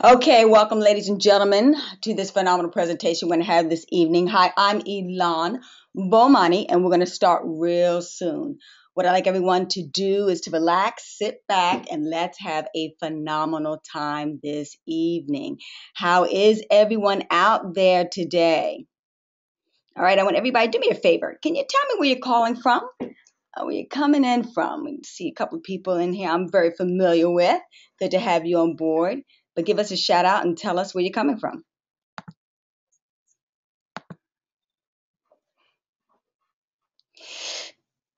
Okay, welcome, ladies and gentlemen, to this phenomenal presentation we're going to have this evening. Hi, I'm Elon Bomani, and we're going to start real soon. What I'd like everyone to do is to relax, sit back, and let's have a phenomenal time this evening. How is everyone out there today? All right, I want everybody to do me a favor. Can you tell me where you're calling from? Where you're coming in from? We see a couple of people in here I'm very familiar with. Good to have you on board. But give us a shout out and tell us where you're coming from.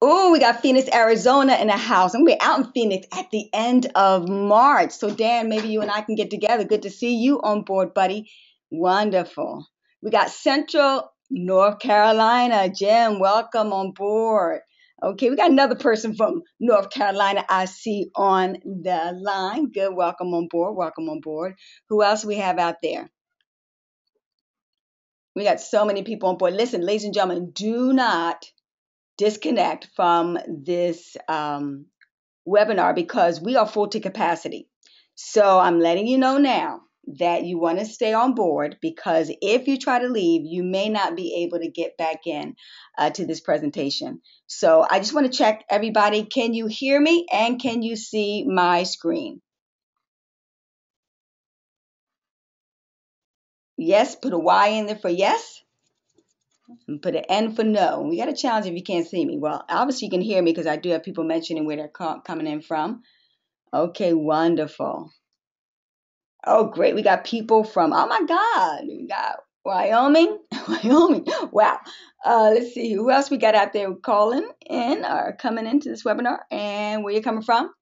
Oh, we got Phoenix, Arizona in the house. And we're out in Phoenix at the end of March. So, Dan, maybe you and I can get together. Good to see you on board, buddy. Wonderful. We got Central North Carolina. Jim, welcome on board. Okay, we got another person from North Carolina I see on the line. Good. Welcome on board. Welcome on board. Who else we have out there? We got so many people on board. Listen, ladies and gentlemen, do not disconnect from this webinar because we are full to capacity. So I'm letting you know now that you want to stay on board because if you try to leave, you may not be able to get back in to this presentation. So I just want to check everybody. Can you hear me and can you see my screen? Yes, put a Y in there for yes. And put an N for no. We got a challenge if you can't see me. Well, obviously you can hear me because I do have people mentioning where they're coming in from. Okay, wonderful. Oh, great. We got people from, oh my God, we got Wyoming. Wyoming. Wow. Let's see who else we got out there calling in or coming into this webinar and where you're coming from.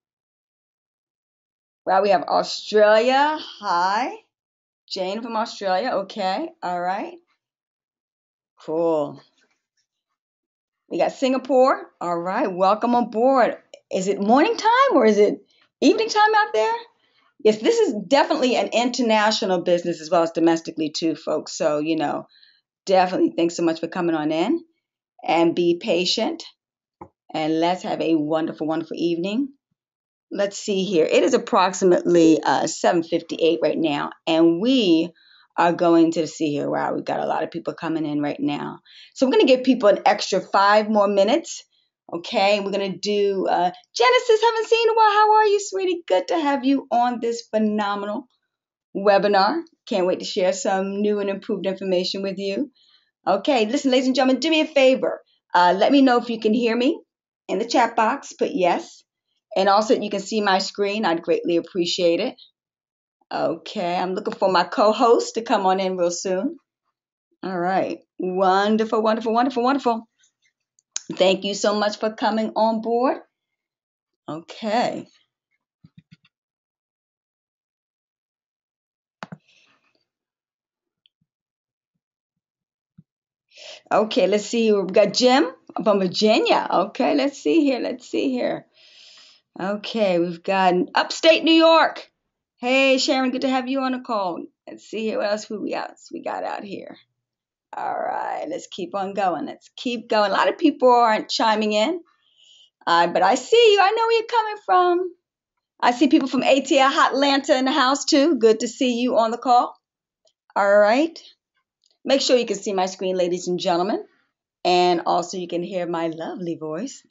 Well, we have Australia. Hi. Jane from Australia. Okay. All right. Cool. We got Singapore. All right. Welcome on board. Is it morning time or is it evening time out there? Yes, this is definitely an international business as well as domestically too, folks. So, definitely thanks so much for coming on in and be patient. And let's have a wonderful, wonderful evening. Let's see here. It is approximately 7:58 right now, and we are going to see here. Wow, we've got a lot of people coming in right now. So we're going to give people an extra 5 more minutes. Okay, we're going to do Genesis. Haven't seen you in a while. How are you, sweetie? Good to have you on this phenomenal webinar. Can't wait to share some new and improved information with you. Okay, listen, ladies and gentlemen, do me a favor. Let me know if you can hear me in the chat box. Put yes. And also, you can see my screen. I'd greatly appreciate it. Okay, I'm looking for my co-host to come on in real soon. All right. Wonderful, wonderful, wonderful, wonderful. Thank you so much for coming on board. Okay. Okay, let's see. We've got Jim from Virginia. Okay, let's see here. Let's see here. Okay, we've got upstate New York. Hey, Sharon, good to have you on the call. Let's see here. What else we got out here? All right, let's keep on going. Let's keep going. A lot of people aren't chiming in, but I see you. I know where you're coming from. I see people from ATL Atlanta in the house too. Good to see you on the call. All right. Make sure you can see my screen, ladies and gentlemen. And also you can hear my lovely voice.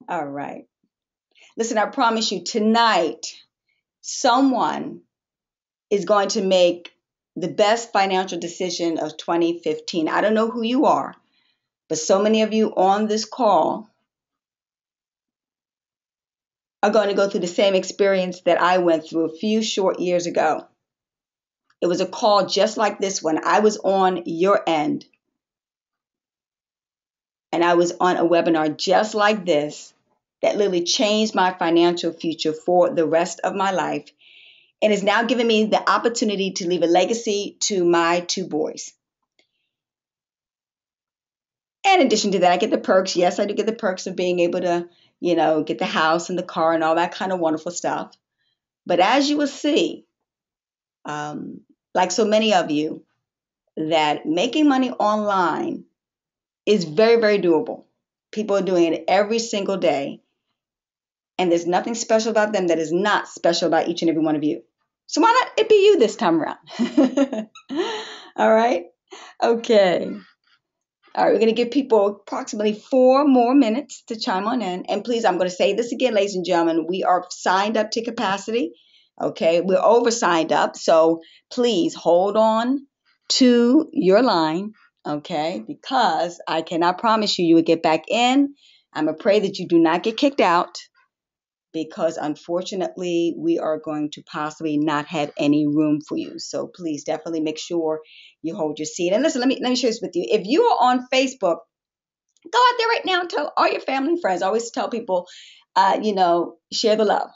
All right. Listen, I promise you tonight, someone is going to make the best financial decision of 2015. I don't know who you are, but so many of you on this call are going to go through the same experience that I went through a few short years ago. It was a call just like this one. I was on your end, and I was on a webinar just like this that literally changed my financial future for the rest of my life and is now giving me the opportunity to leave a legacy to my 2 boys. And in addition to that, I get the perks. Yes, I do get the perks of being able to, get the house and the car and all that kind of wonderful stuff. But as you will see, like so many of you, that making money online is very, very doable. People are doing it every single day. And there's nothing special about them that is not special about each and every one of you. So why not it be you this time around? All right. Okay. All right, we're going to give people approximately 4 more minutes to chime on in. And please, I'm going to say this again, ladies and gentlemen. We are signed up to capacity. Okay, we're over signed up. So please hold on to your line. Okay, because I cannot promise you will get back in. I'm going to pray that you do not get kicked out because unfortunately we are going to possibly not have any room for you. So please definitely make sure you hold your seat. And listen, let me share this with you. If you are on Facebook, go out there right now and tell all your family and friends. I always tell people, share the love.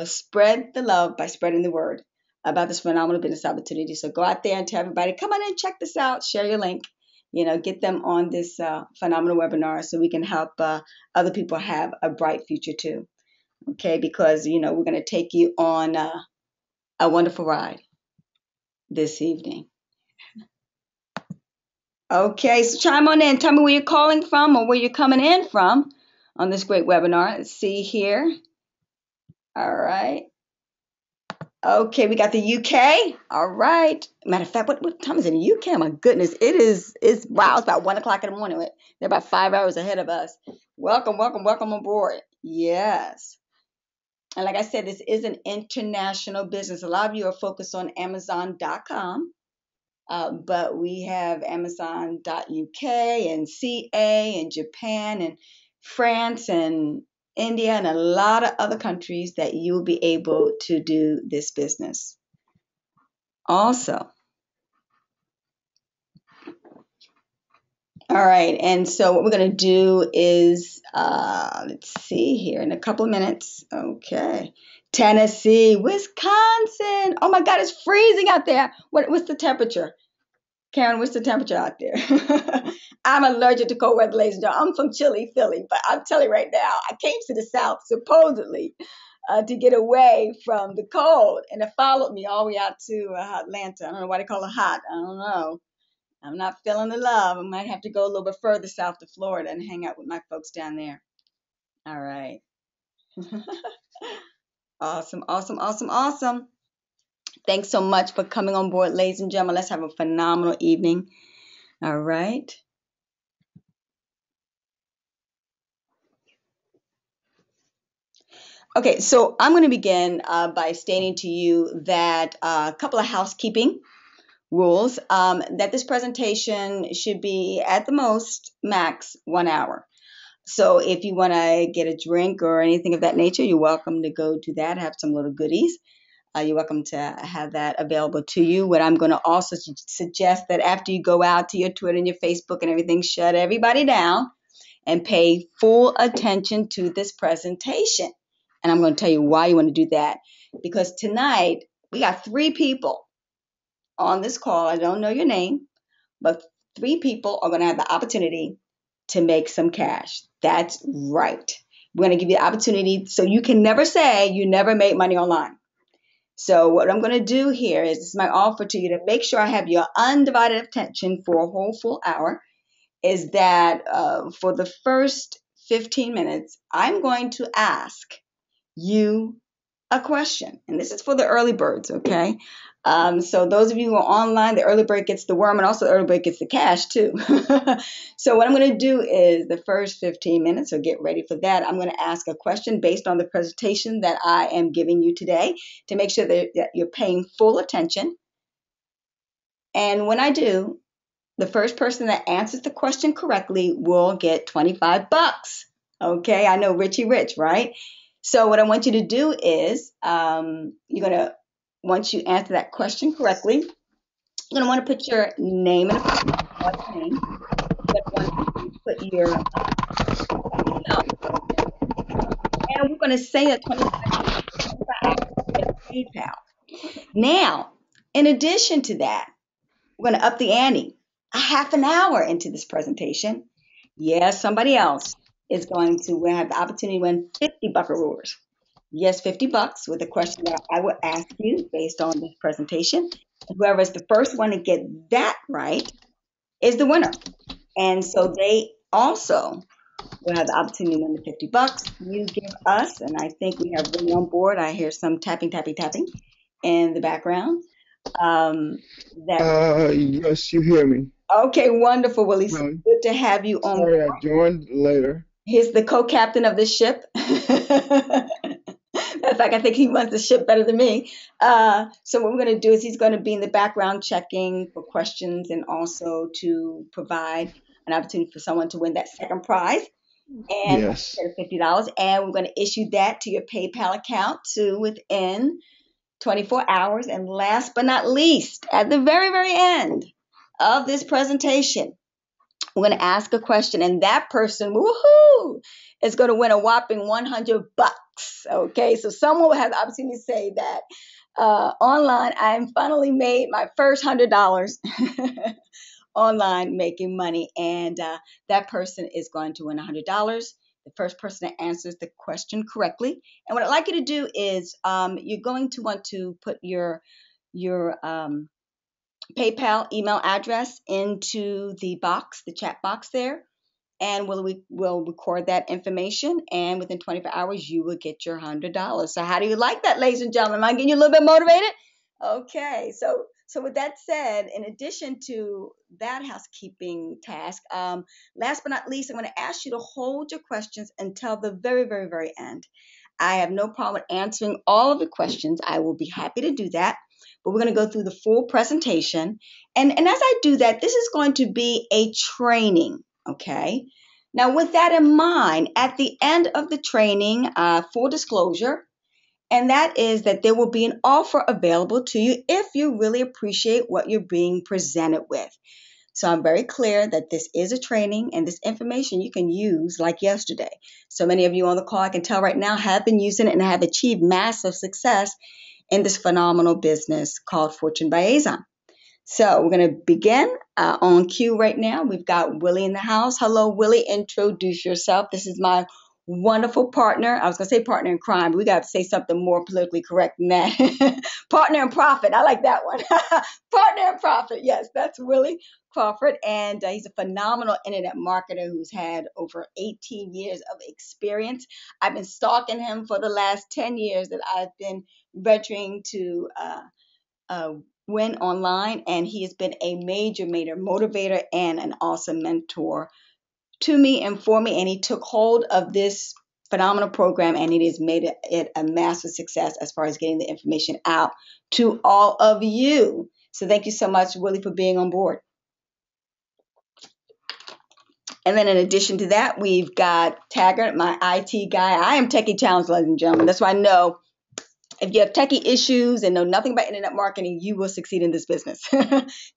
Spread the love by spreading the word about this phenomenal business opportunity. So go out there and tell everybody, come on and check this out. Share your link. Get them on this phenomenal webinar so we can help other people have a bright future too. Okay, because we're going to take you on a wonderful ride this evening. Okay, so chime on in. Tell me where you're calling from or where you're coming in from on this great webinar. Let's see here. All right. Okay, we got the UK. All right. Matter of fact, what time is it in the UK? My goodness, it's wow, it's about 1 o'clock in the morning. They're about 5 hours ahead of us. Welcome, welcome, welcome aboard. Yes. And like I said, this is an international business. A lot of you are focused on Amazon.com. But we have Amazon.uk and CA and Japan and France and India and a lot of other countries that you'll be able to do this business. Also, all right, and so what we're going to do is, let's see here in a couple of minutes. Okay, Tennessee, Wisconsin. Oh my God, it's freezing out there. What's the temperature? Karen, what's the temperature out there? I'm allergic to cold weather, ladies and gentlemen. I'm from chilly Philly, but I'm telling you right now, I came to the South supposedly to get away from the cold, and it followed me all the way out to Atlanta. I don't know why they call it hot. I don't know. I'm not feeling the love. I might have to go a little bit further south to Florida and hang out with my folks down there. All right. Awesome, awesome, awesome, awesome. Thanks so much for coming on board, ladies and gentlemen. Let's have a phenomenal evening. All right. Okay, so I'm going to begin by stating to you that a couple of housekeeping rules, that this presentation should be at the most max 1 hour. So if you want to get a drink or anything of that nature, you're welcome to go do that, have some little goodies. You're welcome to have that available to you. What I'm going to also suggest that after you go out to your Twitter and your Facebook and everything, shut everybody down and pay full attention to this presentation. And I'm going to tell you why you want to do that. Because tonight, we got 3 people on this call. I don't know your name, but 3 people are going to have the opportunity to make some cash. That's right. We're going to give you the opportunity so you can never say you never made money online. So what I'm going to do here is, this is my offer to you to make sure I have your undivided attention for a whole full hour, is that for the first 15 minutes, I'm going to ask you a question. And this is for the early birds, okay? So those of you who are online, the early bird gets the worm, and also the early bird gets the cash too. So what I'm going to do is the first 15 minutes, so get ready for that. I'm going to ask a question based on the presentation that I am giving you today to make sure that you're paying full attention. And when I do, the first person that answers the question correctly will get $25. Okay, I know Richie Rich, right? So what I want you to do is once you answer that question correctly, you're going to want to put your name in a name. You're going to want to put your and we're going to say that 25 PayPal. Now, in addition to that, we're going to up the ante a half an hour into this presentation. Yes, somebody else is going to have the opportunity to win 50 buckaroos. Yes, $50 with a question that I will ask you based on this presentation. Whoever is the first one to get that right is the winner. And so they also will have the opportunity to win the $50. You give us, and I think we have Willie on board. I hear some tapping, tapping, tapping. in the background. Um, that Yes, you hear me. okay, wonderful, Willie. So Um, good to have you on. Sorry I joined later. He's the co-captain of this ship. In fact, I think he runs the ship better than me. So what we're going to do is he's going to be in the background checking for questions and also to provide an opportunity for someone to win that second prize. And Yes. instead of $50, and we're going to issue that to your PayPal account to within 24 hours. And last but not least, at the very, very end of this presentation, we're going to ask a question, and that person, woohoo, is going to win a whopping $100. Okay, so someone will have the opportunity to say that online, I finally made my first $100 online making money, and that person is going to win $100. The first person that answers the question correctly. And what I'd like you to do is you're going to want to put your PayPal email address into the box, the chat box there, and we'll record that information. And within 24 hours, you will get your $100. So how do you like that, ladies and gentlemen? Am I getting you a little bit motivated? Okay, so with that said, in addition to that housekeeping task, last but not least, I'm going to ask you to hold your questions until the very, very, very end. I have no problem answering all of the questions. I will be happy to do that. But we're going to go through the full presentation. And as I do that, this is going to be a training. Okay. Now, with that in mind, at the end of the training, full disclosure, and that is that there will be an offer available to you if you really appreciate what you're being presented with. So I'm very clear that this is a training and this information you can use like yesterday. So many of you on the call, I can tell right now, have been using it and have achieved massive success in this phenomenal business called Fortune by Azon. So we're going to begin on cue right now. We've got Willie in the house. Hello, Willie. Introduce yourself. This is my wonderful partner. I was going to say partner in crime, but we got to say something more politically correct than that. Partner in profit. I like that one. Partner in profit. Yes, that's Willie Crawford. And he's a phenomenal internet marketer who's had over 18 years of experience. I've been stalking him for the last 10 years that I've been venturing to uh, win online, and he has been a major motivator and an awesome mentor to me and for me. And he took hold of this phenomenal program, and it has made it a massive success as far as getting the information out to all of you. So thank you so much, Willie, for being on board. And then in addition to that, we've got Taggart, my IT guy. I am techie challenged, ladies and gentlemen. That's why I know if you have techie issues and know nothing about internet marketing, you will succeed in this business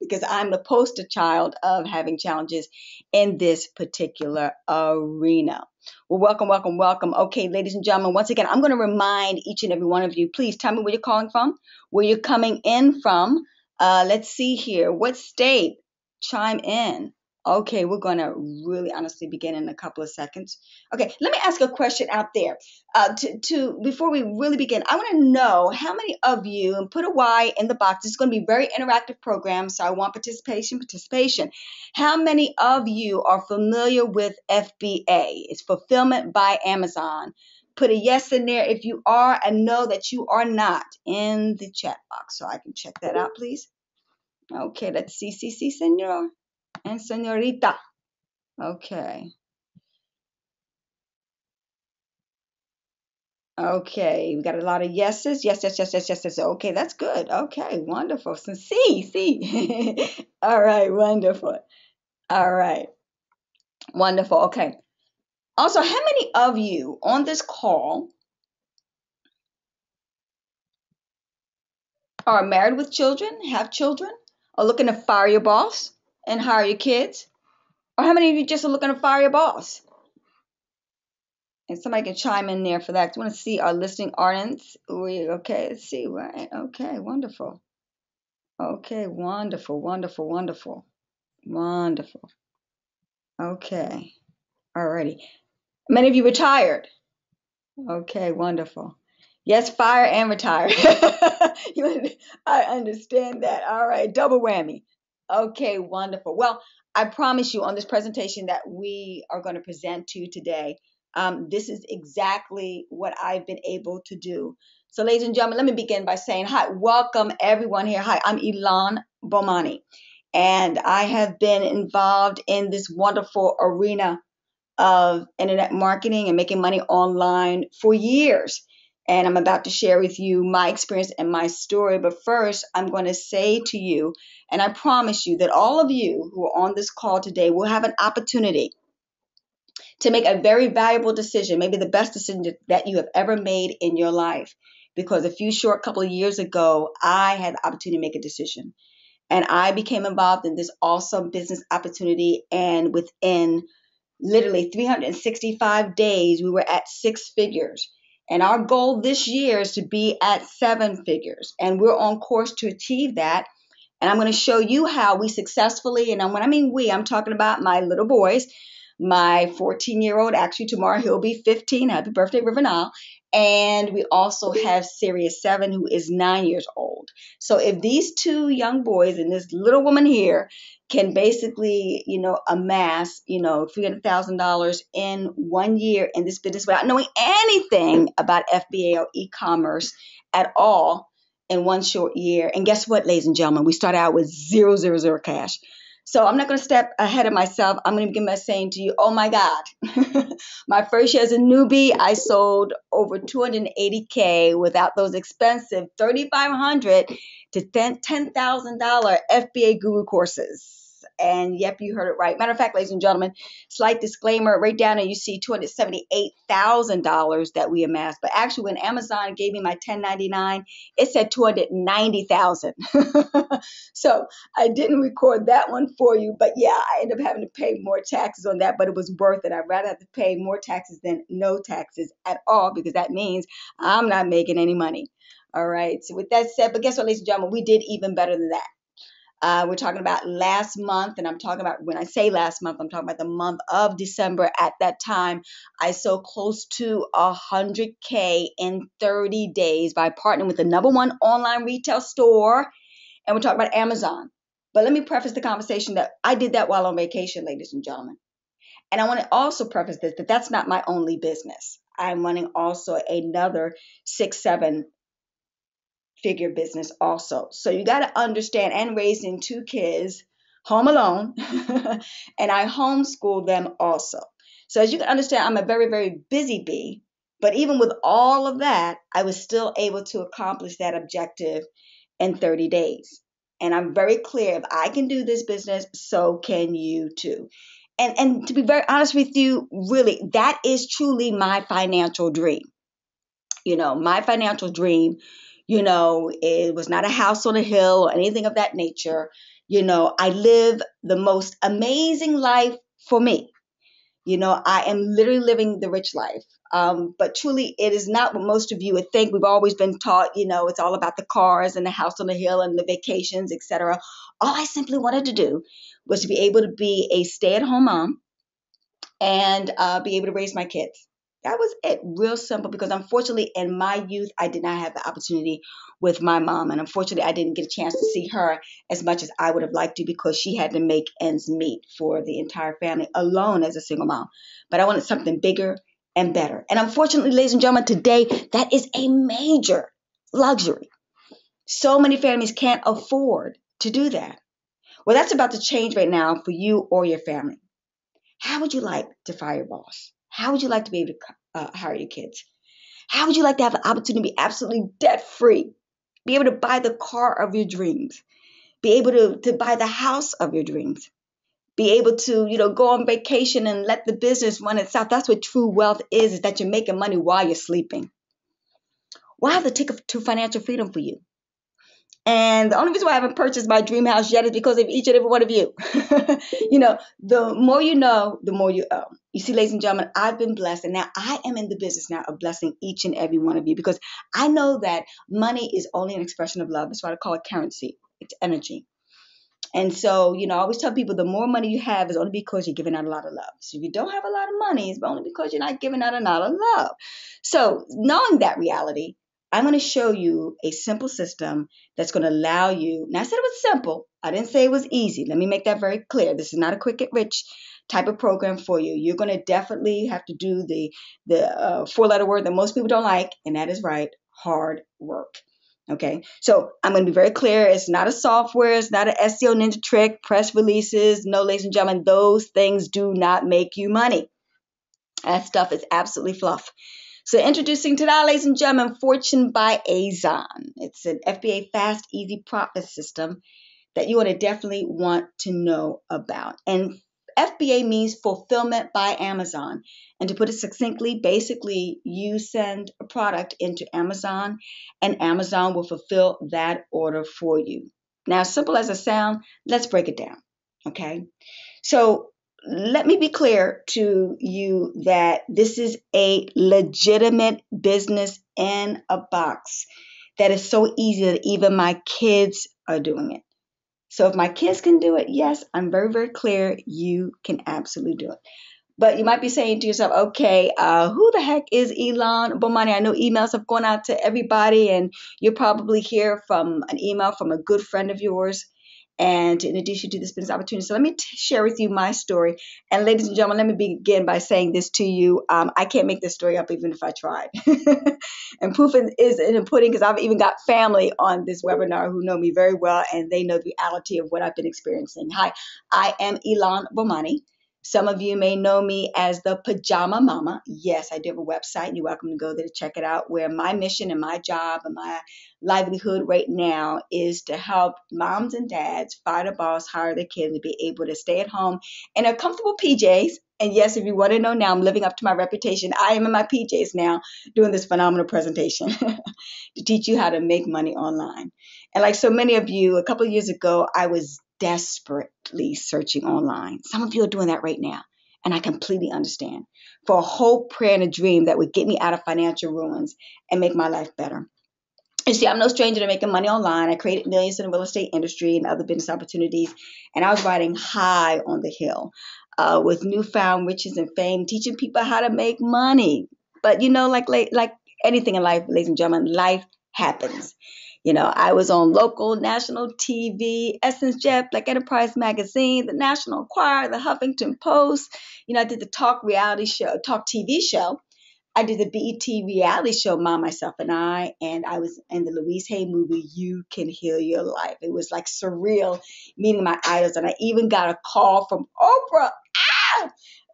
because I'm the poster child of having challenges in this particular arena. Well, welcome, welcome, welcome. Okay, ladies and gentlemen, once again, I'm going to remind each and every one of you, please tell me where you're calling from, where you're coming in from. Let's see here. What state? Chime in. Okay, we're going to really honestly begin in a couple of seconds. Okay, let me ask a question out there to before we really begin, I want to know how many of you, and put a Y in the box. This is going to be a very interactive program, so I want participation. How many of you are familiar with FBA? It's Fulfillment by Amazon. Put a yes in there if you are, and know that you are not in the chat box, so I can check that out, please. Okay, let's see, senor and senorita. Okay. Okay, we got a lot of yeses. Yes, yes, yes, yes, yes, yes. Okay, that's good. Okay, wonderful. So see. All right, wonderful. All right, wonderful. Okay. Also, how many of you on this call are married with children, have children, are looking to fire your boss and hire your kids? Or how many of you just are looking to fire your boss? And somebody can chime in there for that. I want to see our listening audience. Okay, let's see. Right. Okay, wonderful. Okay, wonderful, wonderful, wonderful. Wonderful. Okay. Alrighty. Many of you retired. Okay, wonderful. Yes, fire and retire. I understand that. All right, double whammy. Okay, wonderful. Well, I promise you on this presentation that we are going to present to you today, this is exactly what I've been able to do So, ladies and gentlemen, let me begin by saying hi. Welcome everyone here. Hi, I'm Elan Bomani, and I have been involved in this wonderful arena of internet marketing and making money online for years. And I'm about to share with you my experience and my story. But first, I'm going to say to you, and I promise you that all of you who are on this call today will have an opportunity to make a very valuable decision, maybe the best decision that you have ever made in your life. Because a few short couple of years ago, I had the opportunity to make a decision. And I became involved in this awesome business opportunity. And within literally 365 days, we were at six figures. And our goal this year is to be at seven figures. And we're on course to achieve that. And I'm going to show you how we successfully, and when I mean we, I'm talking about my little boys, my 14-year-old, actually tomorrow he'll be 15. Happy birthday, Rivenal. And we also have Sirius 7, who is 9 years old. So if these two young boys and this little woman here can basically, amass, $300,000 in 1 year in this business without knowing anything about FBA or e-commerce at all in one short year. And guess what, ladies and gentlemen? We started out with zero, zero, zero cash. So I'm not going to step ahead of myself. I'm going to begin by saying to you, oh my God, my first year as a newbie, I sold over 280K without those expensive $3,500 to $10,000 FBA Guru courses. And yep, you heard it right. Matter of fact, ladies and gentlemen, slight disclaimer, right down there you see $278,000 that we amassed. But actually, when Amazon gave me my 1099, it said 290,000. So I didn't record that one for you, but yeah, I ended up having to pay more taxes on that, but it was worth it. I'd rather have to pay more taxes than no taxes at all, because that means I'm not making any money. All right. So with that said, but guess what, ladies and gentlemen, we did even better than that. We're talking about last month, and I'm talking about, when I say last month, I'm talking about the month of December. At that time, I sold close to 100K in 30 days by partnering with the number one online retail store. And we're talking about Amazon. But let me preface the conversation that I did that while on vacation, ladies and gentlemen. And I want to also preface this, that that's not my only business. I'm running also another 6, 7 figure business also. So you got to understand, and raising two kids home alone, and I homeschool them also. So as you can understand, I'm a very, very busy bee. But even with all of that, I was still able to accomplish that objective in 30 days. And I'm very clear, if I can do this business, so can you too. And to be very honest with you, really, that is truly my financial dream. My financial dream, it was not a house on a hill or anything of that nature. I live the most amazing life for me. I am literally living the rich life. But truly, it is not what most of you would think. We've always been taught, it's all about the cars and the house on the hill and the vacations, etc. All I simply wanted to do was to be able to be a stay-at-home mom and be able to raise my kids. That was it. Real simple, because unfortunately in my youth, I did not have the opportunity with my mom. And unfortunately, I didn't get a chance to see her as much as I would have liked to, because she had to make ends meet for the entire family alone as a single mom. But I wanted something bigger and better. And unfortunately, ladies and gentlemen, today, that is a major luxury. So many families can't afford to do that. Well, that's about to change right now for you or your family. How would you like to fire your boss? How would you like to be able to hire your kids? How would you like to have the opportunity to be absolutely debt free? Be able to buy the car of your dreams? Be able to buy the house of your dreams? Be able to, go on vacation and let the business run itself? That's what true wealth is that you're making money while you're sleeping. Well, I have the ticket to financial freedom for you. And the only reason why I haven't purchased my dream house yet is because of each and every one of you. The more you know, the more you owe. You see, ladies and gentlemen, I've been blessed, and now I am in the business now of blessing each and every one of you, because I know that money is only an expression of love. That's why I call it currency. It's energy. And so, I always tell people, the more money you have is only because you're giving out a lot of love. So if you don't have a lot of money, it's only because you're not giving out a lot of love. So knowing that reality, I'm going to show you a simple system that's going to allow you. Now, I said it was simple. I didn't say it was easy. Let me make that very clear. This is not a quick get rich type of program for you. You're going to definitely have to do the 4-letter word that most people don't like, and that is right, hard work. Okay, so I'm going to be very clear. It's not a software. It's not an SEO ninja trick, press releases. No, ladies and gentlemen, those things do not make you money. That stuff is absolutely fluff. So introducing today, ladies and gentlemen, Fortune by Azon. It's an FBA fast, easy profit system that you definitely want to know about. And FBA means fulfillment by Amazon. And to put it succinctly, basically you send a product into Amazon and Amazon will fulfill that order for you. Now, simple as it sounds, let's break it down. Okay. So let me be clear to you that this is a legitimate business in a box that is so easy that even my kids are doing it. So if my kids can do it, yes, I'm very, very clear you can absolutely do it. But you might be saying to yourself, okay, who the heck is Elon Bomani? I know emails have gone out to everybody, and you'll probably hear from an email from a good friend of yours and to introduce you to this business opportunity. So let me share with you my story. And ladies and gentlemen, let me begin by saying this to you. I can't make this story up even if I tried. And proof is in the pudding because I've even got family on this webinar who know me very well, and they know the reality of what I've been experiencing. Hi, I am Elon Bomani. Some of you may know me as the Pajama Mama. Yes, I do have a website, and you're welcome to go there to check it out, where my mission and my job and my livelihood right now is to help moms and dads fire the boss, hire their kids, and be able to stay at home in a comfortable PJs. And yes, if you want to know now, I'm living up to my reputation. I am in my PJs now doing this phenomenal presentation to teach you how to make money online. And like so many of you, a couple of years ago, I was desperately searching online. Some of you are doing that right now, and I completely understand. For a hope, prayer, and a dream that would get me out of financial ruins and make my life better. You see, I'm no stranger to making money online. I created millions in the real estate industry and other business opportunities, and I was riding high on the hill with newfound riches and fame, teaching people how to make money. But like anything in life, ladies and gentlemen, life happens. I was on local, national TV, Essence Jet, Black Enterprise Magazine, the National Enquirer, the Huffington Post. I did the talk TV show. I did the BET reality show, Mom, Myself, and I was in the Louise Hay movie, You Can Heal Your Life. It was like surreal meeting my idols, and I even got a call from Oprah.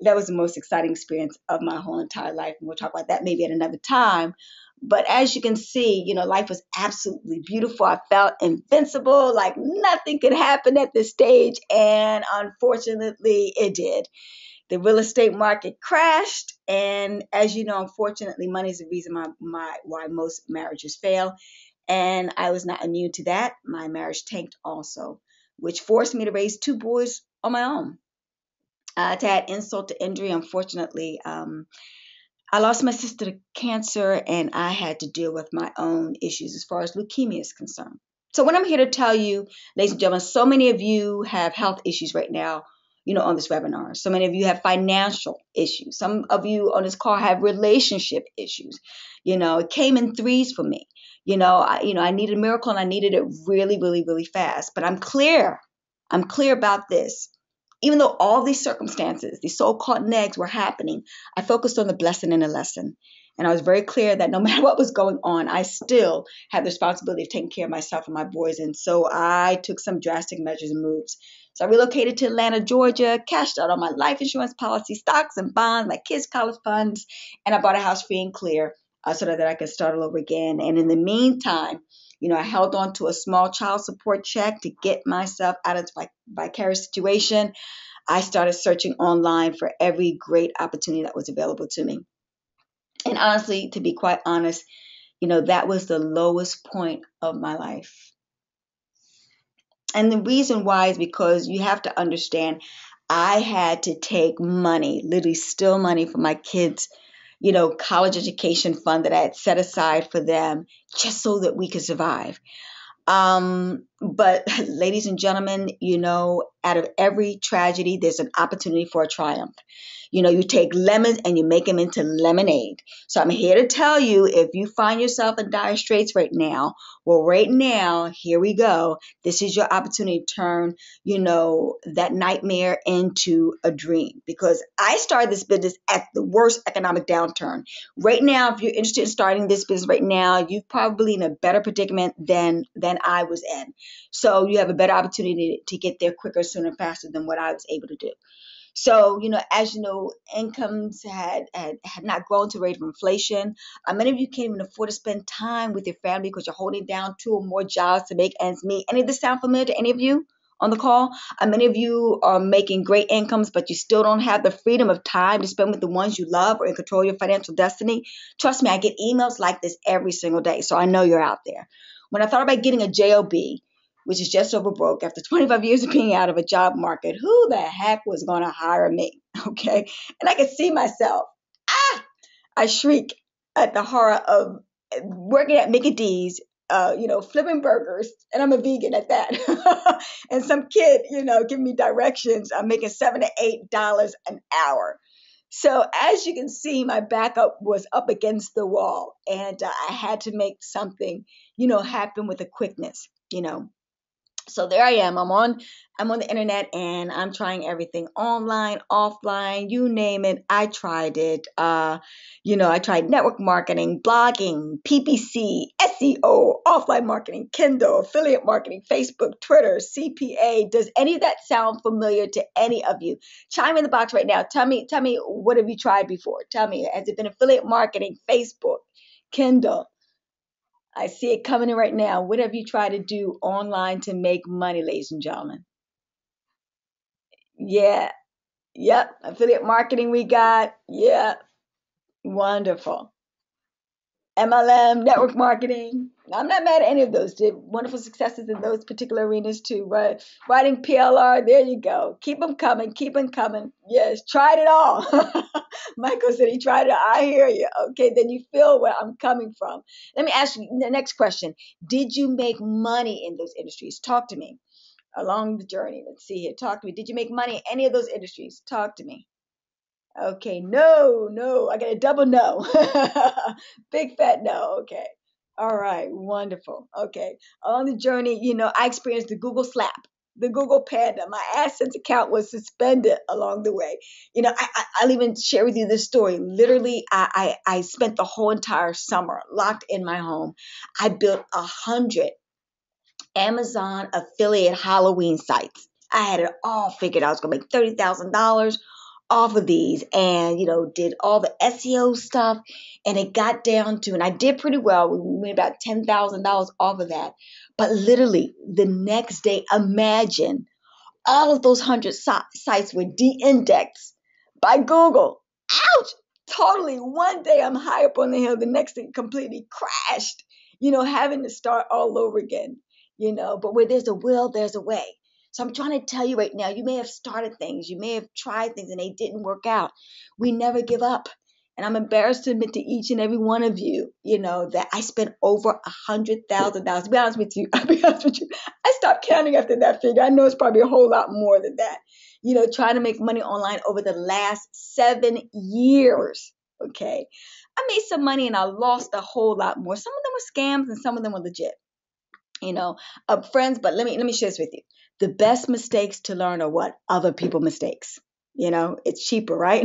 That was the most exciting experience of my whole entire life, and we'll talk about that maybe at another time. But as you can see, life was absolutely beautiful. I felt invincible, like nothing could happen at this stage, and unfortunately, it did. The real estate market crashed, and as you know, unfortunately, money is the reason why most marriages fail. And I was not immune to that. My marriage tanked also, which forced me to raise two boys on my own. To add insult to injury, unfortunately, I lost my sister to cancer, and I had to deal with my own issues as far as leukemia is concerned. So what I'm here to tell you, ladies and gentlemen, so many of you have health issues right now, on this webinar. So many of you have financial issues. Some of you on this call have relationship issues. It came in threes for me. I needed a miracle, and I needed it really, really, really fast. But I'm clear. I'm clear about this. Even though all these circumstances, these so-called negs were happening, I focused on the blessing and the lesson. And I was very clear that no matter what was going on, I still had the responsibility of taking care of myself and my boys. And so I took some drastic measures and moves. So I relocated to Atlanta, Georgia, cashed out all my life insurance policy, stocks and bonds, my kids' college funds, and I bought a house free and clear so that I could start all over again. And in the meantime, I held on to a small child support check to get myself out of the vicarious situation. I started searching online for every great opportunity that was available to me. And honestly, to be quite honest, that was the lowest point of my life. And the reason why is because you have to understand, I had to take money, literally steal money from my kids' college education fund that I had set aside for them just so that we could survive. But ladies and gentlemen, out of every tragedy, there's an opportunity for a triumph. You take lemons and you make them into lemonade. So I'm here to tell you, if you find yourself in dire straits right now, well, right now, here we go. This is your opportunity to turn, that nightmare into a dream. Because I started this business at the worst economic downturn. Right now, if you're interested in starting this business right now, you're probably in a better predicament than I was in. So you have a better opportunity to get there quicker, sooner, faster than what I was able to do. So, as you know, incomes had not grown to the rate of inflation. Many of you can't even afford to spend time with your family because you're holding down two or more jobs to make ends meet. Any of this sound familiar to any of you on the call? Many of you are making great incomes, but you still don't have the freedom of time to spend with the ones you love or in control of your financial destiny. Trust me, I get emails like this every single day, so I know you're out there. When I thought about getting a job, which is just over broke after 25 years of being out of a job market, who the heck was going to hire me? Okay. And I could see myself. I shriek at the horror of working at Mickey D's, flipping burgers, and I'm a vegan at that. And some kid, giving me directions. I'm making $7 to $8 an hour. So as you can see, my backup was up against the wall, and I had to make something, happen with a quickness. So there I am. I'm on the internet and I'm trying everything online, offline, you name it. I tried it. I tried network marketing, blogging, PPC, SEO, offline marketing, Kindle, affiliate marketing, Facebook, Twitter, CPA. Does any of that sound familiar to any of you? Chime in the box right now. Tell me what have you tried before? Tell me, has it been affiliate marketing, Facebook, Kindle? I see it coming in right now. What have you tried to do online to make money, ladies and gentlemen? Yeah. Yep. Affiliate marketing we got. Yeah. Wonderful. MLM, network marketing. I'm not mad at any of those. Did wonderful successes in those particular arenas too. Right? Writing PLR. There you go. Keep them coming. Keep them coming. Yes. Tried it all. Michael said he tried it. I hear you. Okay. Then you feel where I'm coming from. Let me ask you the next question. Did you make money in those industries? Talk to me along the journey. Let's see here. Talk to me. Did you make money in any of those industries? Talk to me. Okay, no, no. I got a double no. Big fat no. Okay. All right, wonderful. Okay. On the journey, I experienced the Google slap, the Google Panda. My AdSense account was suspended along the way. I'll even share with you this story. Literally, I spent the whole entire summer locked in my home. I built 100 Amazon affiliate Halloween sites. I had it all figured out. I was going to make $30,000 off of these and, did all the SEO stuff. And it got down to, and I did pretty well. We made about $10,000 off of that. But literally the next day, imagine all of those 100 sites were de-indexed by Google. Ouch! Totally. One day I'm high up on the hill, the next thing completely crashed, having to start all over again, but where there's a will, there's a way. So I'm trying to tell you right now, you may have started things, you may have tried things and they didn't work out. We never give up. And I'm embarrassed to admit to each and every one of you, that I spent over $100,000. To be honest with you, I'll be honest with you, I stopped counting after that figure. I know it's probably a whole lot more than that. Trying to make money online over the last 7 years. Okay. I made some money and I lost a whole lot more. Some of them were scams and some of them were legit. Friends, but let me share this with you. The best mistakes to learn are what? Other people mistakes. It's cheaper, right?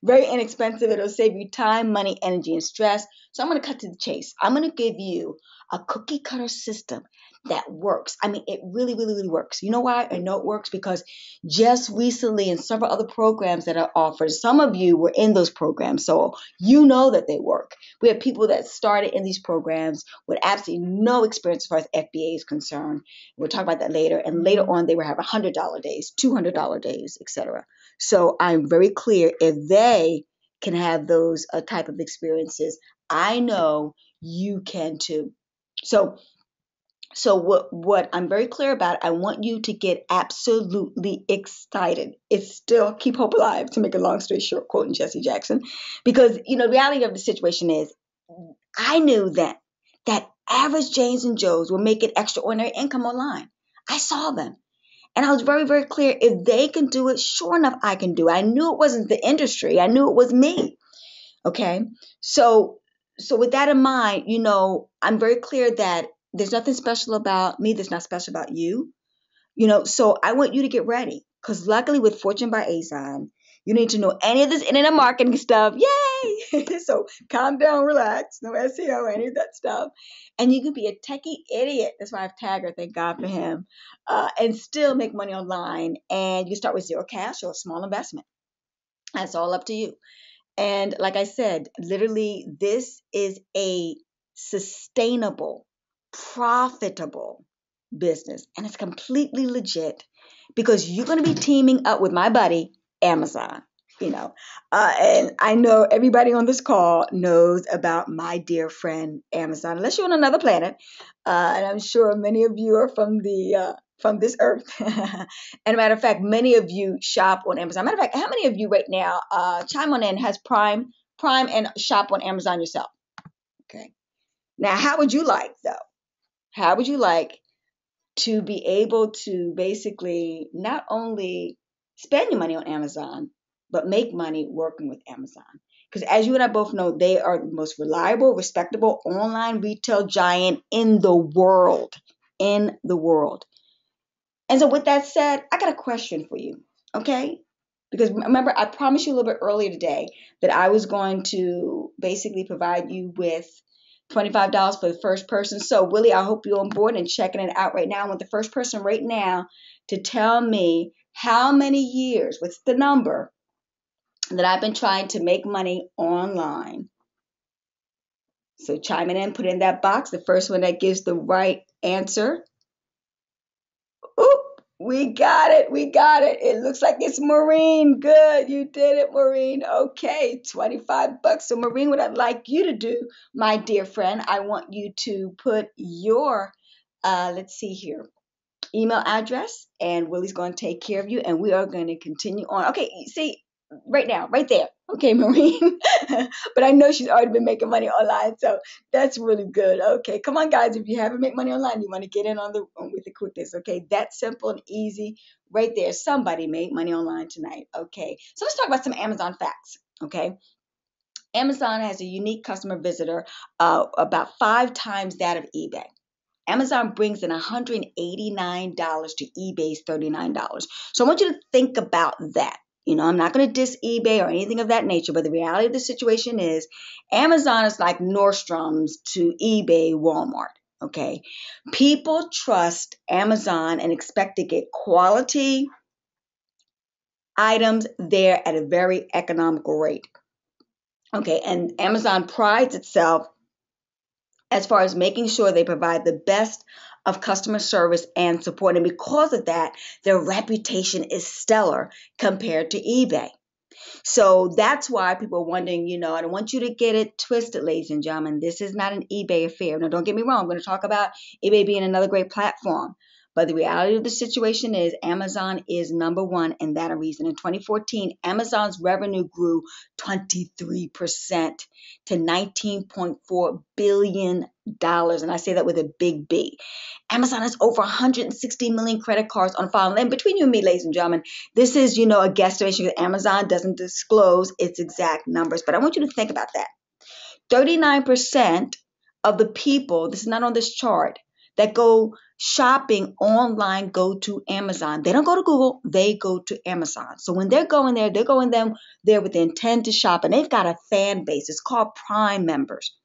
Very inexpensive. It'll save you time, money, energy, and stress. So I'm going to cut to the chase. I'm going to give you a cookie cutter system that works. I mean, it really, really, really works. You know why? I know it works because just recently in several other programs that are offered, some of you were in those programs. So you know that they work. We have people that started in these programs with absolutely no experience as far as FBA is concerned. We'll talk about that later. And later on, they will have $100 days, $200 days, etc. So I'm very clear if they can have those type of experiences, I know you can too. So what I'm very clear about, I want you to get absolutely excited. It's still keep hope alive, to make a long story short, quoting Jesse Jackson, because the reality of the situation is, I knew then that Average Janes and Joes were making extraordinary income online. I saw them. And I was very, very clear. If they can do it, sure enough, I can do it. I knew it wasn't the industry. I knew it was me. Okay. So with that in mind, I'm very clear that there's nothing special about me that's not special about you. So I want you to get ready because luckily with Fortune by Azon, you need to know any of this internet marketing stuff. Yay! So calm down, relax, no SEO, any of that stuff. And you can be a techie idiot. That's why I have Tagger, thank God for him, and still make money online. And you start with zero cash or a small investment. That's all up to you. And like I said, literally, this is a sustainable, profitable business. And it's completely legit because you're going to be teaming up with my buddy, Amazon. And I know everybody on this call knows about my dear friend Amazon, unless you're on another planet. And I'm sure many of you are from this earth. And a matter of fact, many of you shop on Amazon. Matter of fact, how many of you right now, chime on in, has Prime and shop on Amazon yourself? Okay. Now, how would you like though? How would you like to be able to basically not only spend your money on Amazon, but make money working with Amazon? Because as you and I both know, they are the most reliable, respectable online retail giant in the world. In the world. And so with that said, I got a question for you, okay? Because remember, I promised you a little bit earlier today that I was going to basically provide you with $25 for the first person. So Willie, I hope you're on board and checking it out right now. I want the first person right now to tell me how many years, what's the number that I've been trying to make money online. So chime in, put in that box. The first one that gives the right answer. Oop, we got it. We got it. It looks like it's Maureen. Good. You did it, Maureen. Okay, $25. So Maureen, what I'd like you to do, my dear friend, I want you to put your, let's see here, email address, and Willie's going to take care of you, and we are going to continue on. Okay, see, right now, right there. Okay, Maureen. But I know she's already been making money online, so that's really good. Okay, come on, guys. If you haven't made money online, you want to get in with the quickness. Okay, that's simple and easy. Right there, somebody made money online tonight. Okay, so let's talk about some Amazon facts. Okay. Amazon has a unique customer visitor, about 5 times that of eBay. Amazon brings in $189 to eBay's $39. So I want you to think about that. I'm not going to diss eBay or anything of that nature, but the reality of the situation is Amazon is like Nordstrom's to eBay, Walmart. Okay. People trust Amazon and expect to get quality items there at a very economical rate. Okay. And Amazon prides itself as far as making sure they provide the best of customer service and support. And because of that, their reputation is stellar compared to eBay. So that's why people are wondering, I don't want you to get it twisted, ladies and gentlemen. This is not an eBay affair. Now, don't get me wrong. I'm going to talk about eBay being another great platform. But the reality of the situation is Amazon is number one, and that a reason. In 2014, Amazon's revenue grew 23% to $19.4 billion. And I say that with a big B. Amazon has over 160 million credit cards on file. And between you and me, ladies and gentlemen, this is, a guesstimation because Amazon doesn't disclose its exact numbers. But I want you to think about that. 39% of the people, this is not on this chart, that go shopping online go to Amazon. They don't go to Google, they go to Amazon. So when they're going there, they're going there with the intent to shop, and they've got a fan base. It's called Prime members.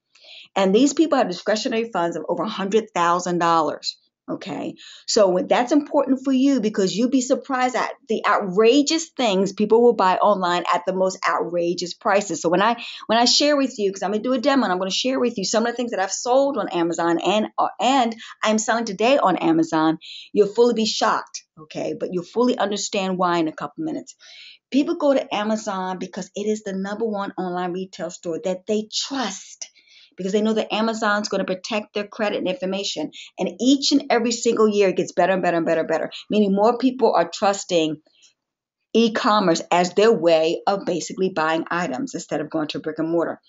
And these people have discretionary funds of over $100,000. Okay. So that's important for you because you'd be surprised at the outrageous things people will buy online at the most outrageous prices. So when I share with you, because I'm going to do a demo and I'm going to share with you some of the things that I've sold on Amazon and I'm selling today on Amazon, you'll fully be shocked. Okay. But you'll fully understand why in a couple minutes. People go to Amazon because it is the number one online retail store that they trust, because they know that Amazon's going to protect their credit and information. And each and every single year it gets better and better and better and better, meaning more people are trusting e-commerce as their way of basically buying items instead of going to brick and mortar.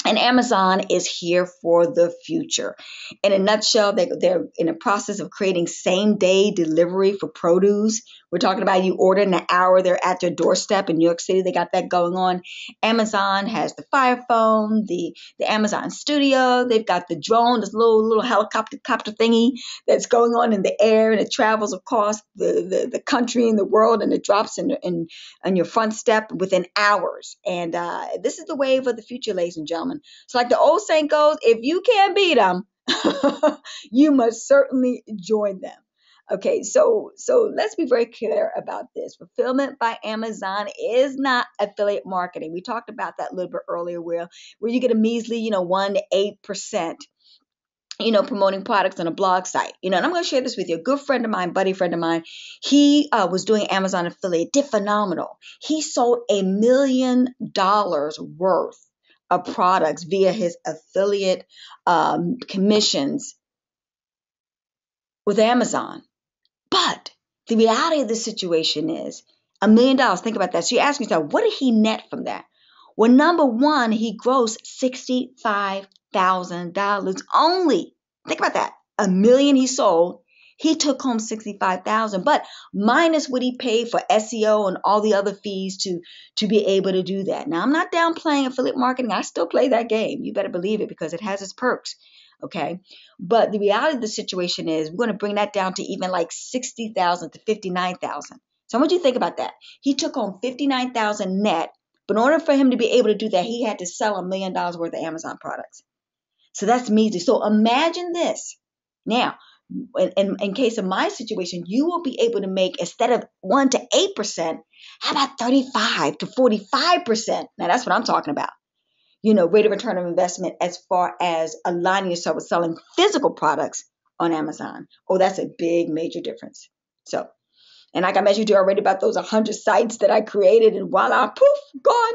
And Amazon is here for the future. In a nutshell, they're in the process of creating same day delivery for produce. We're talking about you order in an hour, they're at your doorstep in New York City. They got that going on. Amazon has the Fire Phone, the Amazon Studio. They've got the drone, this little helicopter thingy that's going on in the air, and it travels across the country and the world, and it drops in your front step within hours. And this is the wave of the future, ladies and gentlemen. So like the old saying goes, if you can't beat them, you must certainly join them. Okay, so let's be very clear about this. Fulfillment by Amazon is not affiliate marketing. We talked about that a little bit earlier, where you get a measly, 1 to 8%, promoting products on a blog site. And I'm going to share this with you. A good friend of mine, buddy friend of mine, he was doing Amazon affiliate, did phenomenal. He sold $1 million worth of products via his affiliate commissions with Amazon. But the reality of the situation is $1 million. Think about that. So you ask yourself, what did he net from that? Well, number one, he grossed $65,000 only. Think about that. $1 million he sold. He took home $65,000, but minus what he paid for SEO and all the other fees to be able to do that. Now, I'm not downplaying affiliate marketing. I still play that game. You better believe it, because it has its perks. Okay. But the reality of the situation is we're going to bring that down to even like 60,000 to 59,000. So I want you to think about that. He took home 59,000 net, but in order for him to be able to do that, he had to sell $1 million worth of Amazon products. So that's measly. So imagine this. Now, in case of my situation, you will be able to make, instead of 1 to 8%, how about 35 to 45%? Now that's what I'm talking about. Rate of return of investment as far as aligning yourself with selling physical products on Amazon. Oh, that's a big, major difference. So, and like I mentioned to you already about those 100 sites that I created, and voila, poof, gone.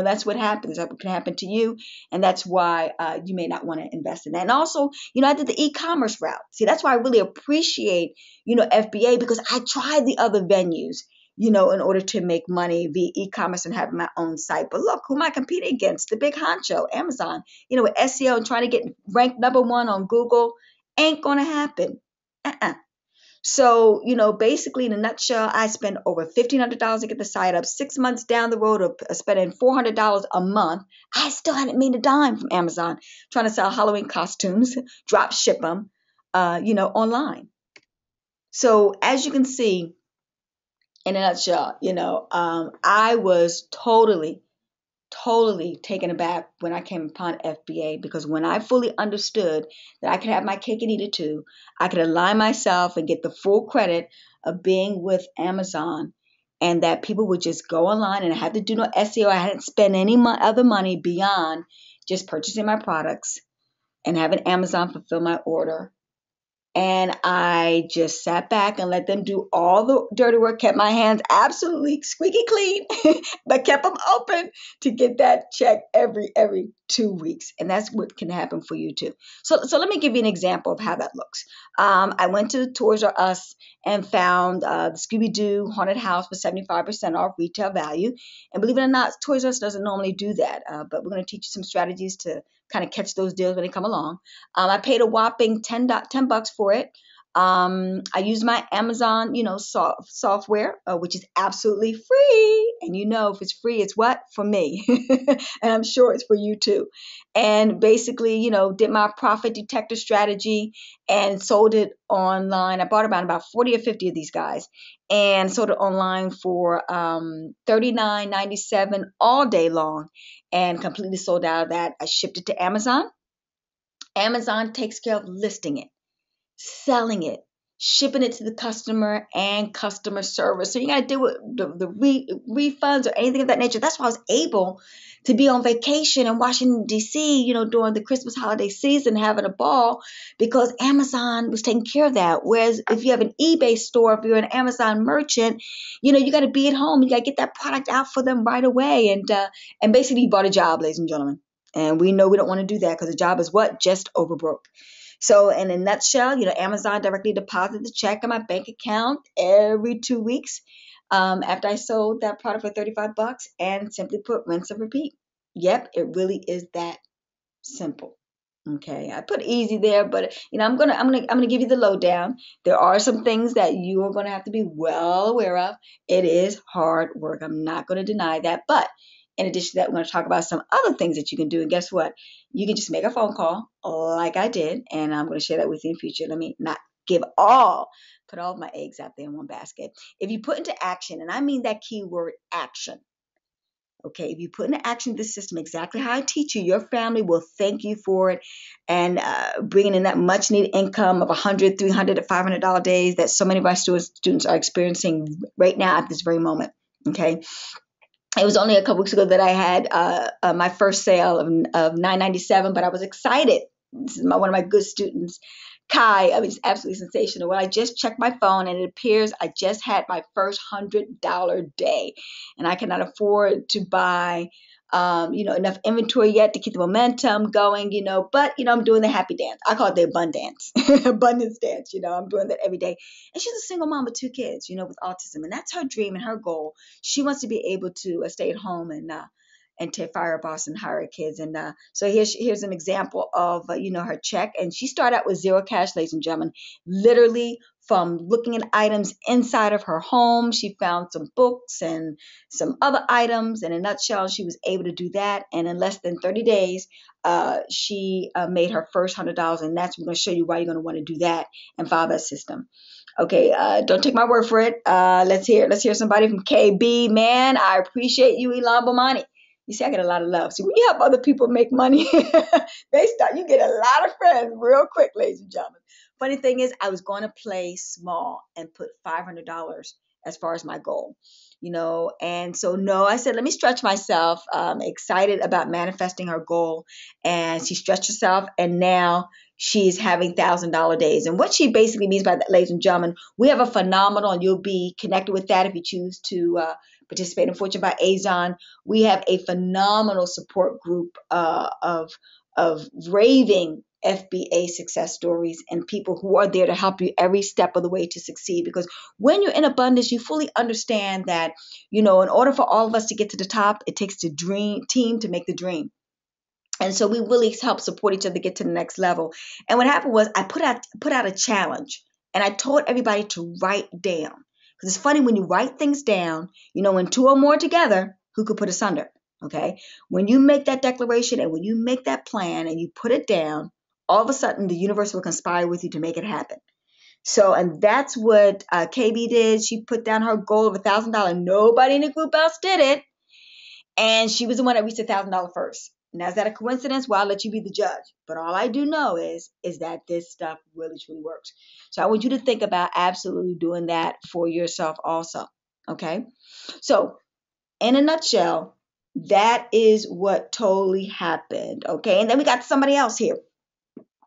That's what happens. That can happen to you. And that's why you may not want to invest in that. And also, I did the e-commerce route. See, that's why I really appreciate, FBA, because I tried the other venues, in order to make money via e-commerce and have my own site. But look, who am I competing against? The big honcho, Amazon, with SEO and trying to get ranked #1 on Google. Ain't going to happen. So, basically in a nutshell, I spent over $1,500 to get the site up. 6 months down the road of spending $400 a month, I still hadn't made a dime from Amazon, trying to sell Halloween costumes, drop ship them, online. So as you can see, in a nutshell, I was totally taken aback when I came upon FBA, because when I fully understood that I could have my cake and eat it too, I could align myself and get the full credit of being with Amazon, and that people would just go online, and I had to do no SEO. I hadn't spent any other money beyond just purchasing my products and having Amazon fulfill my order. And I just sat back and let them do all the dirty work, kept my hands absolutely squeaky clean, but kept them open to get that check every 2 weeks. And that's what can happen for you too. So let me give you an example of how that looks. I went to Toys R Us and found the Scooby-Doo Haunted House for 75% off retail value. And believe it or not, Toys R Us doesn't normally do that, but we're going to teach you some strategies to kind of catch those deals when they come along. I paid a whopping $10 for it. I used my Amazon, software, which is absolutely free. And if it's free, it's what? For me. And I'm sure it's for you too. And basically, did my profit detector strategy and sold it online. I bought about 40 or 50 of these guys and sold it online for $39.97 all day long, and completely sold out of that. I shipped it to Amazon. Amazon takes care of listing it, selling it, shipping it to the customer, and customer service. So you got to deal with the refunds or anything of that nature. That's why I was able to be on vacation in Washington, D.C., during the Christmas holiday season, having a ball, because Amazon was taking care of that. Whereas if you have an eBay store, if you're an Amazon merchant, you got to be at home. You got to get that product out for them right away. And basically you bought a job, ladies and gentlemen. And we know we don't want to do that, because a job is what? Just over broke. So in a nutshell, Amazon directly deposited the check on my bank account every 2 weeks after I sold that product for $35, and simply put, rinse and repeat. Yep, it really is that simple. Okay, I put easy there, but I'm gonna give you the lowdown. There are some things that you are gonna have to be well aware of. It is hard work. I'm not gonna deny that. But in addition to that, we're gonna talk about some other things that you can do. And guess what? You can just make a phone call like I did, and I'm gonna share that with you in the future. Let me not put all of my eggs out there in one basket. If you put into action, and I mean that keyword action. Okay, if you put into action this system exactly how I teach you, your family will thank you for it, and bringing in that much needed income of 100, 300, to $500 days that so many of our students are experiencing right now at this very moment. Okay, it was only a couple weeks ago that I had my first sale of $997, but I was excited. This is one of my good students, Kai. I mean, it's absolutely sensational. Well, I just checked my phone and it appears I just had my first $100 day, and I cannot afford to buy, enough inventory yet to keep the momentum going, but, I'm doing the happy dance. I call it the abundance, abundance dance. I'm doing that every day. And she's a single mom with two kids, with autism. And that's her dream and her goal. She wants to be able to stay at home and to fire a boss and hire her kids. And so here's an example of, her check. And she started out with zero cash, ladies and gentlemen, literally from looking at items inside of her home. She found some books and some other items. In a nutshell, she was able to do that. And in less than 30 days, she made her first $100. And that's, we're going to show you why you're going to want to do that and follow that system. Okay, don't take my word for it. Let's hear somebody from KB. Man, I appreciate you, Elon Bomani. You see, I get a lot of love. See, when you help other people make money, you get a lot of friends real quick, ladies and gentlemen. Funny thing is, I was going to play small and put $500 as far as my goal, and so no, I said, let me stretch myself. Excited about manifesting her goal, and she stretched herself, and now she's having $1,000 days. And what she basically means by that, ladies and gentlemen, we have a phenomenal, and you'll be connected with that if you choose to participate in Fortune by Azon. We have a phenomenal support group of raving FBA success stories and people who are there to help you every step of the way to succeed. Because when you're in abundance, you fully understand that, in order for all of us to get to the top, it takes the dream team to make the dream. And so we really help support each other to get to the next level. And what happened was I put out a challenge, and I told everybody to write down. Because it's funny when you write things down, when two or more together, who could put asunder? Okay. When you make that declaration and when you make that plan and you put it down, all of a sudden the universe will conspire with you to make it happen. So, and that's what KB did. She put down her goal of $1,000. Nobody in the group else did it. And she was the one that reached $1,000 first. Now, is that a coincidence? Well, I'll let you be the judge. But all I do know is that this stuff really, truly works. So I want you to think about absolutely doing that for yourself also. Okay? So in a nutshell, that is what totally happened. Okay? And then we got somebody else here.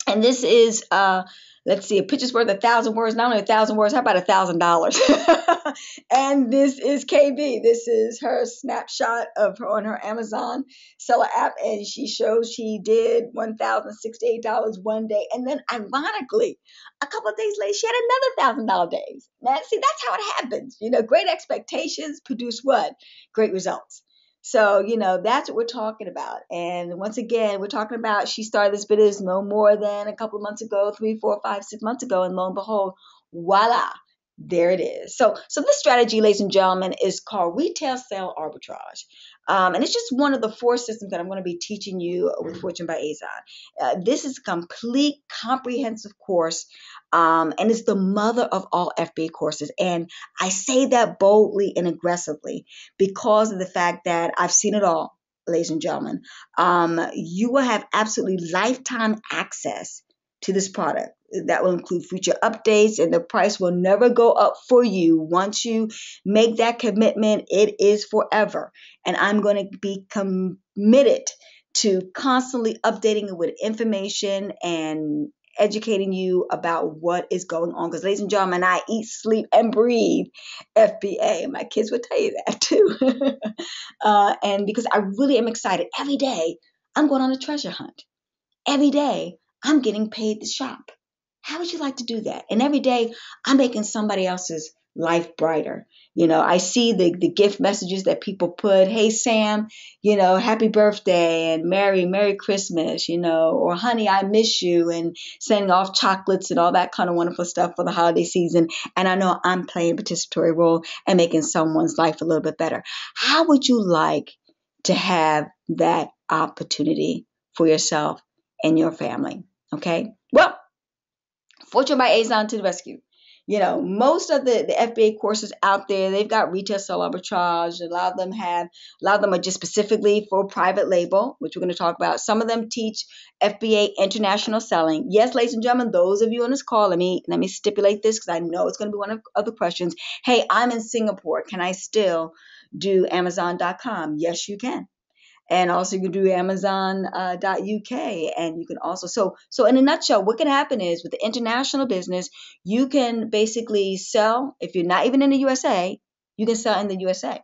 And this is, let's see, a picture's worth 1,000 words. Not only 1,000 words, how about $1,000? And this is KB. This is her snapshot of her on her Amazon seller app, and she shows she did $1,068 one day, and then ironically, a couple of days later, she had another $1,000 days. Now, see, that's how it happens. Great expectations produce what? Great results. So, that's what we're talking about. And once again, we're talking about she started this business no more than a couple of months ago, 3, 4, 5, 6 months ago. And lo and behold, voila, there it is. So this strategy, ladies and gentlemen, is called Retail Sales Arbitrage. And it's just one of the 4 systems that I'm going to be teaching you with Fortune by Azon. This is a complete, comprehensive course, and it's the mother of all FBA courses. And I say that boldly and aggressively because of the fact that I've seen it all, ladies and gentlemen. You will have absolutely lifetime access to this product. That will include future updates, and the price will never go up for you. Once you make that commitment, it is forever. And I'm going to be committed to constantly updating it with information and educating you about what is going on. Because, ladies and gentlemen, I eat, sleep, and breathe FBA. My kids will tell you that too. And because I really am excited. Every day, I'm going on a treasure hunt. Every day, I'm getting paid to shop. How would you like to do that? And every day, I'm making somebody else's life brighter. I see the gift messages that people put, hey Sam, happy birthday and Merry Christmas, or honey, I miss you, and sending off chocolates and all that kind of wonderful stuff for the holiday season. And I know I'm playing a participatory role and making someone's life a little bit better. How would you like to have that opportunity for yourself and your family? Okay. Well, Fortune by Azon to the rescue. Most of the FBA courses out there, they've got retail sale arbitrage. A lot of them are just specifically for private label, which we're going to talk about. Some of them teach FBA international selling. Yes, ladies and gentlemen, those of you on this call, let me stipulate this because I know it's going to be one of the questions. Hey, I'm in Singapore. Can I still do Amazon.com? Yes, you can. And also you can do Amazon.uk, and you can also so in a nutshell, what can happen is with the international business, you can basically sell if you're not even in the USA, you can sell in the USA.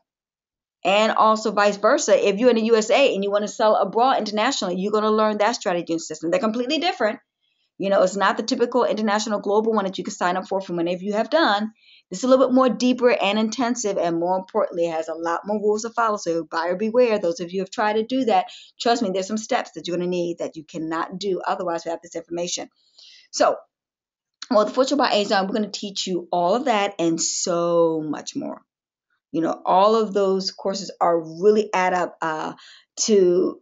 And also vice versa, if you're in the USA and you want to sell abroad internationally, you're going to learn that strategy and system. They're completely different. It's not the typical international global one that you can sign up for from whenever you have done. This is a little bit more deeper and intensive, and more importantly, it has a lot more rules to follow. So buyer beware. Those of you who have tried to do that, trust me, there's some steps that you're going to need that you cannot do otherwise without this information. So, the Fortune by Azon, we're going to teach you all of that and so much more. All of those courses are really add up to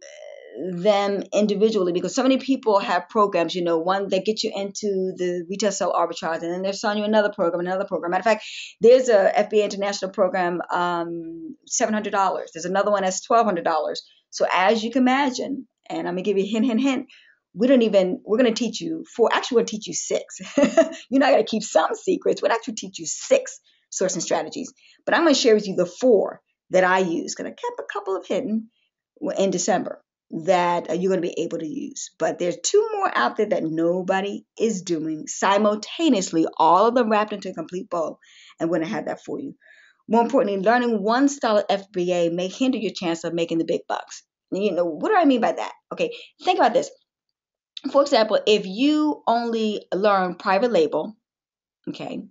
them individually, because so many people have programs, one that get you into the retail sale arbitrage, and then they're selling you another program. Matter of fact, there's a FBA international program, $700. There's another one that's $1,200. So as you can imagine, and I'm gonna give you a hint, we're going to teach you four. Actually, we're going to teach you six. You're not going to keep some secrets. We'll actually teach you six sourcing strategies. But I'm going to share with you the four that I use, because I kept a couple of hidden in December that you're going to be able to use. But there's two more out there that nobody is doing simultaneously, all of them wrapped into a complete bow. And we're going to have that for you. More importantly, learning one style of FBA may hinder your chance of making the big bucks. What do I mean by that? Okay, think about this. For example, if you only learn private label, okay,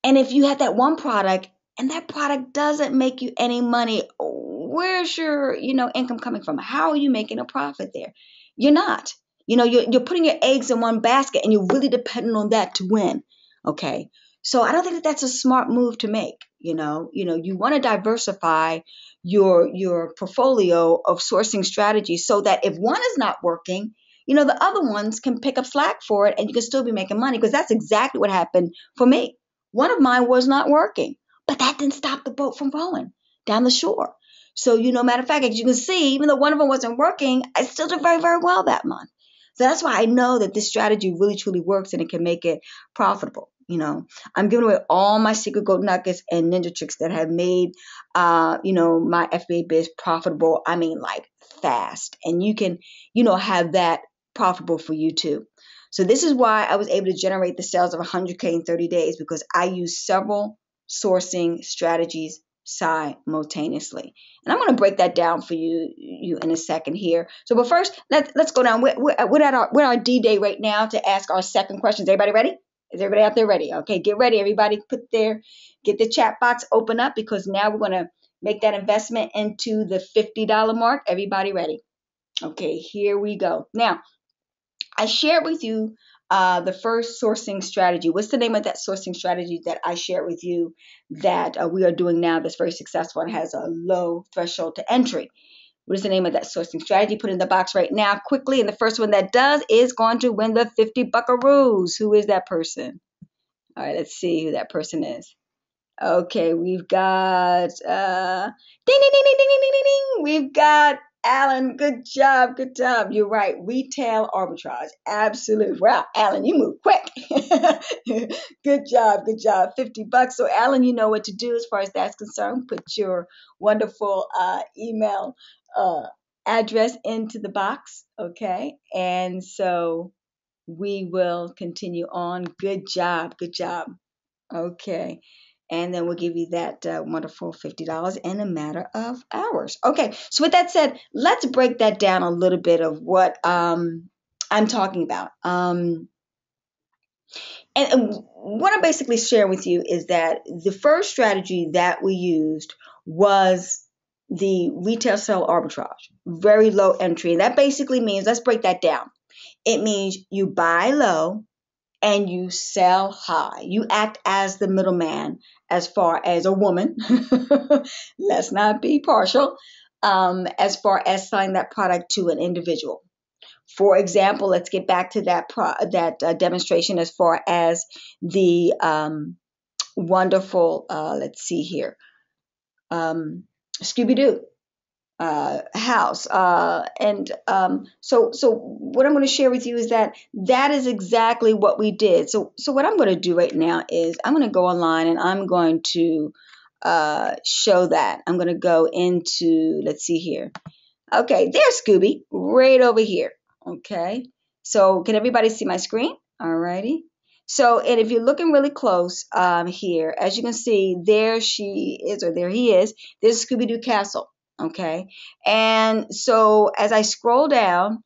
and if you have that one product and that product doesn't make you any money, where's your, income coming from? How are you making a profit there? You're not. You're putting your eggs in one basket and you're really dependent on that to win. Okay. So I don't think that that's a smart move to make. You want to diversify your portfolio of sourcing strategies so that if one is not working, the other ones can pick up slack for it and you can still be making money, because that's exactly what happened for me. One of mine was not working, but that didn't stop the boat from rolling down the shore. So, matter of fact, as you can see, even though one of them wasn't working, I still did very, very well that month. So that's why I know that this strategy really, truly works and it can make it profitable. I'm giving away all my secret gold nuggets and ninja tricks that have made, my FBA biz profitable. I mean, like fast. And you can, have that profitable for you too. So this is why I was able to generate the sales of 100K in 30 days, because I use several sourcing strategies simultaneously. And I'm going to break that down for you in a second here. So, but first, let's go down. We're at our D-Day right now to ask our second questions. Everybody ready? Is everybody out there ready? Okay, get ready. Everybody get the chat box open up, because now we're going to make that investment into the $50 mark. Everybody ready? Okay, here we go. Now, I shared with you the first sourcing strategy. What's the name of that sourcing strategy that I shared with you that we are doing now that's very successful and has a low threshold to entry? What is the name of that sourcing strategy? Put in the box right now quickly. And the first one that does is going to win the 50 buckaroos. Who is that person? All right, let's see who that person is. Okay, we've got ding ding ding ding ding ding ding ding. We've got Alan. Good job, good job. You're right. Retail arbitrage. Absolutely. Wow, Alan, you move quick. Good job, good job. $50. So Alan, you know what to do as far as that's concerned. Put your wonderful email address into the box. Okay, and so we will continue on. Good job, good job. Okay. And then we'll give you that wonderful $50 in a matter of hours. Okay. So with that said, let's break that down a little bit of what I'm talking about. And what I'm basically sharing with you is that the first strategy that we used was the retail sale arbitrage, very low entry. And that basically means, let's break that down. It means you buy low and you sell high. You act as the middleman as far as a woman. Let's not be partial. As far as selling that product to an individual. For example, let's get back to that demonstration as far as the wonderful, let's see here, Scooby Doo house. So what I'm going to share with you is that is exactly what we did. So what I'm going to do right now is I'm going to go online and I'm going to show that. I'm going to go into, let's see here. Okay, there's Scooby right over here. Okay, so can everybody see my screen? All righty. So, and if you're looking really close here, as you can see, there she is, or there he is. This is Scooby Doo Castle. Okay, and so as I scroll down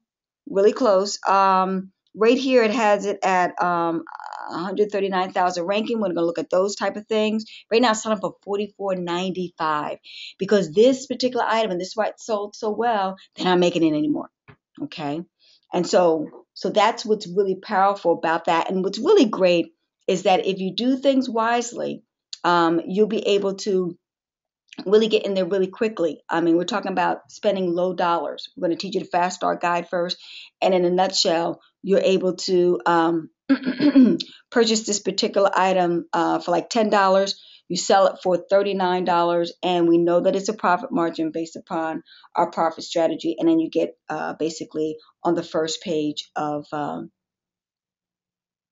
really close, right here it has it at 139,000 ranking. We're going to look at those type of things. Right now, it's selling for $44.95 because this particular item, and this is why it sold so well, they're not making it anymore. Okay, and so that's what's really powerful about that. And what's really great is that if you do things wisely, you'll be able to really get in there really quickly. I mean, we're talking about spending low dollars. We're going to teach you the fast start guide first. And in a nutshell, you're able to purchase this particular item for like $10. You sell it for $39. And we know that it's a profit margin based upon our profit strategy. And then you get basically on the first page of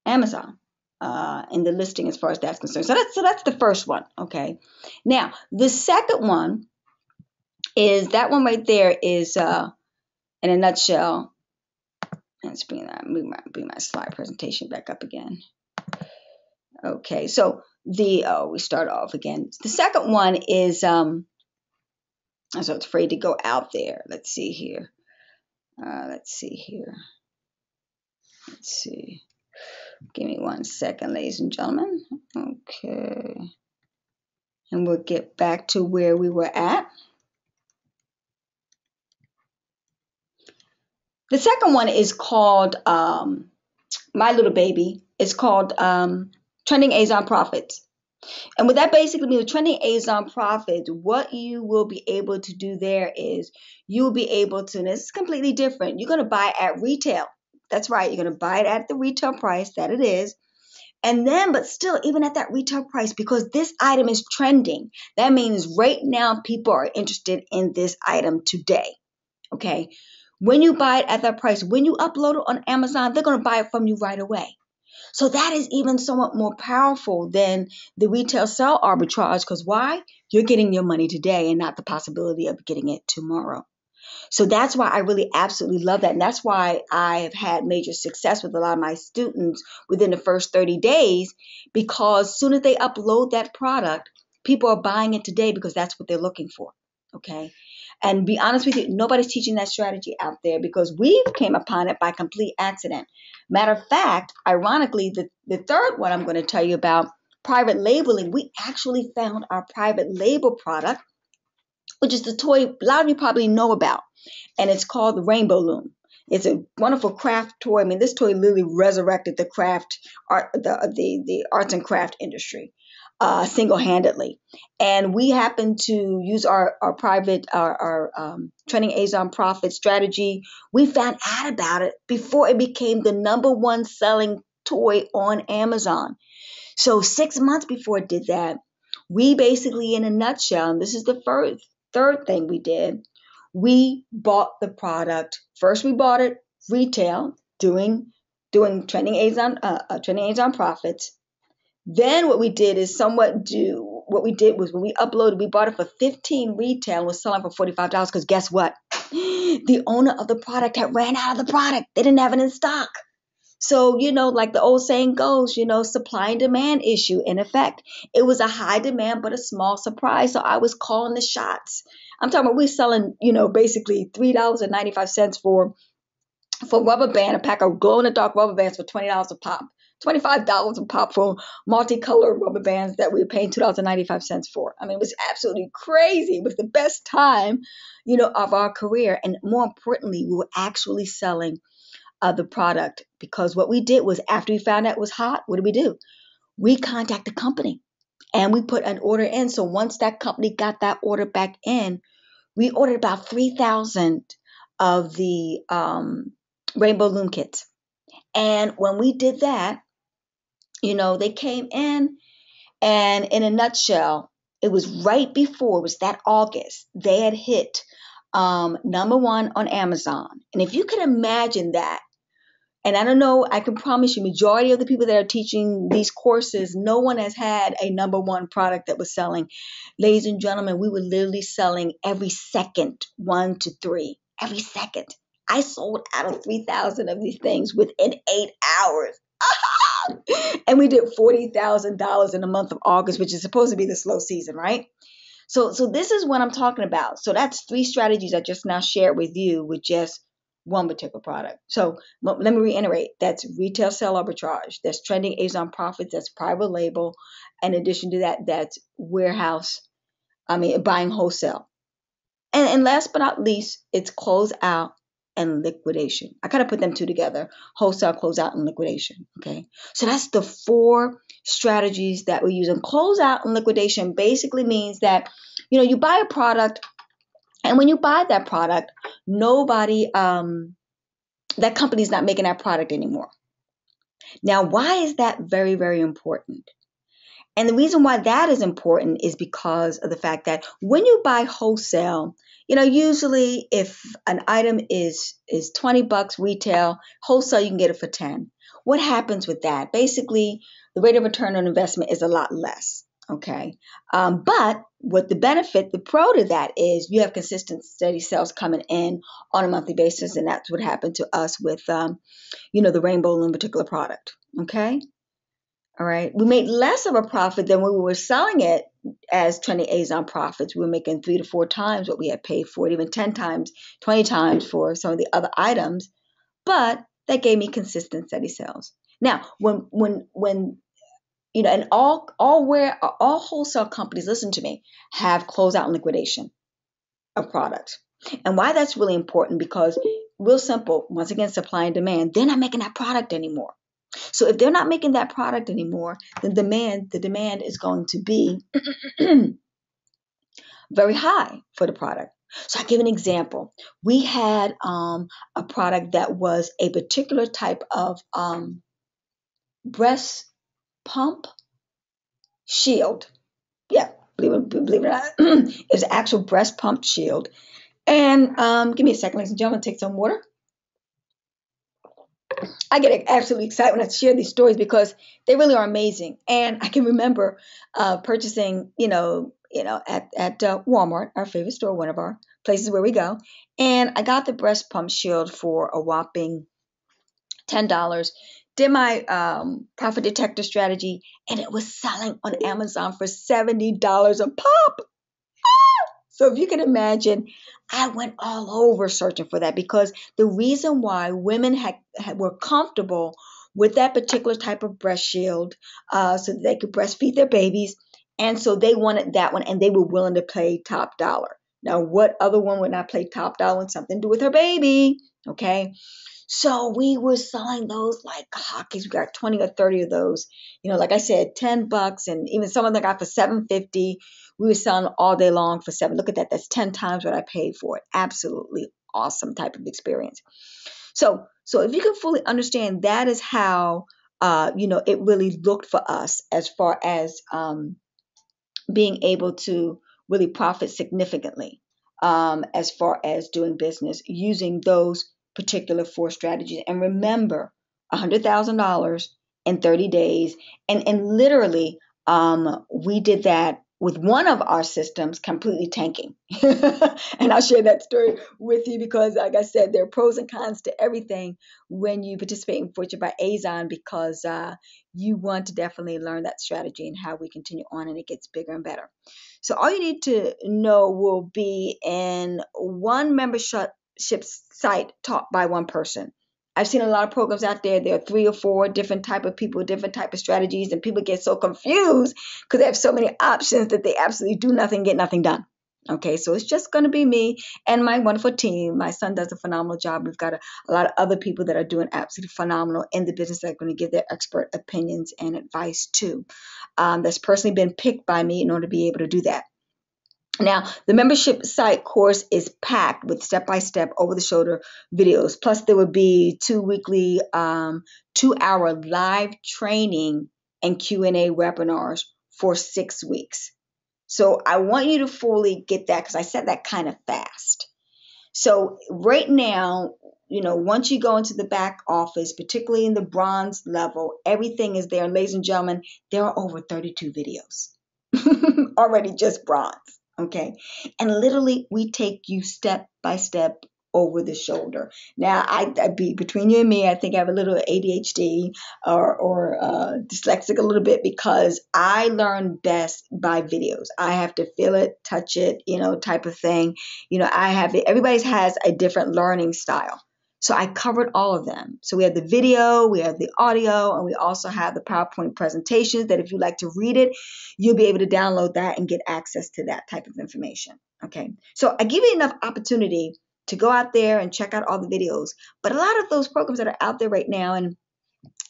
Amazon. In the listing as far as that's concerned. So that's the first one. Okay. Now, the second one is that one right there is in a nutshell. Let's bring my slide presentation back up again. Okay, so we start off again. The second one is I'm so afraid to go out there. Let's see here. Let's see. Give me 1 second, ladies and gentlemen. Okay. And we'll get back to where we were at. The second one is called My Little Baby. It's called Trending Azon Profits. And what that basically means, Trending Azon Profits, what you will be able to do there is you'll be able to, and this is completely different. You're going to buy at retail. That's right. You're going to buy it at the retail price that it is. And then, but still, even at that retail price, because this item is trending, that means right now people are interested in this item today. Okay. When you buy it at that price, when you upload it on Amazon, they're going to buy it from you right away. So that is even somewhat more powerful than the retail sale arbitrage. Because why? You're getting your money today and not the possibility of getting it tomorrow. So that's why I really absolutely love that. And that's why I have had major success with a lot of my students within the first 30 days, because as soon as they upload that product, people are buying it today because that's what they're looking for. Okay. And be honest with you, nobody's teaching that strategy out there because we came upon it by complete accident. Matter of fact, ironically, the third one I'm going to tell you about, private labeling, we actually found our private label product, which is the toy a lot of you probably know about, and it's called the Rainbow Loom. It's a wonderful craft toy. I mean, this toy literally resurrected the craft art, the arts and craft industry single-handedly. And we happen to use our Trending Azon Profit strategy. We found out about it before it became the number one selling toy on Amazon. So 6 months before it did that, we basically, in a nutshell, and this is the third thing we did, we bought the product. First, we bought it retail, doing Trending Azon Profits. Then what we did what we did was when we uploaded, we bought it for 15 retail and was selling for $45 because guess what? The owner of the product had ran out of the product. They didn't have it in stock. So, like the old saying goes, supply and demand issue in effect. It was a high demand, but a small supply. So I was calling the shots. I'm talking about we're selling, basically $3.95 for rubber band, a pack of glow in the dark rubber bands for $20 a pop. $25 a pop for multicolored rubber bands that we were paying $2.95 for. I mean, it was absolutely crazy. It was the best time, of our career. And more importantly, we were actually selling the product, because what we did was, after we found out it was hot, what did we do? We contacted the company and we put an order in. So once that company got that order back in, we ordered about 3,000 of the rainbow loom kits. And when we did that, they came in, and in a nutshell, it was right before, it was that August, they had hit #1 on Amazon. And if you can imagine that, and I don't know, I can promise you, majority of the people that are teaching these courses, no one has had a #1 product that was selling. Ladies and gentlemen, we were literally selling every second, 1 to 3, every second. I sold out of 3,000 of these things within 8 hours. And we did $40,000 in the month of August, which is supposed to be the slow season, right? So this is what I'm talking about. So that's 3 strategies I just now shared with you with just one particular product. So let me reiterate. That's retail sale arbitrage. That's trending Azon Profits. That's private label. In addition to that, that's buying wholesale. And last but not least, it's closeout and liquidation. I kind of put them two together: wholesale, closeout, and liquidation. Okay. So that's the 4 strategies that we use. And closeout and liquidation basically means that, you buy a product, and when you buy that product, nobody, that company's not making that product anymore. Now, why is that very, very important? And the reason why that is important is because of the fact that when you buy wholesale, usually if an item is $20 retail, wholesale you can get it for 10. What happens with that? Basically, the rate of return on investment is a lot less. Okay. But what the benefit, the pro to that is, you have consistent, steady sales coming in on a monthly basis. And that's what happened to us with, the rainbow loom particular product. Okay. All right. We made less of a profit than when we were selling it as trending Azon Profits. We were making 3 to 4 times what we had paid for it, even 10 times, 20 times for some of the other items. But that gave me consistent, steady sales. Now, when and all wholesale companies, listen to me, have closeout and liquidation of products. And why that's really important, because real simple, once again, supply and demand, they're not making that product anymore. So if they're not making that product anymore, then the demand is going to be very high for the product. So I'll give an example. We had a product that was a particular type of breast pump shield. Yeah, believe it or not, it's an actual breast pump shield. And give me a second, ladies and gentlemen, take some water. I get absolutely excited when I share these stories, because they really are amazing. And I can remember purchasing, at Walmart, our favorite store, one of our places where we go. And I got the breast pump shield for a whopping $10. Did my profit detector strategy, and it was selling on Amazon for $70 a pop. So if you can imagine, I went all over searching for that, because the reason why women were comfortable with that particular type of breast shield, so that they could breastfeed their babies, and so they wanted that one, and they were willing to pay top dollar. Now, what other one would not pay top dollar when something to do with her baby? Okay. So we were selling those like hotcakes. We got 20 or 30 of those. Like I said, $10, and even some of them got for $7.50. We were selling all day long for $7. Look at that. That's 10 times what I paid for it. Absolutely awesome type of experience. So if you can fully understand, that is how it really looked for us, as far as being able to really profit significantly, as far as doing business using those particular 4 strategies. And remember, $100,000 in 30 days. And literally, we did that with one of our systems completely tanking. And I'll share that story with you, because like I said, there are pros and cons to everything when you participate in Fortune by Azon, because you want to definitely learn that strategy and how we continue on, and it gets bigger and better. So all you need to know will be in one membership site taught by one person. I've seen a lot of programs out there. There are 3 or 4 different type of people, different type of strategies, and people get so confused because they have so many options that they absolutely do nothing, get nothing done. Okay, so it's just going to be me and my wonderful team. My son does a phenomenal job. We've got a lot of other people that are doing absolutely phenomenal in the business that are going to give their expert opinions and advice too. That's personally been picked by me in order to be able to do that. Now, the membership site course is packed with step-by-step over-the-shoulder videos. Plus, there will be 2 weekly 2-hour live training and Q&A webinars for 6 weeks. So I want you to fully get that because I said that kind of fast. So right now, once you go into the back office, particularly in the bronze level, everything is there. And ladies and gentlemen, there are over 32 videos already, just bronze. Okay. And literally we take you step by step over the shoulder. Now, I be between you and me, I think I have a little ADHD or dyslexic a little bit because I learn best by videos. I have to feel it, touch it, type of thing. Everybody has a different learning style. So I covered all of them. So we have the video, we have the audio, and we also have the PowerPoint presentations that if you like to read it, you'll be able to download that and get access to that type of information. Okay. So I give you enough opportunity to go out there and check out all the videos. But a lot of those programs that are out there right now, and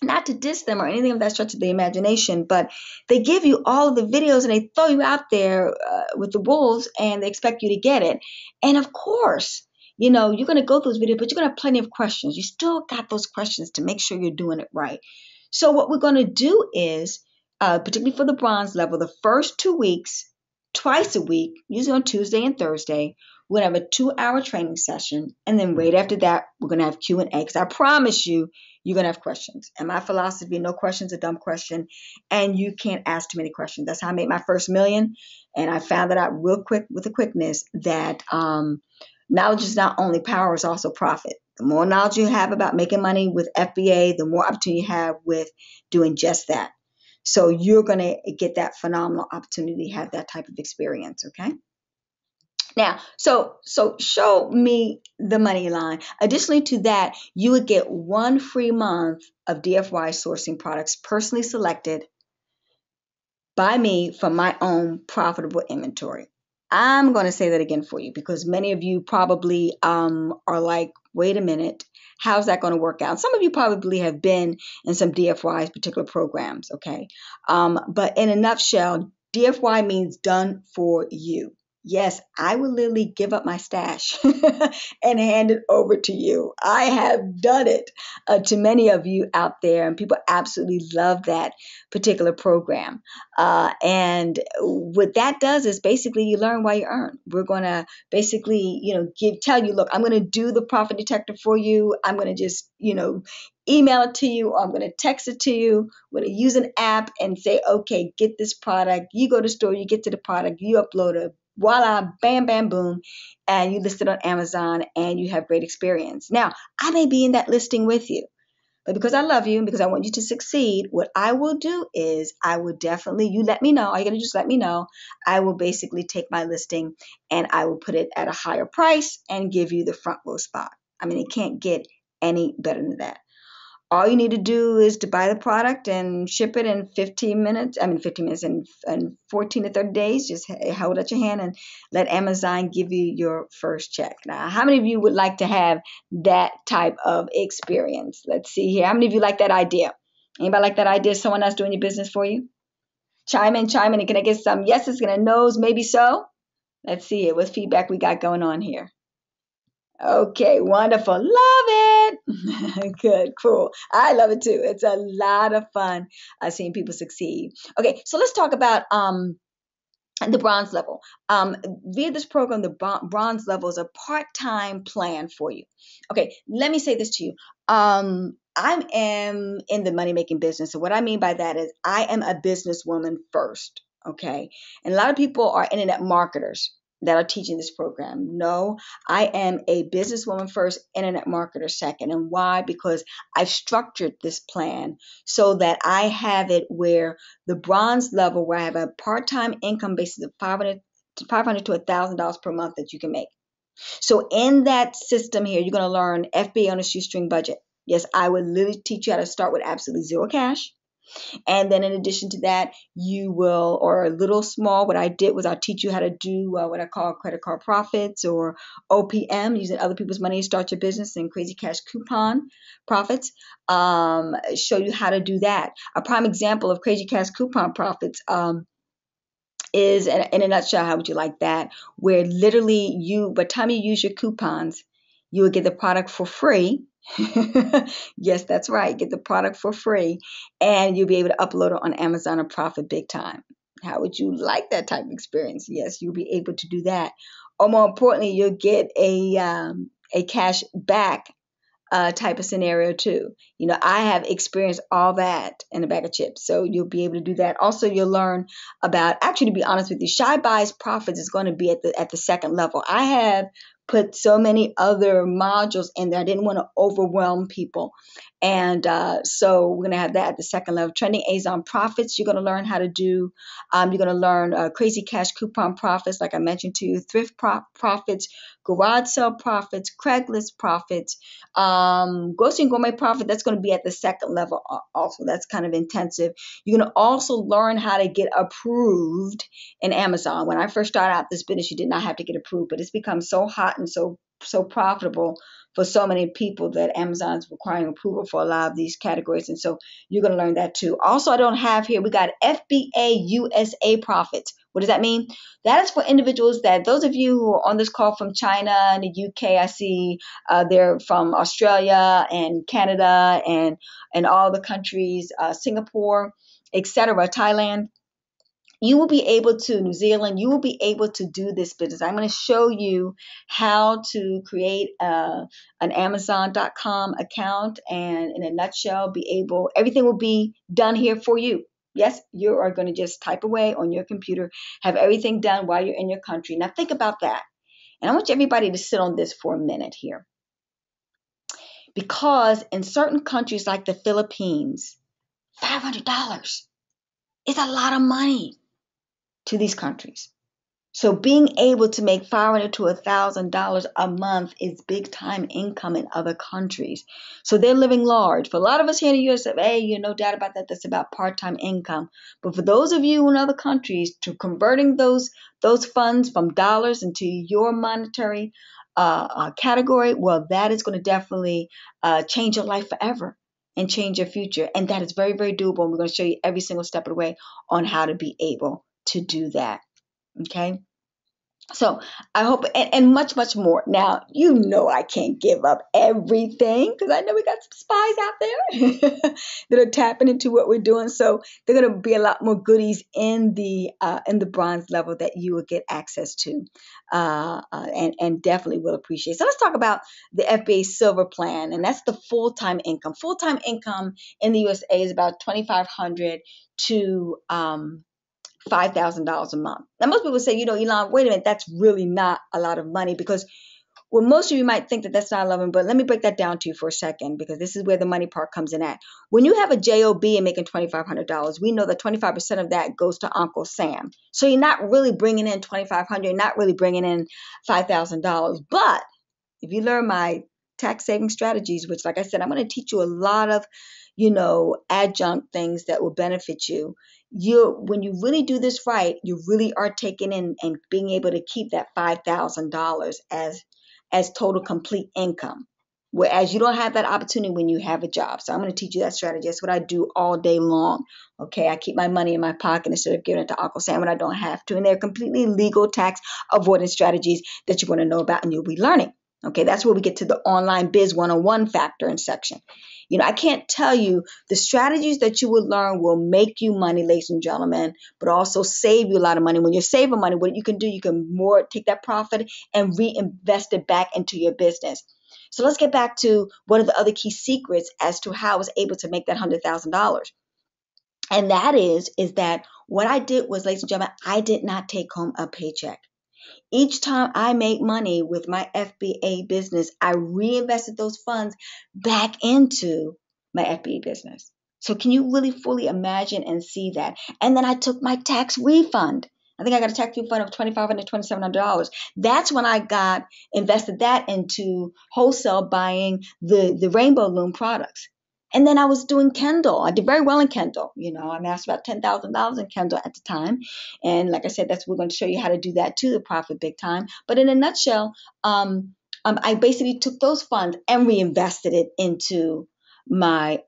not to diss them or anything of that stretch of the imagination, but they give you all of the videos and they throw you out there with the wolves and they expect you to get it. And of course, you're going to go through those videos, but you're going to have plenty of questions. You still got those questions to make sure you're doing it right. So what we're going to do is, particularly for the bronze level, the first 2 weeks, twice a week, usually on Tuesday and Thursday, we're going to have a 2-hour training session. And then right after that, we're going to have Q&A because I promise you, you're going to have questions. And my philosophy, no question's a dumb question. And you can't ask too many questions. That's how I made my first million. And I found that out real quick with a quickness that knowledge is not only power, it's also profit. The more knowledge you have about making money with FBA, the more opportunity you have with doing just that. So you're going to get that phenomenal opportunity to have that type of experience, okay? Now, so show me the money line. Additionally to that, you would get 1 free month of DFY sourcing products personally selected by me from my own profitable inventory. I'm going to say that again for you because many of you probably are like, wait a minute, how's that going to work out? Some of you probably have been in some DFY's particular programs, okay? But in a nutshell, DFY means done for you. Yes, I will literally give up my stash and hand it over to you. I have done it to many of you out there, and people absolutely love that particular program. And what that does is basically you learn while you earn. We're going to basically, tell you, look, I'm going to do the profit detector for you. I'm going to just, email it to you, or I'm going to text it to you. I'm going to use an app and say, okay, get this product. You go to the store, you get to the product, you upload it. Voila, bam, bam, boom, and you list it on Amazon and you have great experience. Now, I may be in that listing with you, but because I love you and because I want you to succeed, what I will do is I will definitely, you let me know, all you gotta just let me know. I will basically take my listing and I will put it at a higher price and give you the front row spot. I mean, it can't get any better than that. All you need to do is to buy the product and ship it in 15 minutes. 15 minutes and 14 to 30 days. Just hold out your hand and let Amazon give you your first check. Now, how many of you would like to have that type of experience? Let's see here. How many of you like that idea? Anybody like that idea? Someone else doing your business for you? Chime in. And can I get some yeses? Can I no's? Maybe so? Let's see it. What feedback we got going on here? Okay, wonderful. Love it. Good, cool. I love it too. It's a lot of fun seeing people succeed. Okay, so let's talk about the bronze level. Via this program, the bronze level is a part-time plan for you. Okay, let me say this to you. I am in the money-making business. So what I mean by that is I am a businesswoman first. Okay, and a lot of people are internet marketers that are teaching this program. No, I am a businesswoman first, internet marketer second. And why? Because I've structured this plan so that I have it where the bronze level, where I have a part-time income basis of $500 to $1,000 per month that you can make. So in that system here, you're going to learn FBA on a shoestring budget. Yes, I would literally teach you how to start with absolutely zero cash. And then in addition to that, you will, or a little small, what I did was I'll teach you how to do what I call credit card profits or OPM, using other people's money to start your business, and crazy cash coupon profits. Show you how to do that. A prime example of crazy cash coupon profits is, in a nutshell, how would you like that? Where literally by the time you use your coupons, you will get the product for free. Yes, that's right. Get the product for free, and you'll be able to upload it on Amazon and profit big time. How would you like that type of experience? Yes, you'll be able to do that. Or more importantly, you'll get a cash back type of scenario too. I have experienced all that in a bag of chips. So you'll be able to do that. Also, you'll learn about, actually, to be honest with you, Shy Buys Profits is going to be at the second level. I have put so many other modules in there. I didn't want to overwhelm people. And so we're going to have that at the second level. Trending Azon Profits, you're going to learn how to do. You're going to learn crazy cash coupon profits, like I mentioned to you, thrift profits, garage sale profits, Craigslist profits, grocery and gourmet profit. That's going to be at the second level also. That's kind of intensive. You're going to also learn how to get approved in Amazon. When I first started out this business, you did not have to get approved, but it's become so hot and so profitable for so many people that Amazon's requiring approval for a lot of these categories. And so you're going to learn that too. Also, I don't have here, we got FBA USA profits. What does that mean? That is for individuals those of you who are on this call from China and the UK, I see they're from Australia and Canada and all the countries, Singapore, etc., Thailand. You will be able to, New Zealand, you will be able to do this business. I'm going to show you how to create an Amazon.com account, and in a nutshell, everything will be done here for you. Yes, you are going to just type away on your computer, have everything done while you're in your country. Now think about that. And I want everybody to sit on this for a minute here. Because in certain countries like the Philippines, $500 is a lot of money to these countries. So being able to make $500 to $1,000 a month is big time income in other countries. So they're living large. For a lot of us here in the US, no doubt about that. That's about part-time income. But for those of you in other countries, to converting those funds from dollars into your monetary category, well, that is going to definitely change your life forever and change your future. And that is very, very doable. And we're going to show you every single step of the way on how to be able to do that. Okay. So I hope, and much, much more. Now, I can't give up everything, because I know we got some spies out there that are tapping into what we're doing. So there are going to be a lot more goodies in the bronze level that you will get access to, and definitely will appreciate. So let's talk about the FBA Silver Plan, and that's the full-time income. Full-time income in the USA is about $2,500 to $5,000 a month. Now, most people say, Elon, wait a minute, that's really not a lot of money, because, well, most of you might think that that's not a lot of money, but let me break that down to you for a second, because this is where the money part comes in at. When you have a JOB and making $2,500, we know that 25% of that goes to Uncle Sam. So you're not really bringing in $2,500, you're not really bringing in $5,000. But if you learn my tax saving strategies, which, like I said, I'm going to teach you a lot of, adjunct things that will benefit you. When you really do this right, you really are taking in and being able to keep that $5,000 as total complete income. Whereas you don't have that opportunity when you have a job. So I'm going to teach you that strategy. That's what I do all day long. Okay, I keep my money in my pocket instead of giving it to Uncle Sam when I don't have to. And they're completely legal tax avoidance strategies that you're going to know about and you'll be learning. Okay, that's where we get to the online biz 101 factor and section. I can't tell you the strategies that you will learn will make you money, ladies and gentlemen, but also save you a lot of money. When you're saving money, what you can do, you can take that profit and reinvest it back into your business. So let's get back to one of the other key secrets as to how I was able to make that $100,000. And that is that what I did was, ladies and gentlemen, I did not take home a paycheck. Each time I made money with my FBA business, I reinvested those funds back into my FBA business. So can you really fully imagine and see that? And then I took my tax refund. I think I got a tax refund of $2,500, $2,700. That's when I got invested that into wholesale buying the Rainbow Loom products. And then I was doing Kendall. I did very well in Kendall. I amassed about $10,000 in Kendall at the time. And like I said, we're going to show you how to do that too, to profit big time. But in a nutshell, I basically took those funds and reinvested it into my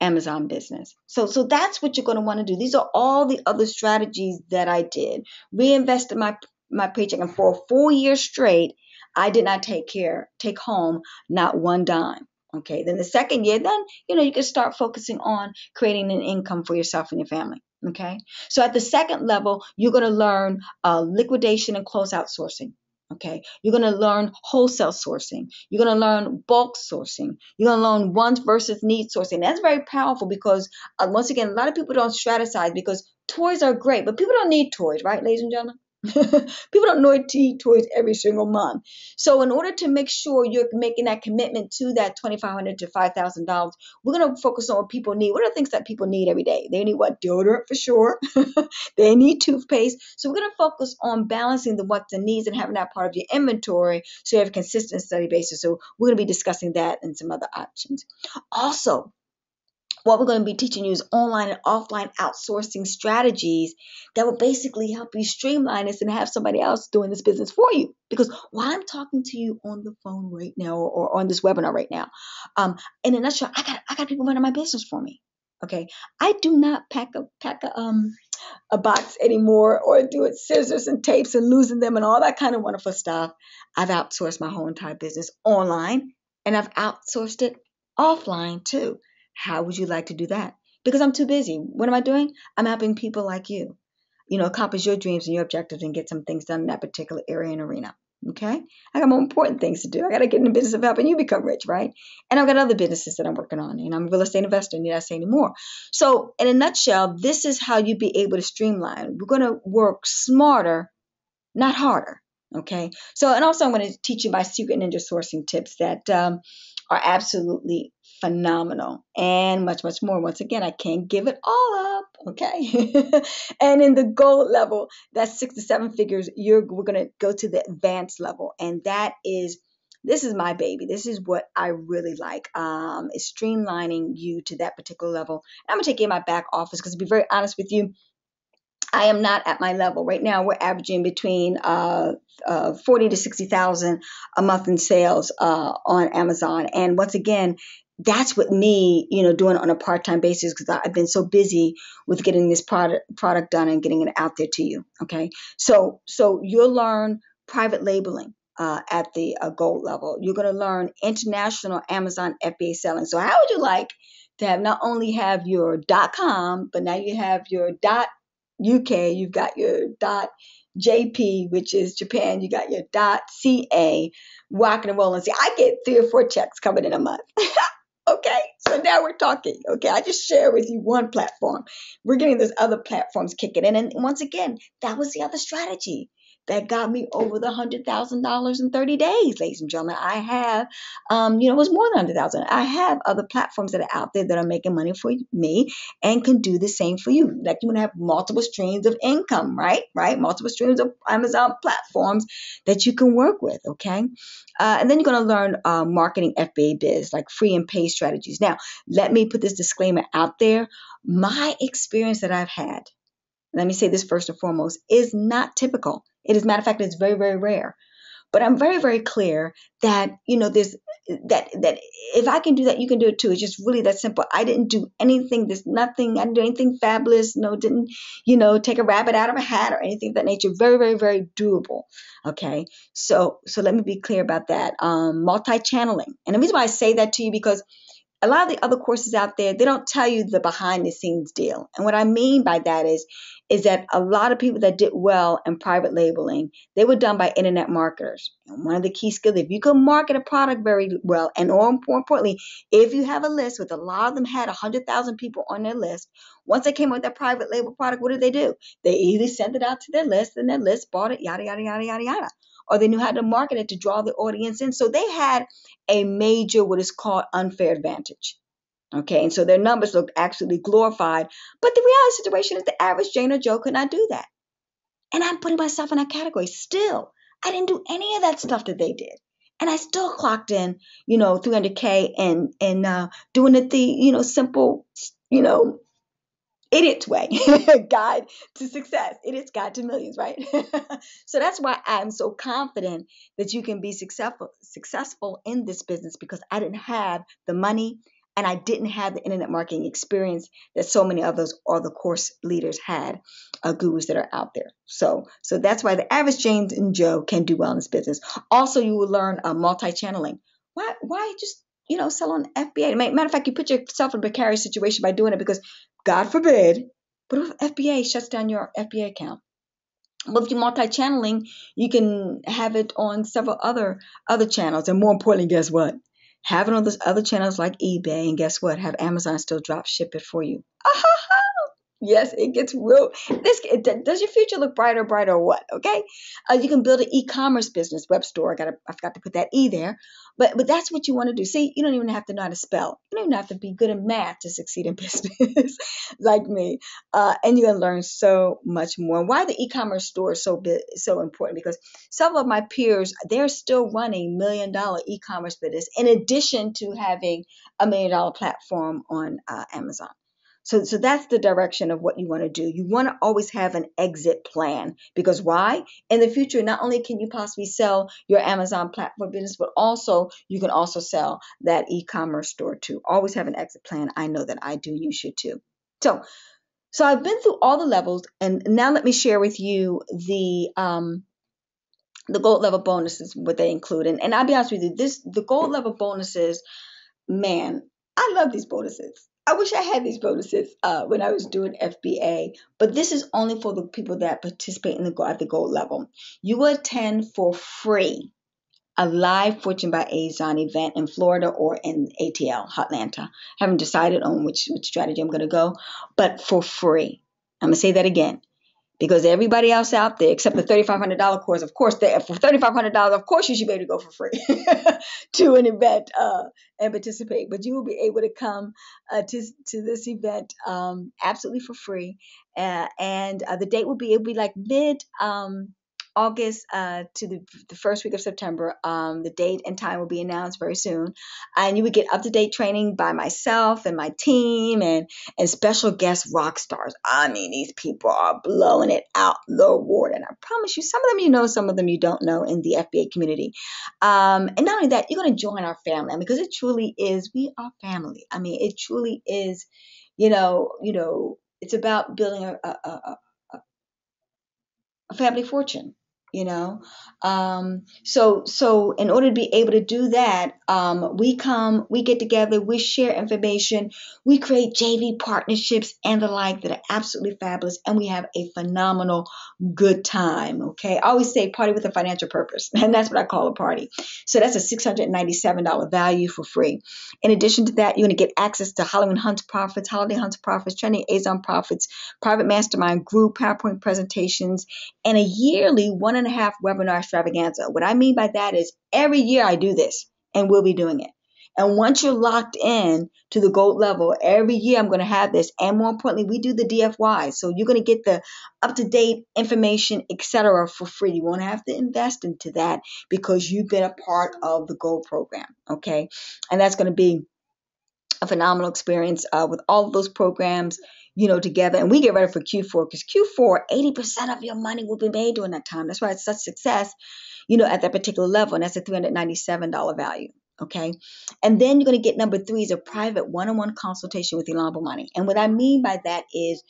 Amazon business. So that's what you're going to want to do. These are all the other strategies that I did. Reinvested my paycheck, and for a full year straight, I did not take home not one dime. Okay. Then the second year, then you can start focusing on creating an income for yourself and your family. Okay. So at the second level, you're going to learn liquidation and closeout sourcing. Okay, you're going to learn wholesale sourcing. You're going to learn bulk sourcing. You're going to learn wants versus needs sourcing. That's very powerful because, once again, a lot of people don't strategize because toys are great, but people don't need toys, right, ladies and gentlemen? People don't need toys every single month. So in order to make sure you're making that commitment to that $2,500 to $5,000, we're going to focus on what people need. What are the things that people need every day? They need what? Deodorant for sure. They need toothpaste. So we're going to focus on balancing the wants and needs and having that part of your inventory so you have a consistent study basis. So we're going to be discussing that and some other options. Also, what we're going to be teaching you is online and offline outsourcing strategies that will basically help you streamline this and have somebody else doing this business for you. Because while I'm talking to you on the phone right now or on this webinar right now, in a nutshell, I got people running my business for me. Okay, I do not pack a box anymore or do it scissors and tapes and losing them and all that kind of wonderful stuff. I've outsourced my whole entire business online, and I've outsourced it offline too. How would you like to do that? Because I'm too busy. What am I doing? I'm helping people like you, accomplish your dreams and your objectives and get some things done in that particular area and arena. Okay? I got more important things to do. I got to get in the business of helping you become rich, right? And I've got other businesses that I'm working on, and I'm a real estate investor. Need I say any more? So, in a nutshell, this is how you be able to streamline. We're going to work smarter, not harder. Okay. So, and also I'm going to teach you my secret ninja sourcing tips that are absolutely phenomenal and much, much more. Once again, I can't give it all up. Okay. And in the gold level, that's 6 to 7 figures. We're going to go to the advanced level. And this is my baby. This is what I really like, is streamlining you to that particular level. And I'm going to take you in my back office because to be very honest with you, I am not at my level right now. We're averaging between 40 to 60,000 a month in sales on Amazon. And once again, that's with me, doing it on a part-time basis because I've been so busy with getting this product done and getting it out there to you. Okay, so you'll learn private labeling at the gold level. You're going to learn international Amazon FBA selling. So how would you like to have not only have your .com, but now you have your .UK, you've got your .jp, which is Japan, you got your .ca, rocking and rolling. See, I get 3 or 4 checks coming in a month. Okay, so now we're talking. Okay, I just share with you one platform. We're getting those other platforms kicking in. And once again, that was the other strategy that got me over the $100,000 in 30 days, ladies and gentlemen. I have, it was more than 100,000. I have other platforms that are out there that are making money for me and can do the same for you. Like you want to have multiple streams of income, right? Multiple streams of Amazon platforms that you can work with, okay? And then you're going to learn marketing FBA biz, like free and pay strategies. Now, let me put this disclaimer out there. My experience that I've had, let me say this first and foremost, is not typical. It is, matter of fact, it's very, very rare. But I'm very, very clear that, there's that if I can do that, you can do it too. It's just really that simple. I didn't do anything. There's nothing. I didn't do anything fabulous. No, didn't, take a rabbit out of a hat or anything of that nature. Very, very, very doable. Okay. So let me be clear about that. Multi-channeling. And the reason why I say that to you, because a lot of the other courses out there, they don't tell you the behind the scenes deal. And what I mean by that is that a lot of people that did well in private labeling, they were done by internet marketers. And one of the key skills, if you can market a product very well, and more importantly, if you have a list with a lot of them had 100,000 people on their list, once they came up with that private label product, what did? They either sent it out to their list and their list bought it, yada, yada, yada, yada, yada. Or they knew how to market it to draw the audience in. So they had a major, what is called unfair advantage. Okay, and so their numbers look actually glorified. But the reality situation is the average Jane or Joe could not do that. And I'm putting myself in that category. Still, I didn't do any of that stuff that they did. And I still clocked in, 300K and doing it the, simple, idiot's way, guide to success. Idiot's guide to millions, right? So that's why I'm so confident that you can be successful in this business, because I didn't have the money and I didn't have the internet marketing experience that so many of those other course leaders had, gurus that are out there. So that's why the average James and Joe can do well in this business. Also, you will learn multi-channeling. Why just sell on FBA? Matter of fact, you put yourself in a precarious situation by doing it, because God forbid, but if FBA shuts down your FBA account. Well, if you're multi-channeling, you can have it on several other channels. And more importantly, guess what? Have it on those other channels like eBay, and guess what? Have Amazon still drop ship it for you. Yes, it gets real. Does your future look brighter, or what? Okay, you can build an e-commerce business, web store. I forgot to put that E there, but that's what you want to do. See, you don't even have to know how to spell. You don't even have to be good at math to succeed in business, like me. And you're gonna learn so much more. Why the e-commerce store is so important? Because some of my peers, they're still running $1 million e-commerce business in addition to having $1 million platform on Amazon. So that's the direction of what you want to do. You want to always have an exit plan, because why? In the future, not only can you possibly sell your Amazon platform business, but also you can also sell that e-commerce store too. Always have an exit plan. I know that I do. You should too. So I've been through all the levels, and now let me share with you the gold level bonuses, what they include. And I'll be honest with you, the gold level bonuses, man, I love these bonuses. I wish I had these bonuses when I was doing FBA, but this is only for the people that participate at the gold level. You will attend for free a live Fortune by Azon event in Florida or in ATL, Atlanta. Haven't decided on which strategy I'm going to go, but for free. I'm going to say that again, because everybody else out there, except the $3,500 course, of course, for $3,500, of course, you should be able to go for free to an event and participate. But you will be able to come to this event absolutely for free, and the date will be, it'll be like mid August to the first week of September. The date and time will be announced very soon, and you would get up to date training by myself and my team, and special guest rock stars. I mean, these people are blowing it out the water. And I promise you, some of them you know, some of them you don't know in the FBA community. And not only that, you're going to join our family. I mean, because it truly is, we are family. I mean, it truly is, it's about building a family fortune, you know. So in order to be able to do that, we get together, we share information, we create JV partnerships and the like that are absolutely fabulous, and we have a phenomenal good time. Okay, I always say party with a financial purpose, and that's what I call a party. So that's a $697 value for free. In addition to that, you're going to get access to Halloween Hunt Profits, Holiday Hunt Profits, Trending Azon Profits, private mastermind group, PowerPoint presentations, and a yearly 1.5 webinar extravaganza. What I mean by that is every year I do this, and we'll be doing it. And once you're locked in to the gold level, every year I'm going to have this. And more importantly, we do the DFY. So you're going to get the up-to-date information, etc., for free. You won't have to invest into that because you've been a part of the gold program. Okay. And that's going to be a phenomenal experience with all of those programs, together. And we get ready for Q4, because Q4, 80% of your money will be made during that time. That's why it's such success, at that particular level. And that's a $397 value. Okay. And then you're going to get number 3 is a private one-on-one consultation with Ilan Bomani. And what I mean by that is,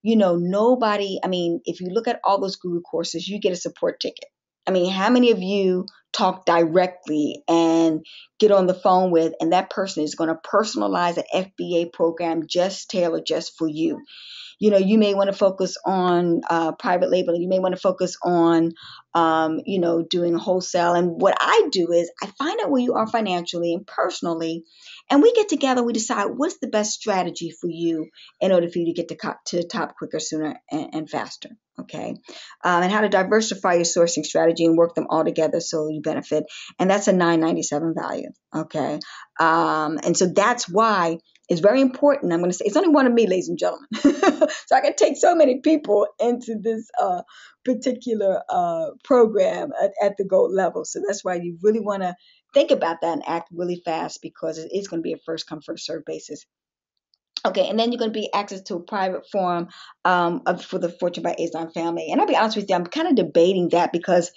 nobody, I mean, if you look at all those guru courses, you get a support ticket. I mean, how many of you talk directly and get on the phone with, and that person is going to personalize an FBA program just tailored just for you? You may want to focus on private labeling. You may want to focus on, doing wholesale. And what I do is I find out where you are financially and personally, and we get together. We decide what's the best strategy for you in order for you to get to the top quicker, sooner, and faster. Okay, and how to diversify your sourcing strategy and work them all together so you benefit. And that's a $997 value. Okay, and so that's why is very important. I'm going to say it's only one of me, ladies and gentlemen. So I can take so many people into this particular program at the gold level. So that's why you really want to think about that and act really fast, because it is going to be a first come, first serve basis. Okay, and then you're going to be access to a private forum for the Fortune by Azon family. And I'll be honest with you, I'm kind of debating that because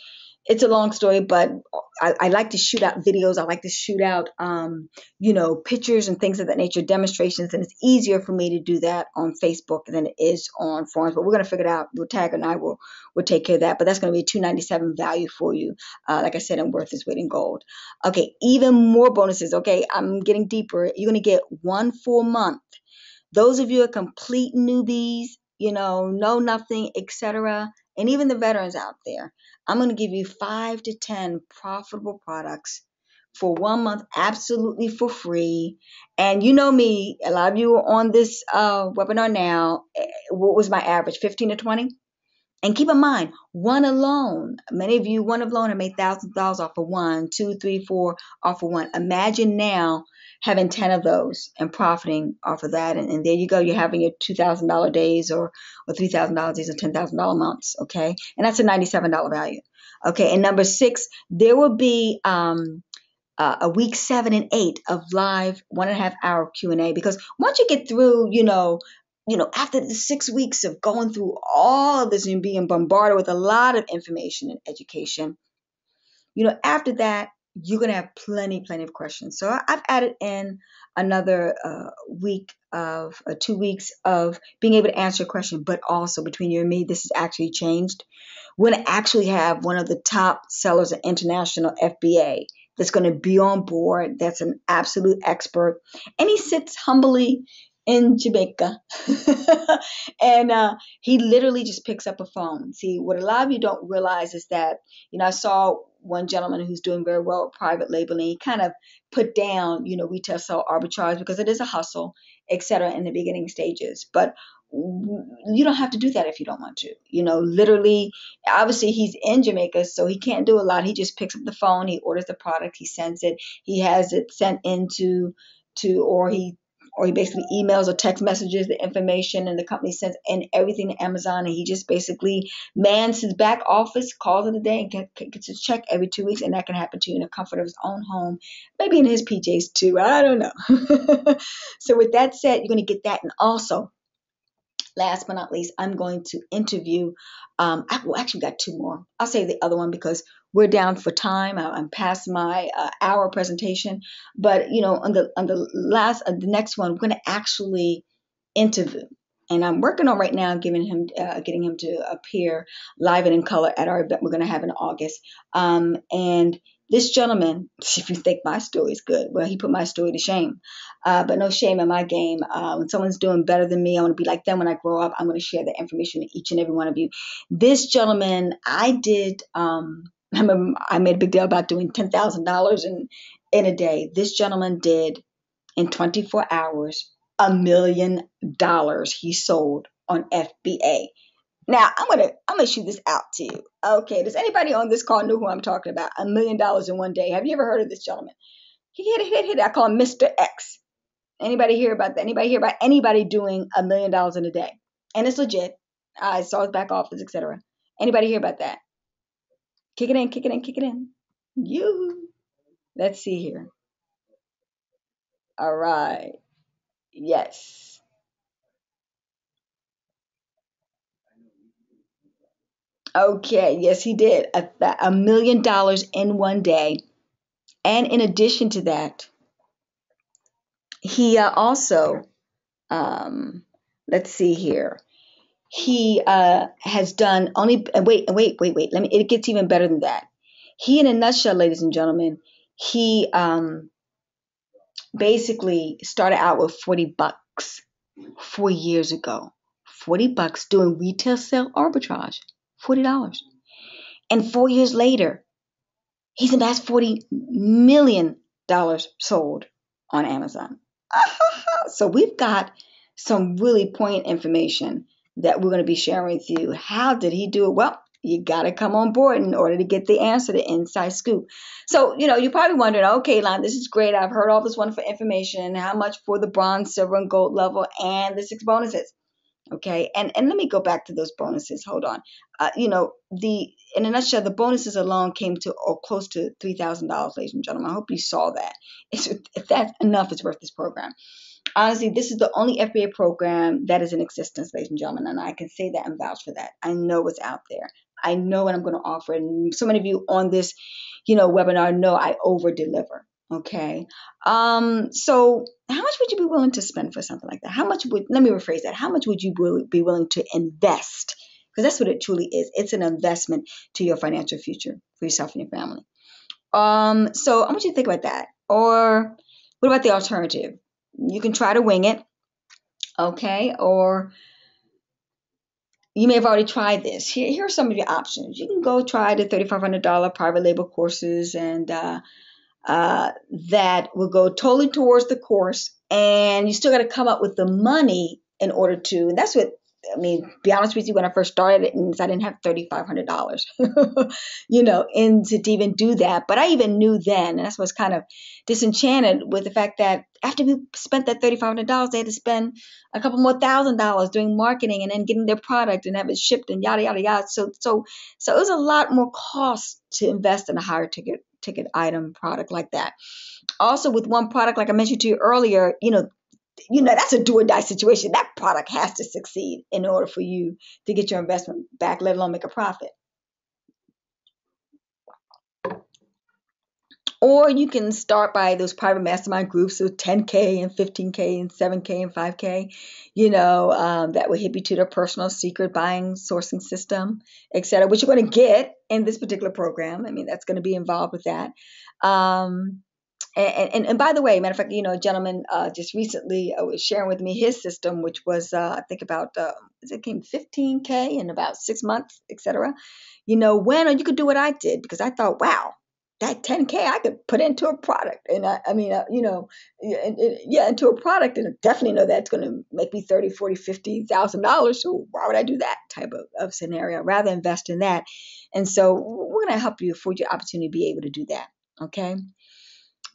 it's a long story, but I like to shoot out videos. I like to shoot out, pictures and things of that nature, demonstrations. And it's easier for me to do that on Facebook than it is on forums. But we're going to figure it out. We'll tag and I will take care of that. But that's going to be $297 value for you. Like I said, and worth its weight in gold. Okay, even more bonuses. Okay, I'm getting deeper. You're going to get 1 full month. Those of you are complete newbies, know nothing, etc., and even the veterans out there, I'm going to give you 5 to 10 profitable products for 1 month, absolutely for free. And you know me, a lot of you are on this webinar now. What was my average? 15 to 20? And keep in mind, one alone, many of you, one alone have made thousands of dollars off of 1, 2, 3, 4 off of 1. Imagine now having 10 of those and profiting off of that. And there you go. You're having your $2,000 days or $3,000 days or $10,000 months. Okay. And that's a $97 value. Okay. And number 6, there will be, a week 7 and 8 of live 1.5 hour Q&A, because once you get through, after the 6 weeks of going through all of this and being bombarded with a lot of information and education, after that, you're going to have plenty of questions. So I've added in another week of 2 weeks of being able to answer a question, but also between you and me, this has actually changed. We're going to actually have one of the top sellers of international FBA that's going to be on board. That's an absolute expert. And he sits humbly in Jamaica. And he literally just picks up a phone. See, what a lot of you don't realize is that, I saw one gentleman who's doing very well with private labeling. He kind of put down, retail sale arbitrage because it is a hustle, et cetera, in the beginning stages. But you don't have to do that if you don't want to. Literally, obviously he's in Jamaica, so he can't do a lot. He just picks up the phone, he orders the product, he sends it, he has it sent into or he basically emails or text messages the information, and the company sends in everything to Amazon, and he just basically mans his back office, calls it a day, and gets his check every 2 weeks. And that can happen to you in the comfort of his own home, maybe in his PJs too. I don't know. So with that said, you're going to get that. And also, last but not least, I'm going to interview. Actually got 2 more. I'll save the other one because we're down for time. I'm past my hour presentation. But on the next one, we're going to actually interview. And I'm working on right now getting him to appear live and in color at our event we're going to have in August. And this gentleman, if you think my story is good, well, he put my story to shame. But no shame in my game. When someone's doing better than me, I want to be like them when I grow up. I'm going to share that information with each and every one of you. This gentleman, I did, I made a big deal about doing $10,000 in a day. This gentleman did, in 24 hours, $1 million he sold on FBA. Now, I'm gonna shoot this out to you. Okay, does anybody on this call know who I'm talking about? $1 million in one day. Have you ever heard of this gentleman? He hit. I call him Mr. X. Anybody hear about that? Anybody hear about anybody doing $1 million in a day? And it's legit. I saw his back office, etc. Anybody hear about that? Kick it in. You. Let's see here. All right. Yes. Okay. Yes, he did. $1 million in one day. And in addition to that, he also, let's see here. He has done only, wait. It gets even better than that. He, in a nutshell, ladies and gentlemen, he basically started out with $40 4 years ago. $40 doing retail sale arbitrage. $40. And 4 years later, he's amassed $40 million sold on Amazon. So we've got some really poignant information that we're going to be sharing with you. How did he do it? Well, You got to come on board in order to get the answer, the inside scoop. So, you're probably wondering, okay, Lon, this is great. I've heard all this wonderful information. How much for the bronze, silver, and gold level and the 6 bonuses? Okay. And let me go back to those bonuses. Hold on. In a nutshell, the bonuses alone came to close to $3,000, ladies and gentlemen. I hope you saw that. If that's enough, it's worth this program. Honestly, this is the only FBA program that is in existence, ladies and gentlemen, and I can say that and vouch for that. I know it's out there. I know what I'm going to offer, and so many of you on this, webinar know I over deliver. Okay, so how much would you be willing to spend for something like that? Let me rephrase that. How much would you be willing to invest? Because that's what it truly is. It's an investment to your financial future for yourself and your family. So I want you to think about that. Or what about the alternative? You can try to wing it, okay? Or you may have already tried this. Here are some of your options. You can go try the $3,500 private label courses, and that will go totally towards the course, and you still got to come up with the money in order to, and that's what, be honest with you, when I first started it, I didn't have $3,500, to even do that. But I even knew then, and that's what's kind of disenchanted with the fact that after we spent that $3,500, they had to spend a couple more $1,000 doing marketing and then getting their product and have it shipped and yada, yada, yada. So it was a lot more cost to invest in a higher ticket item product like that. Also, with one product, like I mentioned to you earlier, that's a do or die situation. That product has to succeed in order for you to get your investment back, let alone make a profit. Or you can start by those private mastermind groups, so 10K and 15K and 7K and 5K, that will hit you to their personal secret buying sourcing system, et cetera, which you're going to get in this particular program. That's going to be involved with that. And by the way, matter of fact, a gentleman just recently was sharing with me his system, which was, I think about, it came 15K in about 6 months, et cetera. Or you could do what I did, because I thought, wow, that 10K I could put into a product. And into a product, and I definitely know that's going to make me $30,000, $40,000, $50,000. So why would I do that type of scenario? Rather invest in that. And so we're going to help you afford your opportunity to be able to do that. Okay.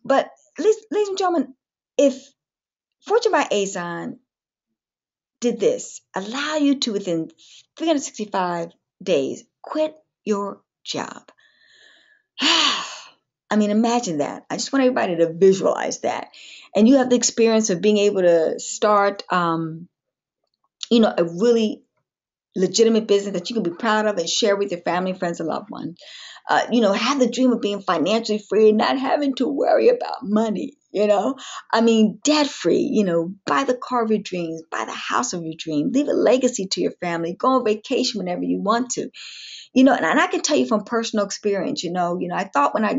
But ladies and gentlemen, if Fortune by Azon did this, allow you to, within 365 days, quit your job. Imagine that. I just want everybody to visualize that. And you have the experience of being able to start, a really legitimate business that you can be proud of and share with your family, friends, and loved ones. Have the dream of being financially free and not having to worry about money, debt free, buy the car of your dreams, buy the house of your dreams, leave a legacy to your family, go on vacation whenever you want to, and I can tell you from personal experience, I thought when I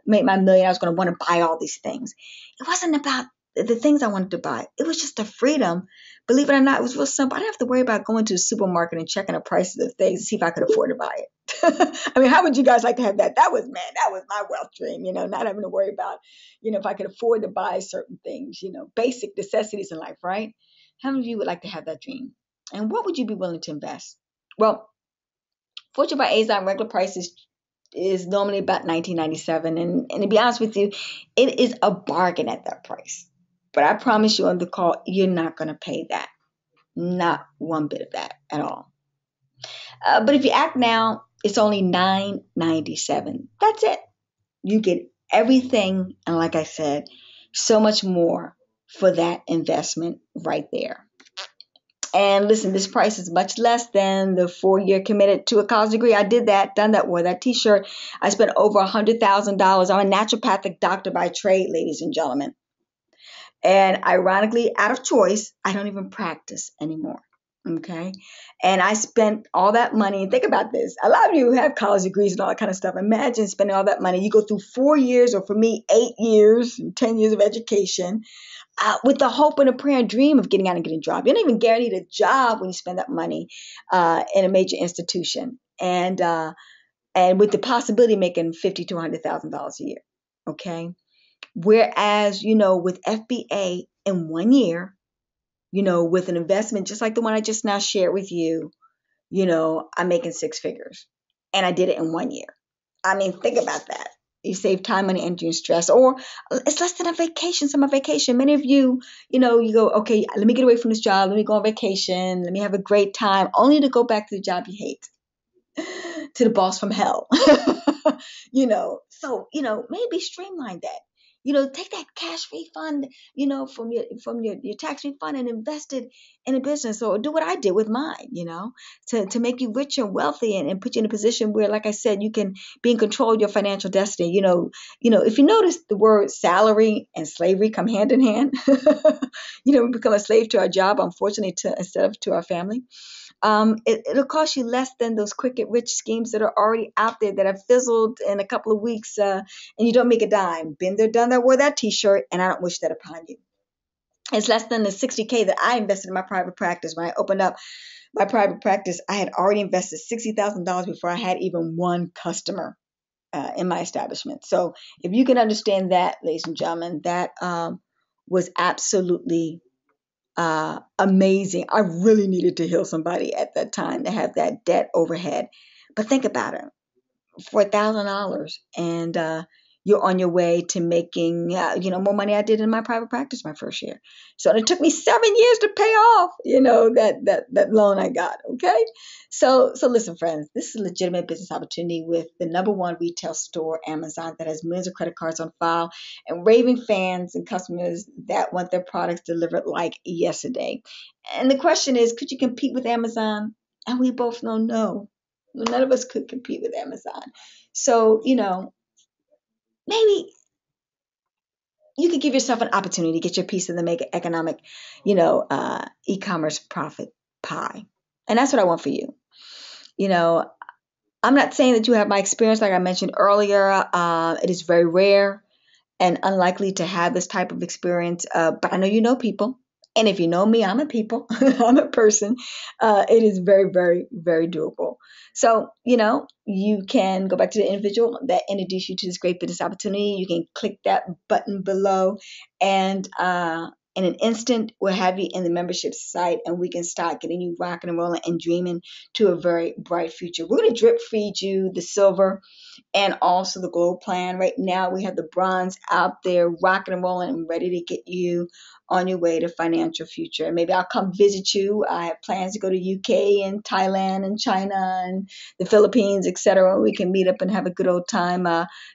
made my million, I was going to want to buy all these things. It wasn't about the things I wanted to buy. It was just the freedom. Believe it or not, it was real simple. I didn't have to worry about going to the supermarket and checking the prices of things to see if I could afford to buy it. How would you guys like to have that? That was my wealth dream, not having to worry about, if I could afford to buy certain things, basic necessities in life, right? How many of you would like to have that dream? And what would you be willing to invest? Well, Fortune by Azon regular price is normally about $19.97, and to be honest with you, it is a bargain at that price. But I promise you on the call, you're not going to pay that. Not one bit of that at all. But if you act now, it's only $9.97. That's it. You get everything, and like I said, so much more for that investment right there. And listen, this price is much less than the 4-year committed to a college degree. I did that, done that, wore that t-shirt. I spent over $100,000. I'm a naturopathic doctor by trade, ladies and gentlemen. And ironically, out of choice, I don't even practice anymore. Okay. And I spent all that money. And think about this. A lot of you have college degrees and all that kind of stuff. Imagine spending all that money. You go through 4 years, or for me, 8 years and 10 years of education, with the hope and a prayer and dream of getting out and getting a job. You're not even guaranteed a job when you spend that money in a major institution, and with the possibility of making $50,000 to $100,000 a year. Okay. Whereas, with FBA in 1 year, with an investment just like the one I just now shared with you, I'm making 6 figures. and I did it in 1 year. I mean, think about that. You save time, money, energy, and stress. Or it's less than a vacation, summer vacation. Many of you, you go, okay, let me get away from this job. Let me go on vacation. Let me have a great time, only to go back to the job you hate, to the boss from hell. So maybe streamline that. Take that cash refund, from your tax refund and invest it in a business, or do what I did with mine, to make you rich and wealthy, and put you in a position where, like I said, you can be in control of your financial destiny. If you notice, the word salary and slavery come hand in hand. We become a slave to our job, unfortunately, instead of to our family. It'll cost you less than those quick get rich schemes that are already out there that have fizzled in a couple of weeks, and you don't make a dime. Been there, done that, wore that t-shirt, and I don't wish that upon you. It's less than the 60K that I invested in my private practice. When I opened up my private practice, I had already invested $60,000 before I had even one customer in my establishment. So if you can understand that, ladies and gentlemen, that was absolutely amazing. I really needed to heal somebody at that time to have that debt overhead. But think about it, for $1,000, and you're on your way to making more money I did in my private practice my first year. So it took me 7 years to pay off that loan I got. Okay, so listen, friends, this is a legitimate business opportunity with the number one retail store, Amazon, that has millions of credit cards on file, and raving fans and customers that want their products delivered like yesterday. And the question is, could you compete with Amazon? And we both know no. None of us could compete with Amazon. So, maybe you could give yourself an opportunity to get your piece of the mega economic, e-commerce profit pie. And that's what I want for you. You know, I'm not saying that you have my experience, like I mentioned earlier. It is very rare and unlikely to have this type of experience. But I know you know people. And if you know me, I'm a people, I'm a person. It is very, very, very doable. So, you can go back to the individual that introduced you to this great business opportunity. You can click that button below, and in an instant, we'll have you in the membership site, and we can start getting you rocking and rolling and dreaming to a very bright future. We're going to drip feed you the silver and also the gold plan. Right now, we have the bronze out there rocking and rolling and ready to get you on your way to financial future. And maybe I'll come visit you. I have plans to go to UK and Thailand and China and the Philippines, etc. We can meet up and have a good old time,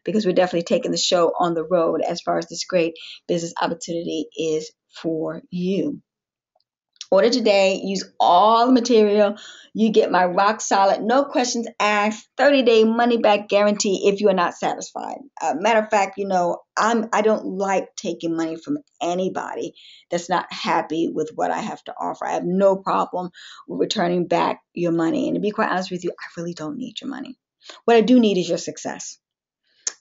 because we're definitely taking the show on the road as far as this great business opportunity is for you. Order today, use all the material. You get my rock solid, no questions asked, 30-day money back guarantee if you are not satisfied. Matter of fact, I don't like taking money from anybody that's not happy with what I have to offer. I have no problem with returning back your money. And to be quite honest with you, I really don't need your money. What I do need is your success.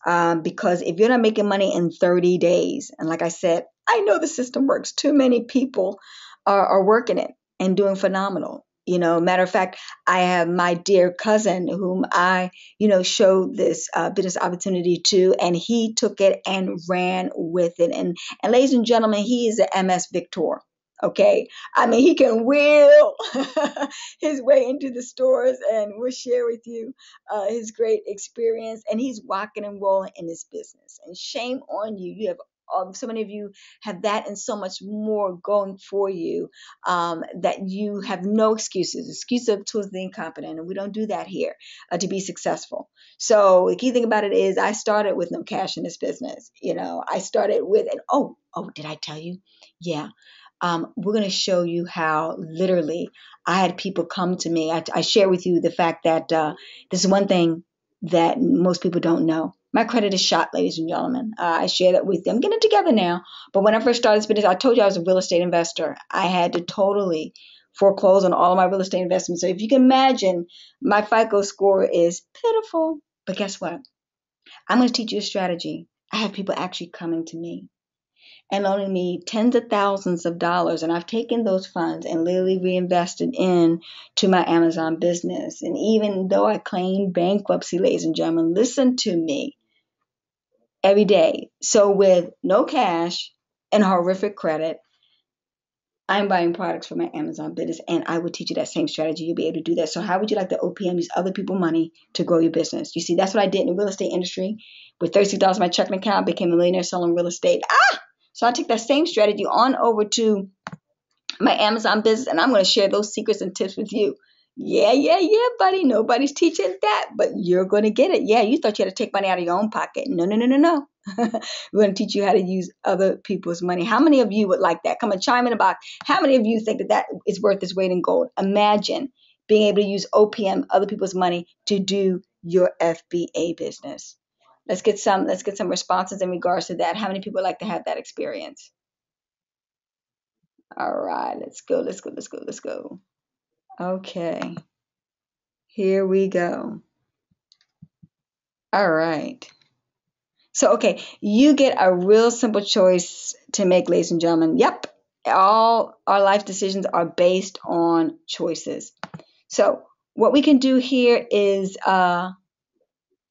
Because if you're not making money in 30 days, and like I said, I know the system works. Too many people are working it and doing phenomenal. Matter of fact, I have my dear cousin whom I, showed this business opportunity to, and he took it and ran with it. And ladies and gentlemen, he is an MS Victor. Okay. I mean, he can wheel his way into the stores, and we'll share with you his great experience. And he's rocking and rolling in this business. And shame on you. You have so many of you have that and so much more going for you, that you have no excuses. Excuse towards the incompetent, and we don't do that here to be successful. So the key thing about it is, I started with no cash in this business. I started with, and did I tell you? Yeah. We're going to show you how literally I had people come to me. I share with you the fact that this is one thing that most people don't know. My credit is shot, ladies and gentlemen. I share that with them. I'm getting it together now. But when I first started this business, I told you I was a real estate investor. I had to totally foreclose on all of my real estate investments. So if you can imagine, my FICO score is pitiful. But guess what? I'm going to teach you a strategy. I have people actually coming to me and loaning me tens of thousands of dollars. And I've taken those funds and literally reinvested in to my Amazon business. And even though I claim bankruptcy, ladies and gentlemen, listen to me, every day. So with no cash and horrific credit, I'm buying products for my Amazon business, and I would teach you that same strategy. You'll be able to do that. So how would you like the OPM, use other people's money to grow your business? You see, that's what I did in the real estate industry. With $36 in my checking account, became a millionaire selling real estate. So I took that same strategy on over to my Amazon business, and I'm going to share those secrets and tips with you. Yeah, buddy. Nobody's teaching that, but you're going to get it. Yeah, you thought you had to take money out of your own pocket. No. We're going to teach you how to use other people's money. How many of you would like that? Come on, chime in the box. How many of you think that that is worth its weight in gold? Imagine being able to use OPM, other people's money, to do your FBA business. Let's get some responses in regards to that. How many people would like to have that experience? All right, let's go. Okay, here we go. All right. So, okay, you get a real simple choice to make, ladies and gentlemen. Yep, all our life decisions are based on choices. So, what we can do here is, yeah,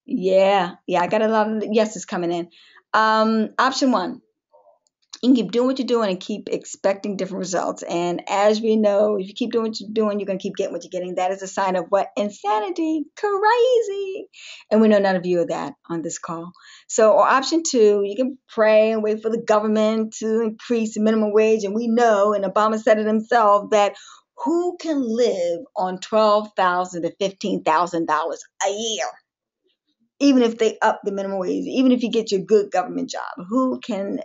I got a lot of yeses coming in. Option one, you can keep doing what you're doing and keep expecting different results. And as we know, if you keep doing what you're doing, you're going to keep getting what you're getting. That is a sign of what? Insanity. Crazy. And we know none of you are that on this call. So, or option two, you can pray and wait for the government to increase the minimum wage. And we know, and Obama said it himself, that who can live on $12,000 to $15,000 a year? Even if they up the minimum wage, even if you get your good government job, who can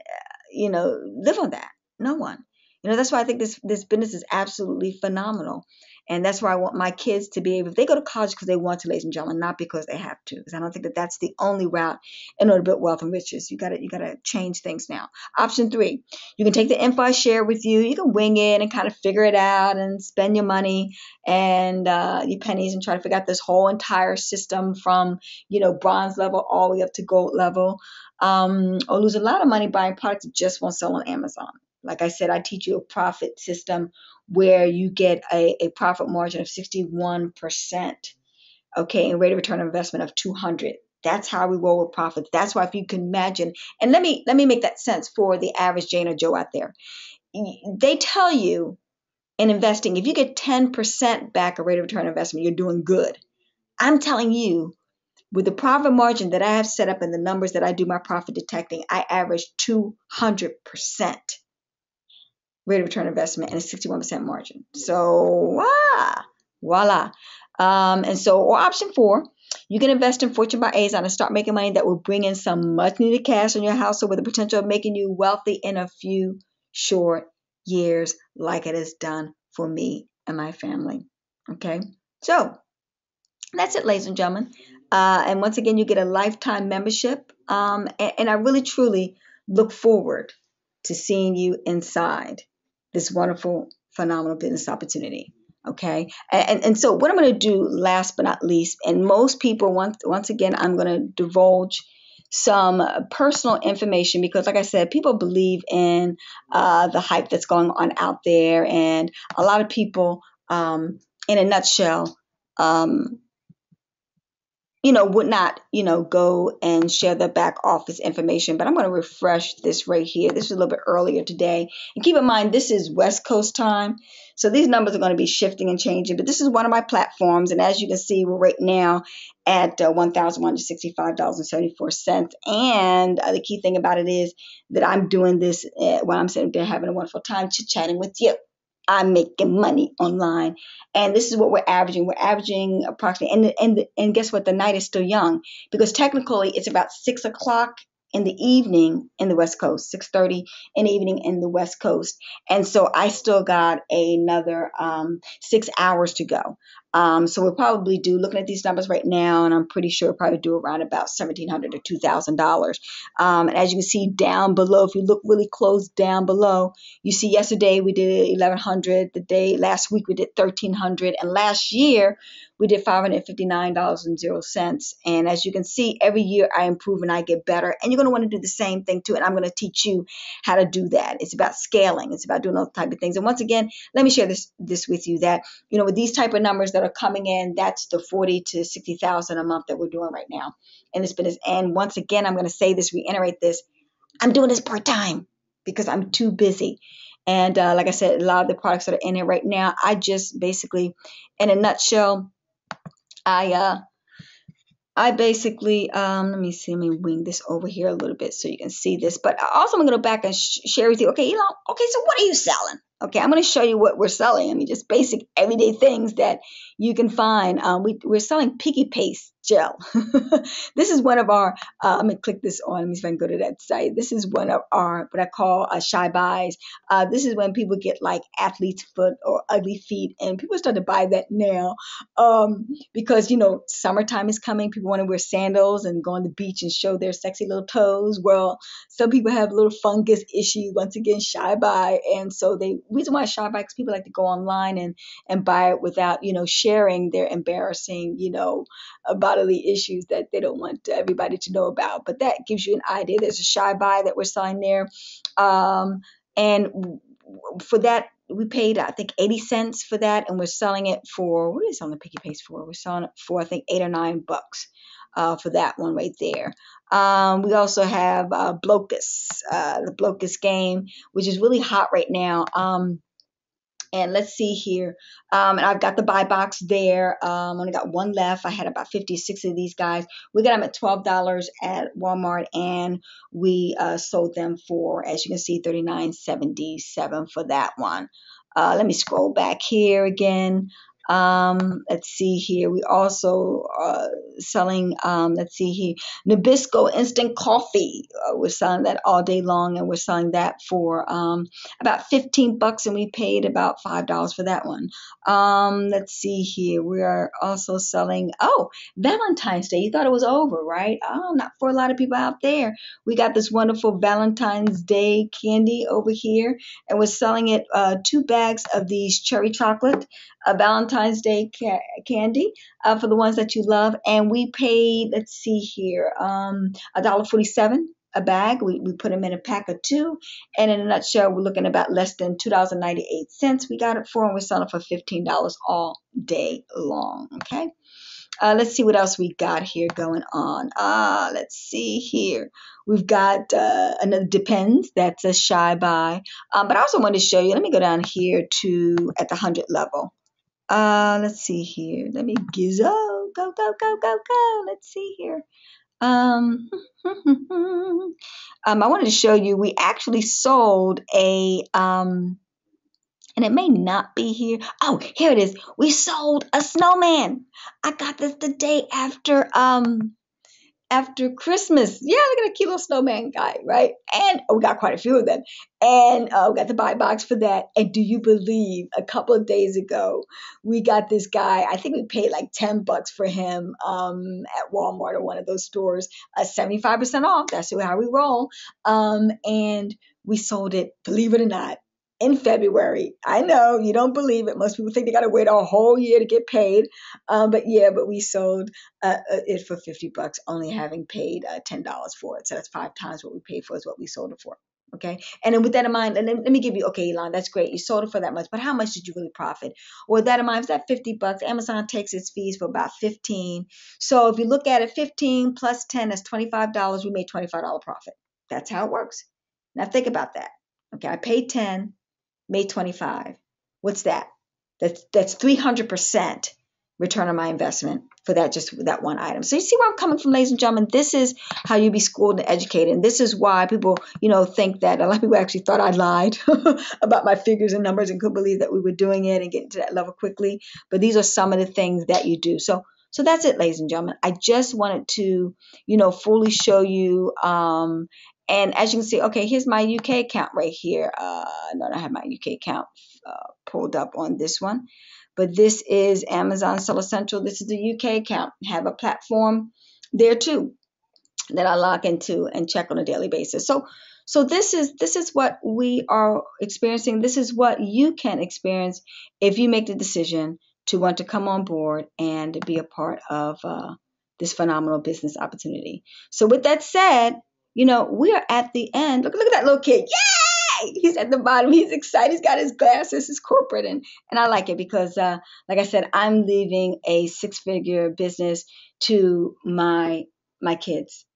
live on that? No one. That's why I think this business is absolutely phenomenal. And that's why I want my kids to be able, if they go to college because they want to, ladies and gentlemen, not because they have to, because I don't think that that's the only route in order to build wealth and riches. You gotta change things now. Option three, you can take the info I share with you. You can wing it and kind of figure it out and spend your money and your pennies and try to figure out this whole entire system from bronze level all the way up to gold level, or lose a lot of money buying products that just won't sell on Amazon. Like I said, I teach you a profit system where you get a profit margin of 61%, okay, and rate of return on investment of 200. That's how we roll with profits. That's why if you can imagine, and let me make that sense for the average Jane or Joe out there. They tell you in investing, if you get 10% back a rate of return on investment, you're doing good. I'm telling you, with the profit margin that I have set up and the numbers that I do my profit detecting, I average 200% rate of return investment and a 61% margin. So, voila. And so, or option four, you can invest in Fortune by Azon and start making money that will bring in some much needed cash in your household with the potential of making you wealthy in a few short years, like it has done for me and my family. Okay. So, that's it, ladies and gentlemen. And once again, you get a lifetime membership. And I really, truly look forward to seeing you inside this wonderful, phenomenal business opportunity. Okay. And so what I'm going to do last but not least, and most people, once again, I'm going to divulge some personal information because, like I said, people believe in the hype that's going on out there. And a lot of people, in a nutshell, would not, go and share the back office information. But I'm going to refresh this right here. This is a little bit earlier today. And keep in mind, this is West Coast time. So these numbers are going to be shifting and changing. But this is one of my platforms. And as you can see, we're right now at $1,165.74. And the key thing about it is that I'm doing this while I'm sitting there having a wonderful time chit-chatting with you. I'm making money online. And this is what we're averaging. We're averaging approximately, and guess what? The night is still young because technically it's about 6 o'clock in the evening in the West Coast, 6:30 in the evening in the West Coast. And so I still got another 6 hours to go. So we'll probably do, looking at these numbers right now, and I'm pretty sure we'll probably do around about $1,700 to $2,000. And as you can see down below, if you look really close down below, you see yesterday we did 1,100. Last week we did 1,300, and last year we did $559.00. And as you can see, every year I improve and I get better. And you're going to want to do the same thing too. And I'm going to teach you how to do that. It's about scaling. It's about doing those type of things. And once again, let me share this with you that, with these type of numbers that are coming in, that's the 40 to 60,000 a month that we're doing right now in this business. And once again, I'm going to say this, reiterate this. I'm doing this part time because I'm too busy. And like I said, a lot of the products that are in here right now, I just basically, in a nutshell, I I basically, let me see, let me wing this over here a little bit so you can see this. But also, I'm going to go back and share with you. Okay, okay, so what are you selling? Okay, I'm going to show you what we're selling. I mean, just basic everyday things that you can find. We're selling Picky Paste gel. This is one of our, I'm going to click this on. Let me see if I can go to that site. This is one of our, what I call shy buys. This is when people get like athlete's foot or ugly feet, and people start to buy that now. Because summertime is coming. People want to wear sandals and go on the beach and show their sexy little toes. Well, some people have little fungus issues. Once again, shy buy, and so the reason why shy buy, because people like to go online and buy it without sharing their embarrassing bodily issues that they don't want everybody to know about. But that gives you an idea. There's a shy buy that we're selling there, and for that we paid I think 80 cents for that, and we're selling it for, what is it on the Picky Paste for? We're selling it for I think $8 or $9 for that one right there. We also have Blocus, the Blocus game, which is really hot right now. And let's see here. And I've got the buy box there. Only got one left. I had about 56 of these guys. We got them at $12 at Walmart, and we sold them for, as you can see, $39.77 for that one. Let me scroll back here again. Let's see here. We also selling, let's see here, Nabisco instant coffee. We're selling that all day long, and we're selling that for about $15, and we paid about $5 for that one. Let's see here. We are also selling, Valentine's Day. You thought it was over, right? Oh, not for a lot of people out there. We got this wonderful Valentine's Day candy over here, and we're selling it 2 bags of these cherry chocolate Valentine's Day candy for the ones that you love. And we paid, let's see here, $1.47 a bag. We put them in a pack of 2. And in a nutshell, we're looking about less than $2.98 we got it for, and we're selling for $15 all day long. Okay. Let's see what else we got here going on. Let's see here. We've got another Depends. That's a shy buy. But I also wanted to show you, let me go down here to at the 100 level. Let's see here. Let me go, go, go, go, go, go. Let's see here. I wanted to show you, we actually sold a, and it may not be here. Oh, here it is. We sold a snowman. I got this the day after Christmas. Yeah, look at a cute little snowman guy, right? And we got quite a few of them. And we got the buy box for that. And do you believe a couple of days ago, we got this guy, I think we paid like $10 for him at Walmart or one of those stores, 75% off. That's how we roll. And we sold it, believe it or not, in February. I know you don't believe it. Most people think they got to wait a whole year to get paid. But we sold it for $50, only having paid $10 for it. So that's 5 times what we paid for is what we sold it for. Okay. And then with that in mind, and then let me give you, okay, Elon, that's great. You sold it for that much, but how much did you really profit? Well, with that in mind, it's that $50. Amazon takes its fees for about 15. So if you look at it, 15 plus 10, that's $25. We made $25 profit. That's how it works. Now think about that. Okay. I paid 10, made 25. What's that? That's 300% return on my investment for that, just that one item. So you see where I'm coming from, ladies and gentlemen. This is how you be schooled and educated. And this is why people, think that a lot of people actually thought I lied about my figures and numbers and couldn't believe that we were doing it and getting to that level quickly. But these are some of the things that you do. So that's it, ladies and gentlemen. I just wanted to, fully show you. And as you can see, okay, here's my UK account right here. I don't have my UK account pulled up on this one. But this is Amazon Seller Central. This is the UK account. I have a platform there too that I log into and check on a daily basis. So this is what we are experiencing. This is what you can experience if you make the decision to want to come on board and be a part of this phenomenal business opportunity. So with that said, we are at the end. Look at that little kid. Yay! He's at the bottom. He's excited. He's got his glasses, his corporate. And I like it because, like I said, I'm leaving a 6-figure business to my kids.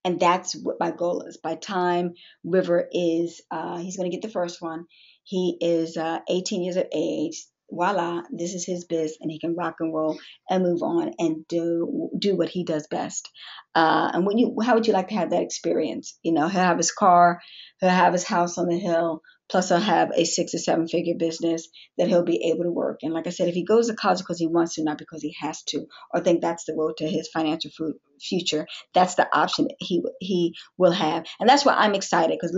And that's what my goal is. By time River is, he's going to get the first one. He is 18 years of age. Voila, this is his biz, and he can rock and roll and move on and do what he does best. And how would you like to have that experience? He'll have his car, he'll have his house on the hill, plus he'll have a 6 or 7 figure business that he'll be able to work. And like I said, if he goes to college because he wants to, not because he has to, or think that's the road to his financial future, that's the option he will have. And that's why I'm excited, because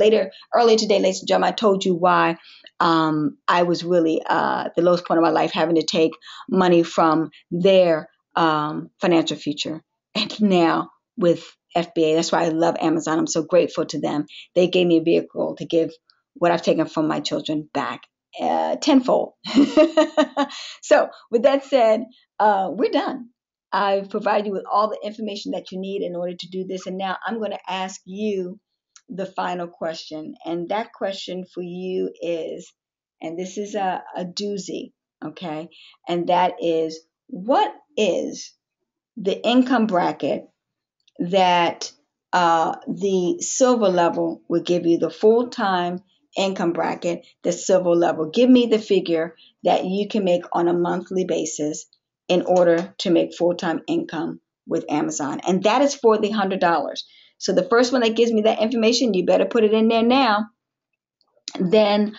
earlier today, ladies and gentlemen, I told you why I was really the lowest point of my life, having to take money from their financial future. And now with FBA, that's why I love Amazon. I'm so grateful to them. They gave me a vehicle to give what I've taken from my children back tenfold. So with that said, we're done. I've provided you with all the information that you need in order to do this. And now I'm going to ask you the final question. And that question for you is, and this is a doozy, okay? And that is, what is the income bracket that the silver level will give you? The full-time income bracket, the silver level. Give me the figure that you can make on a monthly basis in order to make full-time income with Amazon. And that is for the $100. So the first one that gives me that information, you better put it in there now. Then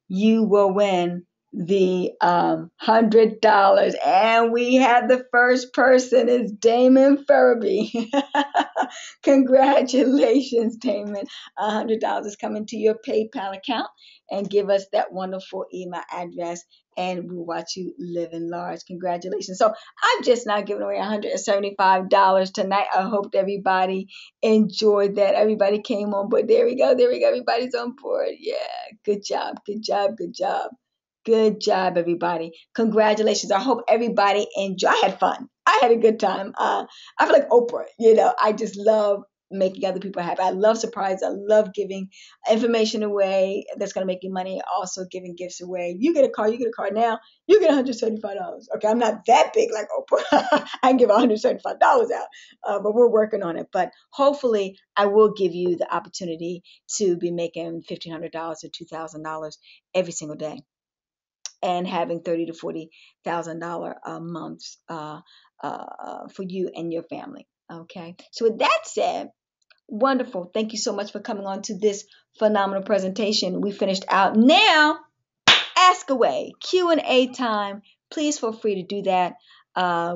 you will win the $100. And we have the first person is Damon Furby. Congratulations, Damon. $100 is coming to your PayPal account, and give us that wonderful email address, and we'll watch you live in large. Congratulations. So I'm just now giving away $175 tonight. I hope everybody enjoyed that. Everybody came on board. There we go. There we go. Everybody's on board. Yeah. Good job. Good job. Good job. Good job, everybody. Congratulations. I hope everybody enjoyed. I had fun. I had a good time. I feel like Oprah. I just love making other people happy. I love surprise. I love giving information away that's going to make you money. Also giving gifts away. You get a car. You get a car now. You get $175. Okay, I'm not that big like Oprah. I can give $175 out, but we're working on it. But hopefully, I will give you the opportunity to be making $1,500 or $2,000 every single day, and having $30,000 to $40,000 months for you and your family. Okay. So with that said, wonderful. Thank you so much for coming on to this phenomenal presentation. We finished out. Now, ask away. Q&A time. Please feel free to do that.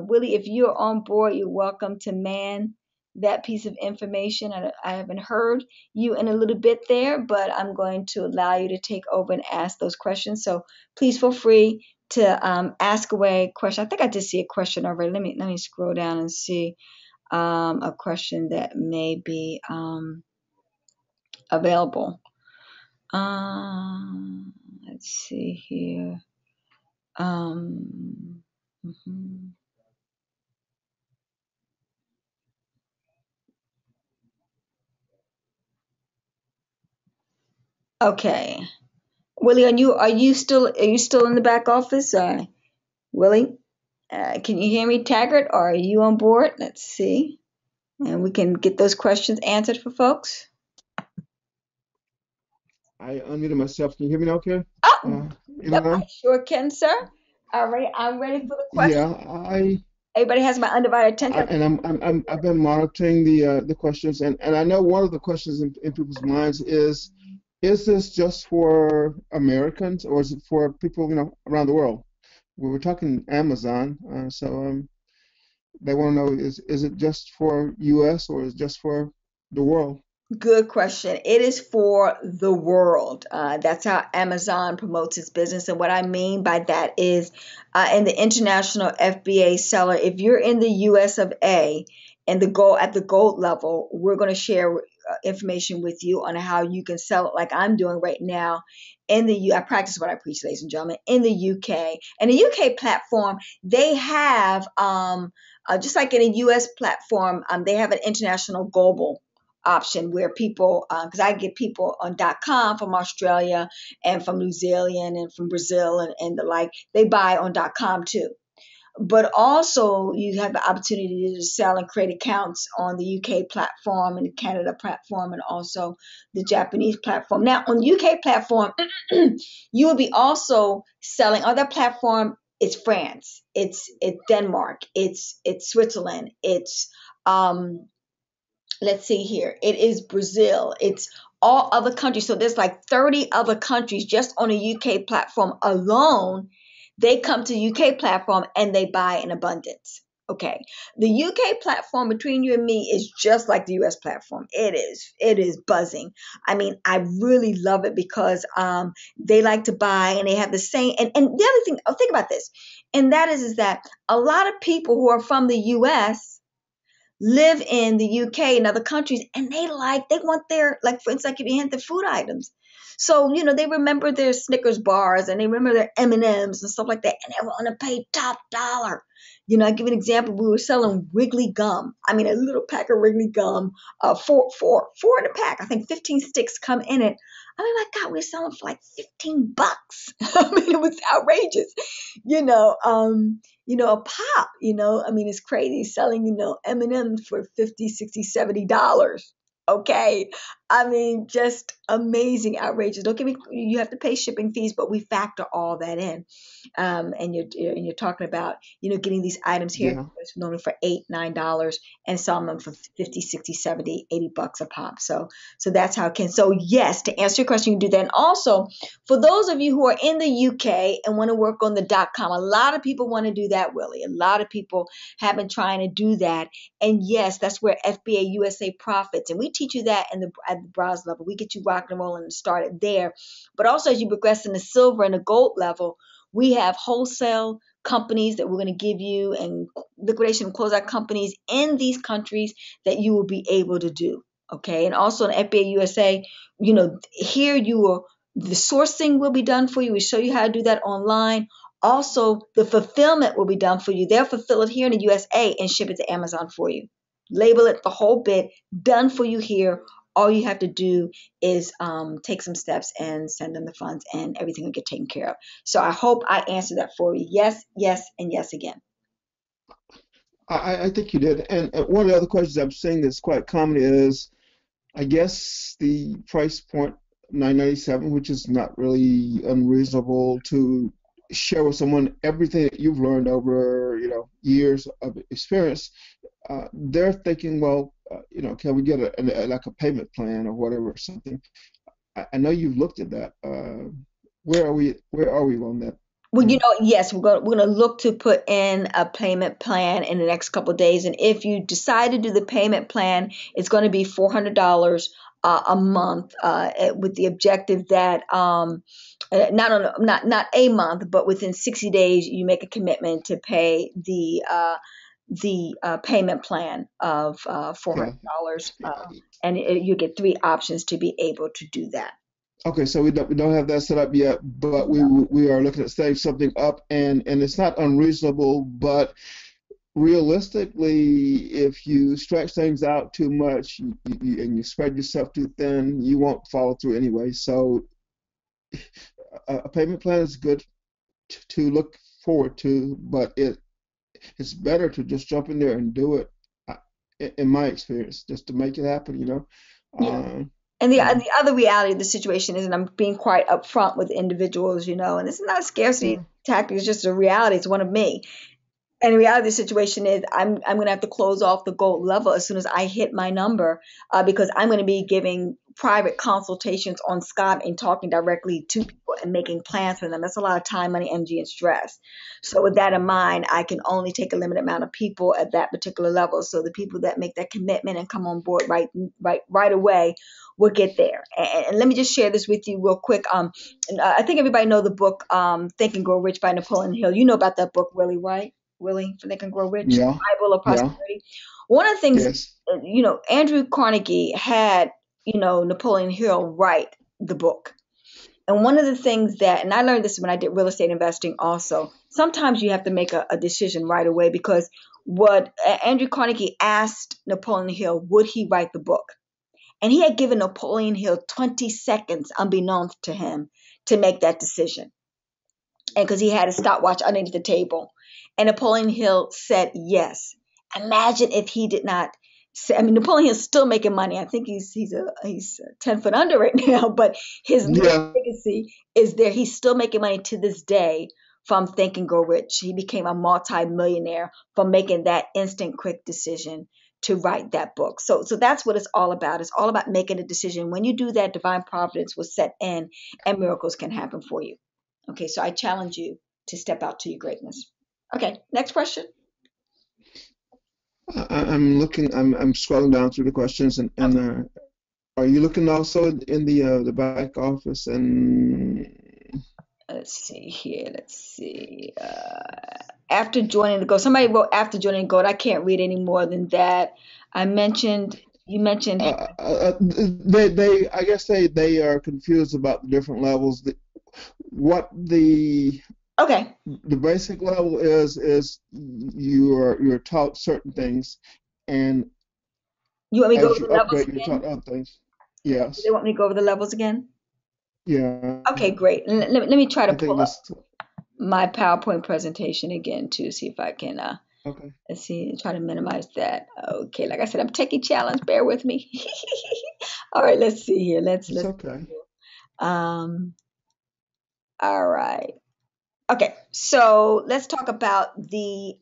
Willie, if you're on board, you're welcome to man that piece of information. I haven't heard you in a little bit there, but I'm going to allow you to take over and ask those questions. So please feel free to ask away question. I think I did see a question already. Let me scroll down and see a question that may be available. Let's see here. Mhm. Okay, Willie, are you still in the back office? Willie, can you hear me, Taggart? Or are you on board? Let's see, and we can get those questions answered for folks. I unmuted myself. Can you hear me now, okay? Oh, Uh, yep, I Ilan? sure can, sir. All right, I'm ready for the question. Yeah, Everybody has my undivided attention. and I've been monitoring the questions, and I know one of the questions in people's minds is this just for Americans, or is it for people, around the world? We were talking Amazon, so they want to know, is it just for US, or is it just for the world? Good question. It is for the world. That's how Amazon promotes its business. And what I mean by that is, in the international FBA seller, if you're in the US of A and at the gold level, we're going to share information with you on how you can sell it, like I'm doing right now in the I practice what I preach, ladies and gentlemen, in the UK. And the UK platform, they have, just like in a US platform, they have an international global option where people, because I get people on .com from Australia and from New Zealand and from Brazil and the like, they buy on .com too. but also you have the opportunity to sell and create accounts on the UK platform and the Canada platform and also the Japanese platform. Now on the UK platform, you will be also selling on that platform. It's France, it's Denmark, it's Switzerland, it's um, let's see here. It is Brazil. It's all other countries. So there's like 30 other countries just on a UK platform alone. They come to UK platform and they buy in abundance. Okay. The UK platform between you and me is just like the US platform. It is buzzing. I mean, I really love it because they like to buy and they have the same and the other thing, think about this. And that is that a lot of people who are from the US live in the UK and other countries, and they want their, like for instance, like if you hint the food items. So they remember their Snickers bars and they remember their M&Ms and stuff like that, and they want to pay top dollar. I give an example. We were selling Wrigley gum. I mean, a little pack of Wrigley gum, four in a pack. I think 15 sticks come in it. I mean, my God, we were selling for like $15. I mean, it was outrageous. You know, um, a pop, I mean, it's crazy selling, M&Ms for 50, 60, $70. Okay. I mean, just amazing, outrageous. Don't get me, you have to pay shipping fees, but we factor all that in. And you're talking about, getting these items here Yeah. normally for $8, $9 and selling them for 50, 60, 70, $80 a pop. So that's how it can. So yes, to answer your question, you can do that. And also for those of you who are in the UK and want to work on the .com, a lot of people want to do that, Willie. A lot of people have been trying to do that. And yes, that's where FBA USA profits. And we teach you that at the browser level. We get you rocking and rolling and started there. But also as you progress in the silver and the gold level, we have wholesale companies that we're going to give you and liquidation and closeout companies in these countries that you will be able to do. Okay. And also in FBA USA, here you will, the sourcing will be done for you. We show you how to do that online. Also, the fulfillment will be done for you. They'll fulfill it here in the USA and ship it to Amazon for you. Label it the whole bit, done for you here. All you have to do is take some steps and send them the funds, and everything will get taken care of. So I hope I answered that for you. Yes, yes, and yes again. I think you did. And one of the other questions I'm seeing that's quite common is, I guess the price point 997, which is not really unreasonable to share with someone everything that you've learned over, years of experience. They're thinking, well, can we get like a payment plan or whatever or something? I know you've looked at that. Where are we? Where are we on that? Well, Mm. yes, we're gonna look to put in a payment plan in the next couple of days, and if you decide to do the payment plan, it's going to be $400 a month, with the objective that not a month, but within 60 days, you make a commitment to pay the payment plan of Yeah. $400, and you get three options to be able to do that. Okay, so we don't have that set up yet, but we are looking at setting something up, and it's not unreasonable, but realistically, if you stretch things out too much and you spread yourself too thin, you won't follow through anyway. So a payment plan is good to look forward to, but it's better to just jump in there and do it, uh, in my experience, just to make it happen. Yeah. Um, And the, yeah, the other reality of the situation is, and I'm being quite upfront with individuals, and this is not a scarcity yeah, tactic, it's just a reality. It's one of me. And the reality of the situation is I'm going to have to close off the gold level as soon as I hit my number, because I'm going to be giving private consultations on Skype and talking directly to people and making plans for them. That's a lot of time, money, energy, and stress. So with that in mind, I can only take a limited amount of people at that particular level. So the people that make that commitment and come on board right away will get there. And let me just share this with you real quick. I think everybody know the book Think and Grow Rich by Napoleon Hill. You know about that book, really, right? Willie, for Think and Grow Rich, yeah, Bible of yeah, Prosperity. One of the things, yes, Andrew Carnegie had, Napoleon Hill write the book. And one of the things that, and I learned this when I did real estate investing also, sometimes you have to make a decision right away, because what Andrew Carnegie asked Napoleon Hill, would he write the book? And he had given Napoleon Hill 20 seconds, unbeknownst to him, to make that decision. And because he had a stopwatch underneath the table. And Napoleon Hill said yes. Imagine if he did not say, I mean, Napoleon Hill's still making money. I think he's 10 foot under right now, but his Yeah. legacy is there. He's still making money to this day from Think and Grow Rich. He became a multi-millionaire from making that instant quick decision to write that book. So that's what it's all about. It's all about making a decision. When you do that, divine providence will set in and miracles can happen for you. Okay, so I challenge you to step out to your greatness. Okay, next question. I'm looking. I'm scrolling down through the questions, and Okay, are you looking also in the back office and let's see here. Let's see. After joining the goal, somebody wrote after joining the goal. I can't read any more than that. I mentioned, you mentioned, they I guess they are confused about the different levels. What okay, the basic level is you're taught certain things, and you want me to go as over you the levels upgrade, you're again? taught other things. Do they Yes. want me to go over the levels again? Yeah. Okay, great. Let me try to I think pull up this. my PowerPoint presentation again to see if I can Okay. let's see, try to minimize that. Okay, like I said, I'm taking challenge. Bear with me. All right, let's see here. It's okay. Um all right. Okay, so let's talk about the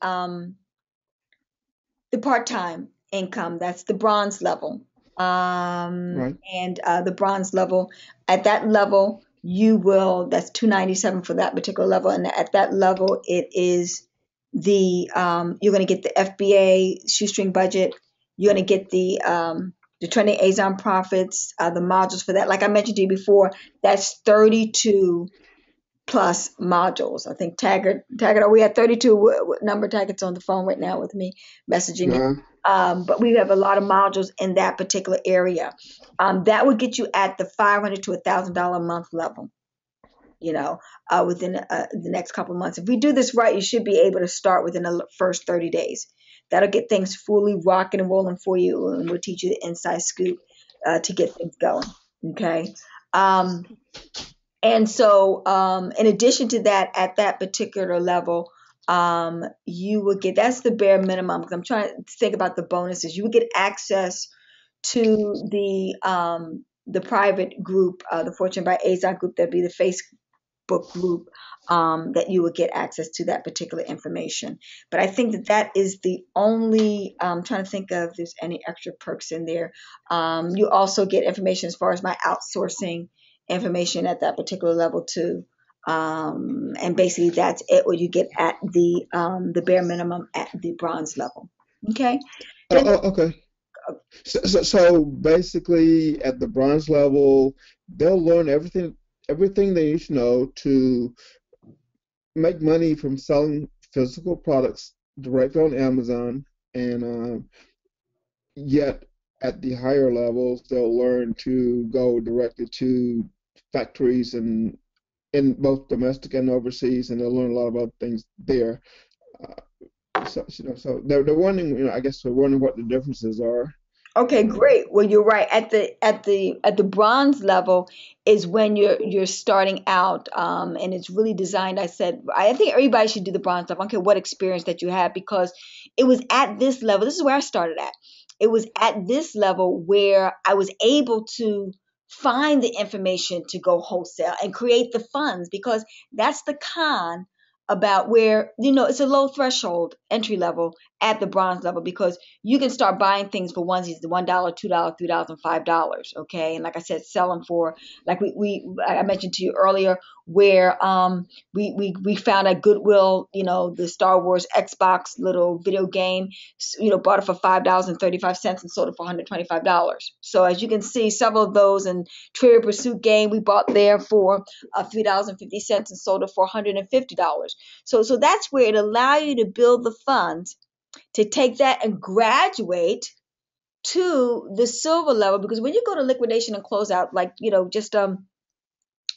part-time income. That's the bronze level. Right. And the bronze level, at that level, you will, that's 297 for that particular level. And at that level, it is you're going to get the FBA shoestring budget. You're going to get the trending Azon profits, the modules for that. Like I mentioned to you before, that's 32 plus modules. I think Taggart, are we at 32? What number Taggart's on the phone right now with me messaging you? Uh, But we have a lot of modules in that particular area. That would get you at the $500 to $1,000 a month level, you know, within the next couple of months. If we do this right, you should be able to start within the first 30 days. That'll get things fully rocking and rolling for you, and we'll teach you the inside scoop to get things going. Okay. Um, and so, in addition to that, at that particular level, you would get, that's the bare minimum. Because I'm trying to think about the bonuses. You would get access to the private group, the Fortune by Azon group. That'd be the Facebook group. That you would get access to that particular information. But I think that that is the only. I'm trying to think of if there's any extra perks in there. You also get information as far as my outsourcing information at that particular level too. And basically that's it what you get at the bare minimum at the bronze level. Okay. Then okay. So basically, at the bronze level, they'll learn everything they need to know to make money from selling physical products directly on Amazon, and yet at the higher levels, they'll learn to go directly to factories and in both domestic and overseas, and they'll learn a lot of other things there. So they're wondering, I guess they're wondering what the differences are. okay, Um, great. Well, you're right. At the bronze level is when you're starting out, and it's really designed. I think everybody should do the bronze level. I don't care what experience that you have, because it was at this level. This is where I started at. It was at this level where I was able to find the information to go wholesale and create the funds, because that's the con about where it's a low threshold entry level at the bronze level, because you can start buying things for onesies, the $1, $2, $3, and $5. Okay, and like I said, sell them for, like I mentioned to you earlier, where we found at Goodwill, the Star Wars Xbox little video game, bought it for $5.35 and sold it for $125. So as you can see, several of those, and Trivial Pursuit game we bought there for $3.50 and sold it for $150. So that's where it allow you to build the funds to take that and graduate to the silver level. Because when you go to liquidation and closeout, like just a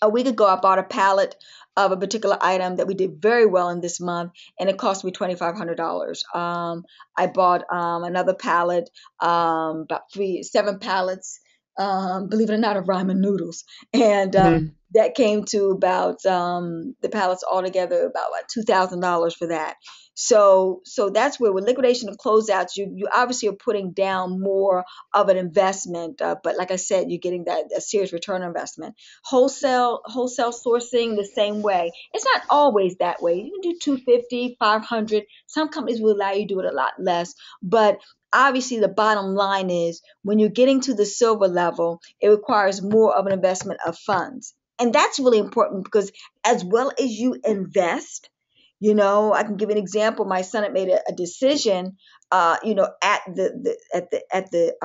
week ago, I bought a pallet of a particular item that we did very well in this month, and it cost me $2,500. I bought another pallet, about 7 pallets. believe it or not, of ramen noodles. And Mhm. that came to about the pallets altogether about what, $2,000 for that. So that's where with liquidation and closeouts, you obviously are putting down more of an investment, but like I said, you're getting that a serious return on investment. Wholesale sourcing the same way. It's not always that way. You can do 250, 500. Some companies will allow you to do it a lot less, but obviously the bottom line is when you're getting to the silver level, it requires more of an investment of funds. And that's really important because as well as you invest, I can give you an example. My son had made a decision, at the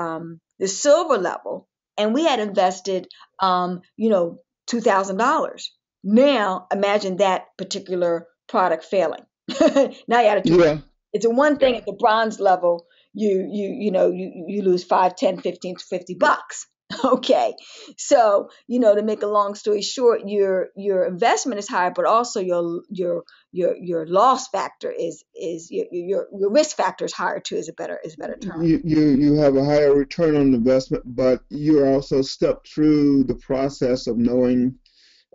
silver level, and we had invested, $2,000. Now imagine that particular product failing. Now you add two. Yeah. It's a one thing at the bronze level, you lose 5, 10, 15 to $50. Okay. So, to make a long story short, your investment is higher, but also your loss factor is your risk factor is higher too, is a better term. You have a higher return on investment, but you're also stepped through the process of knowing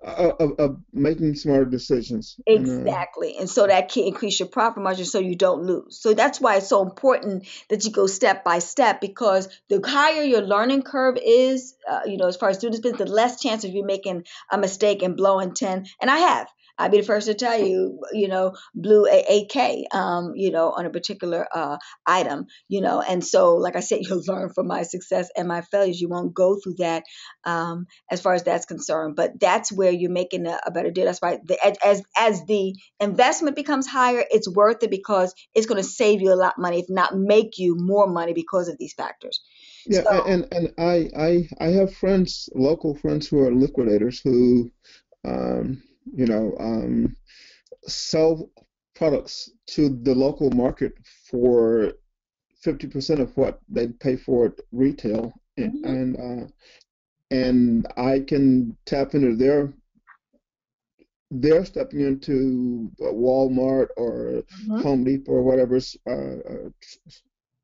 of making smarter decisions. And Exactly. And so that can increase your profit margin so you don't lose. So that's why it's so important that you go step by step, because the higher your learning curve is, as far as doing this business, the less chance of you making a mistake and blowing 10. And I have. I'd be the first to tell you, blew a AK, on a particular item, and so, like I said, you'll learn from my success and my failures. You won't go through that, as far as that's concerned. But that's where you're making a better deal. That's why as the investment becomes higher, it's worth it because it's going to save you a lot of money, if not make you more money because of these factors. yeah, So and I have friends, local friends who are liquidators who um, you know, sell products to the local market for 50% of what they pay for it retail, mhm, and I can tap into they're stepping into Walmart or mhm. Home Depot or whatever's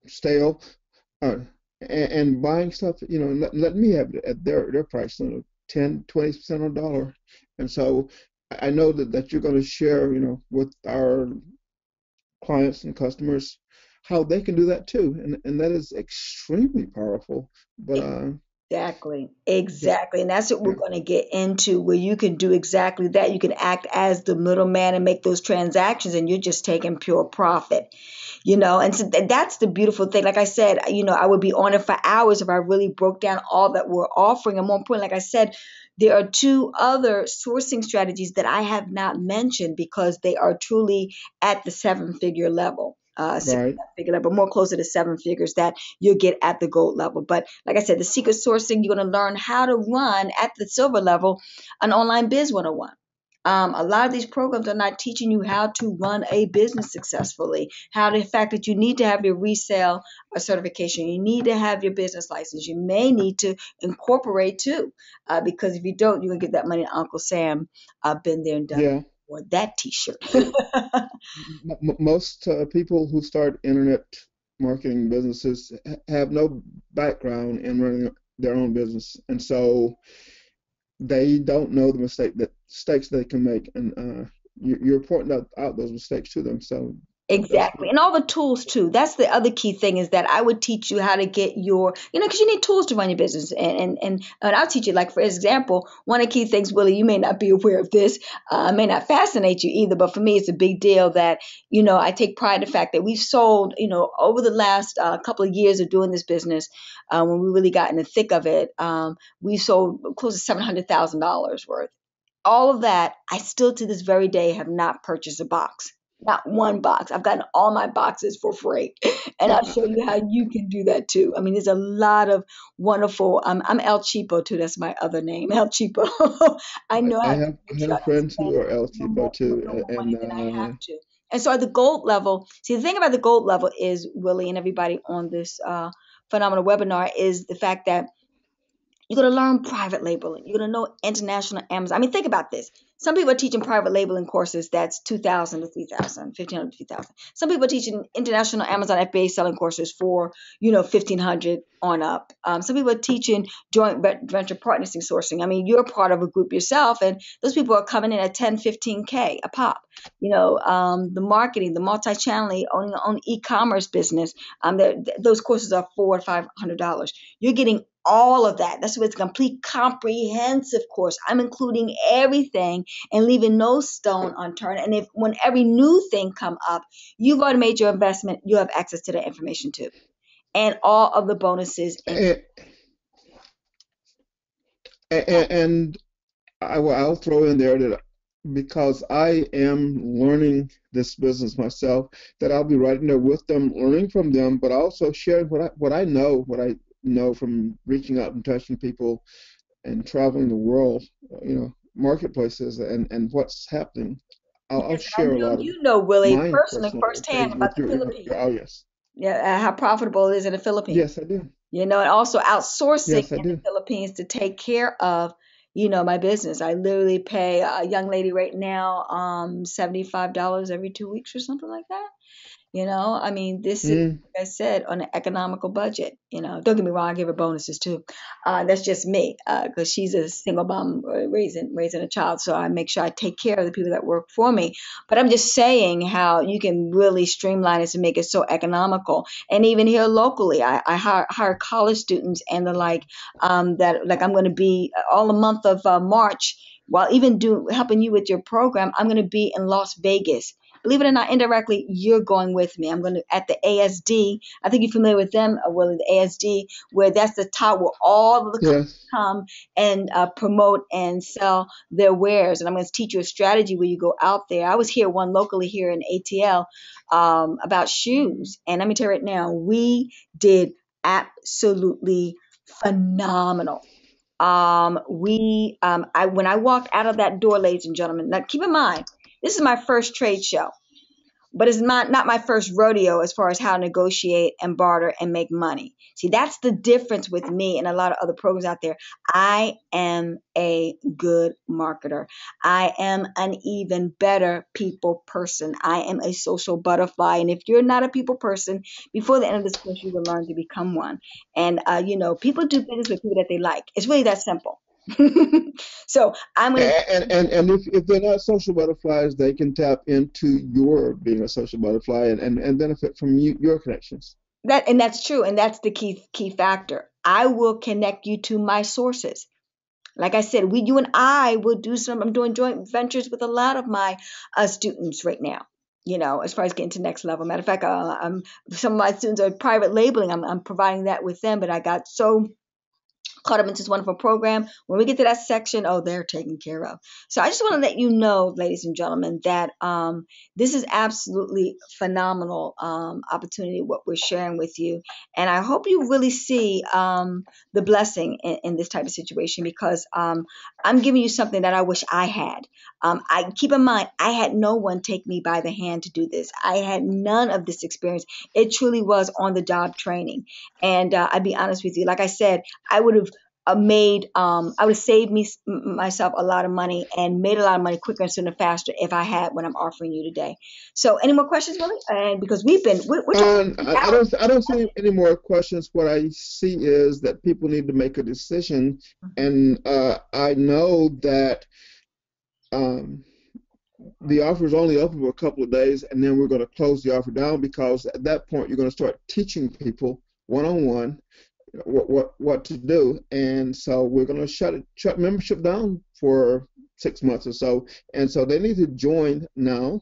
stale, uh, and buying stuff, let me have it at their price, 10, 20% on a dollar. And so I know that you're going to share, with our clients and customers how they can do that too, and that is extremely powerful. But Exactly. yeah, Exactly. And that's what we're yeah, going to get into, where you can do exactly that. You can act as the middleman and make those transactions, and you're just taking pure profit, And so that's the beautiful thing. Like I said, I would be on it for hours if I really broke down all that we're offering. And more important, like I said, there are two other sourcing strategies that I have not mentioned because they are truly at the seven-figure level. Six right, figure level, more closer to seven figures that you'll get at the gold level. But like I said, the secret sourcing, you're going to learn how to run at the silver level an online biz 101. A lot of these programs are not teaching you how to run a business successfully. How the fact that you need to have your resale certification, you need to have your business license, you may need to incorporate too, because if you don't, you're gonna get that money to Uncle Sam. I've been there and done yeah. or that T-shirt. Most people who start internet marketing businesses have no background in running their own business, and so they don't know the mistakes they can make, and you're pointing out those mistakes to them. So that's Exactly. good. And all the tools too. That's the other key thing, is that I would teach you how to get your, because you need tools to run your business. And I'll teach you, like, for example, one of the key things, Willie, you may not be aware of this, may not fascinate you either, but for me, it's a big deal that, I take pride in the fact that we've sold, over the last couple of years of doing this business, when we really got in the thick of it, we sold close to $700,000 worth. All of that, I still to this very day have not purchased a box. Not one box. I've gotten all my boxes for free. And Yeah, I'll show you how you can do that too. I mean, there's a lot of wonderful, I'm El Cheapo too. That's my other name, El Cheapo. I know how to I make sure I have don't friends spend who are El Cheapo too, no more and money than I have to. And so at the gold level, see, the thing about the gold level is, Willie, and everybody on this phenomenal webinar, is the fact that you're going to learn private labeling. You're going to know international Amazon. I mean, think about this. Some people are teaching private labeling courses that's 2,000 to 3,000, 1,500 to 3,000. Some people are teaching international Amazon FBA selling courses for, 1,500 on up. Some people are teaching joint venture partnering sourcing. I mean, you're part of a group yourself, and those people are coming in at 10, 15K a pop. The marketing, the multi-channel, owning your own e-commerce business. Those courses are $400 or $500. You're getting all of that. That's why it's a complete comprehensive course. I'm including everything and leaving no stone unturned. And if when every new thing come up, you've already made your investment, you have access to that information too. And all of the bonuses and And, and I'll throw in there that because I am learning this business myself, that I'll be right in there with them, learning from them, but also sharing what I know from reaching out and touching people and traveling the world, marketplaces and what's happening. I'll yes, I share a know lot of you know, Willie, my personally, personal firsthand things about with the your Philippines. audience. Yeah, how profitable it is in the Philippines. Yes, I do. And also outsourcing Yes, I in the do. Philippines to take care of, my business. I literally pay a young lady right now, $75 every 2 weeks or something like that. I mean, this is, Mm, like I said, on an economical budget. Don't get me wrong, I give her bonuses too. That's just me, because she's a single mom, raising a child. So I make sure I take care of the people that work for me. But I'm just saying how you can really streamline it to make it so economical. And even here locally, I hire college students and the like, that like I'm going to be all the month of March. While even helping you with your program, I'm going to be in Las Vegas. Believe it or not, indirectly, you're going with me. I'm going to at the ASD. I think you're familiar with them, Willie, the ASD, where that's the top where all of the companies yes. come and promote and sell their wares. And I'm going to teach you a strategy where you go out there. I was here one locally here in ATL, about shoes. And let me tell you right now, we did absolutely phenomenal. When I walked out of that door, ladies and gentlemen, now keep in mind, this is my first trade show, but it's not my first rodeo as far as how to negotiate and barter and make money. See, that's the difference with me and a lot of other programs out there. I am a good marketer. I am an even better people person. I am a social butterfly. And if you're not a people person, before the end of this course, you will learn to become one. And, people do business with people that they like. It's really that simple. So I'm going to And if they're not social butterflies, they can tap into your being a social butterfly and benefit from your connections. and that's true, and that's the key factor. I will connect you to my sources. Like I said, you and I will do some. I'm doing joint ventures with a lot of my students right now. As far as getting to next level. Matter of fact, some of my students are private labeling. I'm providing that with them, but I got so caught up into this wonderful program. When we get to that section, oh, they're taken care of. So I just want to let you know, ladies and gentlemen, that this is absolutely phenomenal opportunity what we're sharing with you, and I hope you really see the blessing in this type of situation because I'm giving you something that I wish I had. I keep in mind I had no one take me by the hand to do this. I had none of this experience. It truly was on the job training, and I'd be honest with you. Like I said, I would have I would have saved myself a lot of money and made a lot of money quicker and sooner faster if I had what I'm offering you today. So, any more questions, Willie? And because we're talking hours. I don't see any more questions. What I see is that people need to make a decision, and I know that um, the offer is only open for a couple of days, and then we're going to close the offer down because at that point you're going to start teaching people one on one what to do, and so we're going to shut membership down for 6 months or so, and so they need to join now.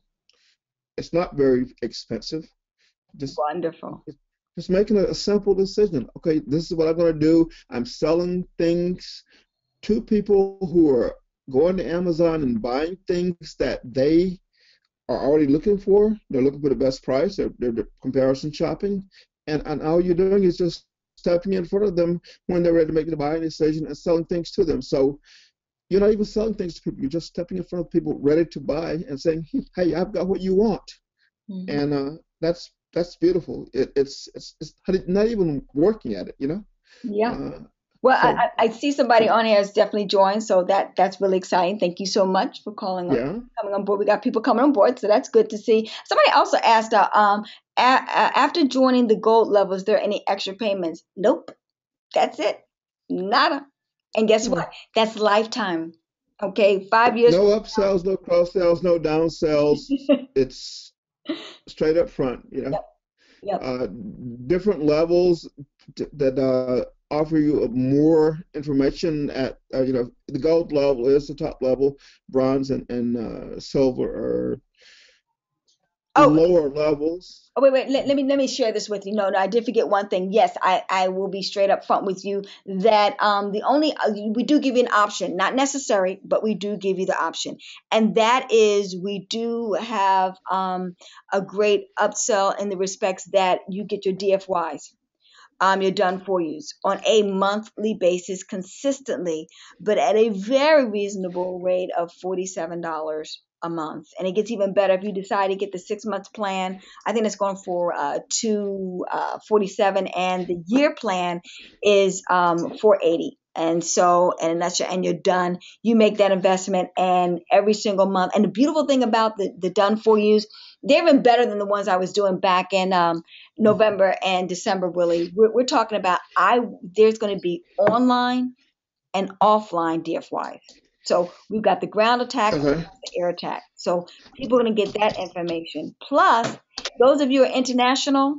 It's not very expensive. Just Wonderful. just making a simple decision. Okay, this is what I'm going to do. I'm selling things to people who are going to Amazon and buying things that they are already looking for. They're looking for the best price. They're comparison shopping, and all you're doing is just stepping in front of them when they're ready to make the buying decision and selling things to them. So you're not even selling things to people. You're just stepping in front of people ready to buy and saying, "Hey, I've got what you want." Mhm. And that's beautiful. It's not even working at it. Yeah. Uh, Well, so I see somebody on here has definitely joined, so that's really exciting. Thank you so much for yeah. coming on board. We got people coming on board, so that's good to see. Somebody also asked, after joining the gold level, is there any extra payments? Nope. That's it. Nada. And guess Yeah. what? That's lifetime. Okay, 5 years No from upsells, no cross sells, no downsells. now. It's straight up front, you know. Yep, yep. Uh, Different levels that offer you more information at, the gold level is the top level, bronze and silver are Oh, lower levels. oh, wait. Let me share this with you. No, I did forget one thing. Yes, I will be straight up front with you that the only we do give you an option, not necessary, but we do give you the option, and that is we do have a great upsell in the respects that you get your DFYs, your done for yous on a monthly basis consistently, but at a very reasonable rate of $47 a month. And it gets even better if you decide to get the 6 months plan. I think it's going for 247, and the year plan is 480. And so, in a nutshell, and you're done. You make that investment, and every single month. And the beautiful thing about the done for yous, they're even better than the ones I was doing back in November and December, Willie. We're talking about there's going to be online and offline DFYs. So we've got the ground attack and Okay. the air attack. So people are going to get that information. Plus, those of you who are international,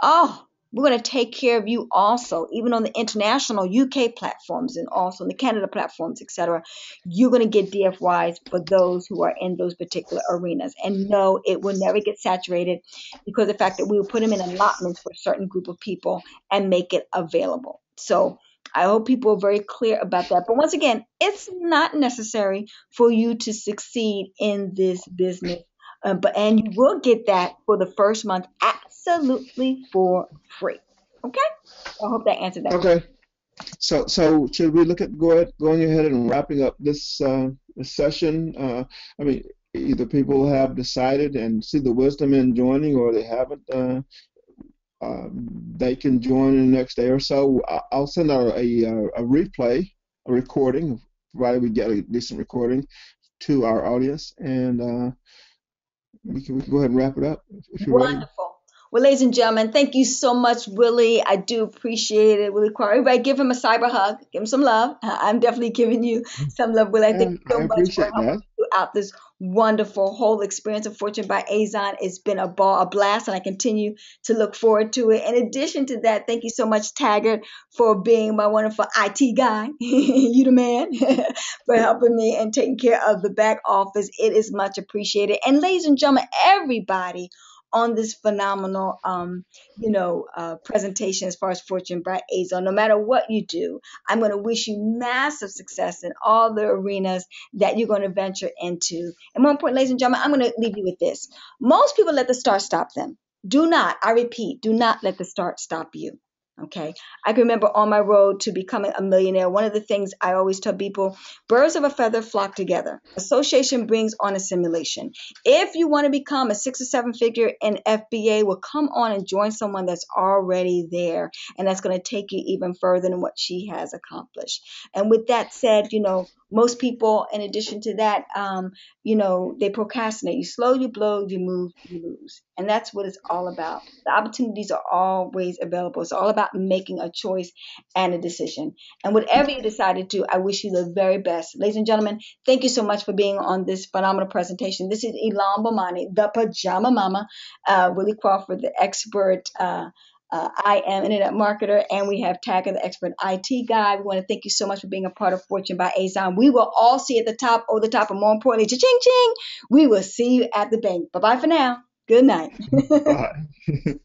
oh, we're going to take care of you also, even on the international UK platforms and also on the Canada platforms, etc. You're going to get DFYs for those who are in those particular arenas. And no, it will never get saturated because of the fact that we will put them in allotments for a certain group of people and make it available. So I hope people are very clear about that. But once again, it's not necessary for you to succeed in this business. And you will get that for the first month absolutely for free. Okay? I hope that answered that question. Okay. So should we look at going ahead and wrapping up this session? I mean, either people have decided and see the wisdom in joining, or they haven't. They can join in the next day or so. I'll send out a replay, a recording, provided we get a decent recording to our audience, and we can go ahead and wrap it up if you're ready. Wonderful. Well, ladies and gentlemen, thank you so much, Willie. I do appreciate it, Willie Quarry. Everybody give him a cyber hug. Give him some love. I'm definitely giving you some love, Willie. I thank And you so I much for appreciate helping that. me throughout this wonderful whole experience of Fortune by Azon. It's been a ball, a blast, and I continue to look forward to it. In addition to that, thank you so much, Taggart, for being my wonderful IT guy. You the man for helping me and taking care of the back office. It is much appreciated. And ladies and gentlemen, everybody on this phenomenal presentation as far as Fortune by Azon. No matter what you do, I'm going to wish you massive success in all the arenas that you're going to venture into. And more important, ladies and gentlemen, I'm going to leave you with this. Most people let the start stop them. Do not, I repeat, do not let the start stop you. Okay. I can remember on my road to becoming a millionaire, one of the things I always tell people, birds of a feather flock together. Association brings on assimilation. If you want to become a 6 or 7 figure in FBA, well, come on and join someone that's already there. And that's going to take you even further than what she has accomplished. And with that said, most people, in addition to that, they procrastinate. You slow, you blow, you move, you lose. And that's what it's all about. The opportunities are always available. It's all about making a choice and a decision. And whatever you decide to do, I wish you the very best. Ladies and gentlemen, thank you so much for being on this phenomenal presentation. This is Ilan Bomani, the Pajama Mama, Willie Crawford, the expert. I am internet marketer, and we have Tagger, the expert IT guy. We want to thank you so much for being a part of Fortune by Azon. We will all see you at the top, over the top, and more importantly, cha-ching, ching, we will see you at the bank. Bye-bye for now. Good night. Bye.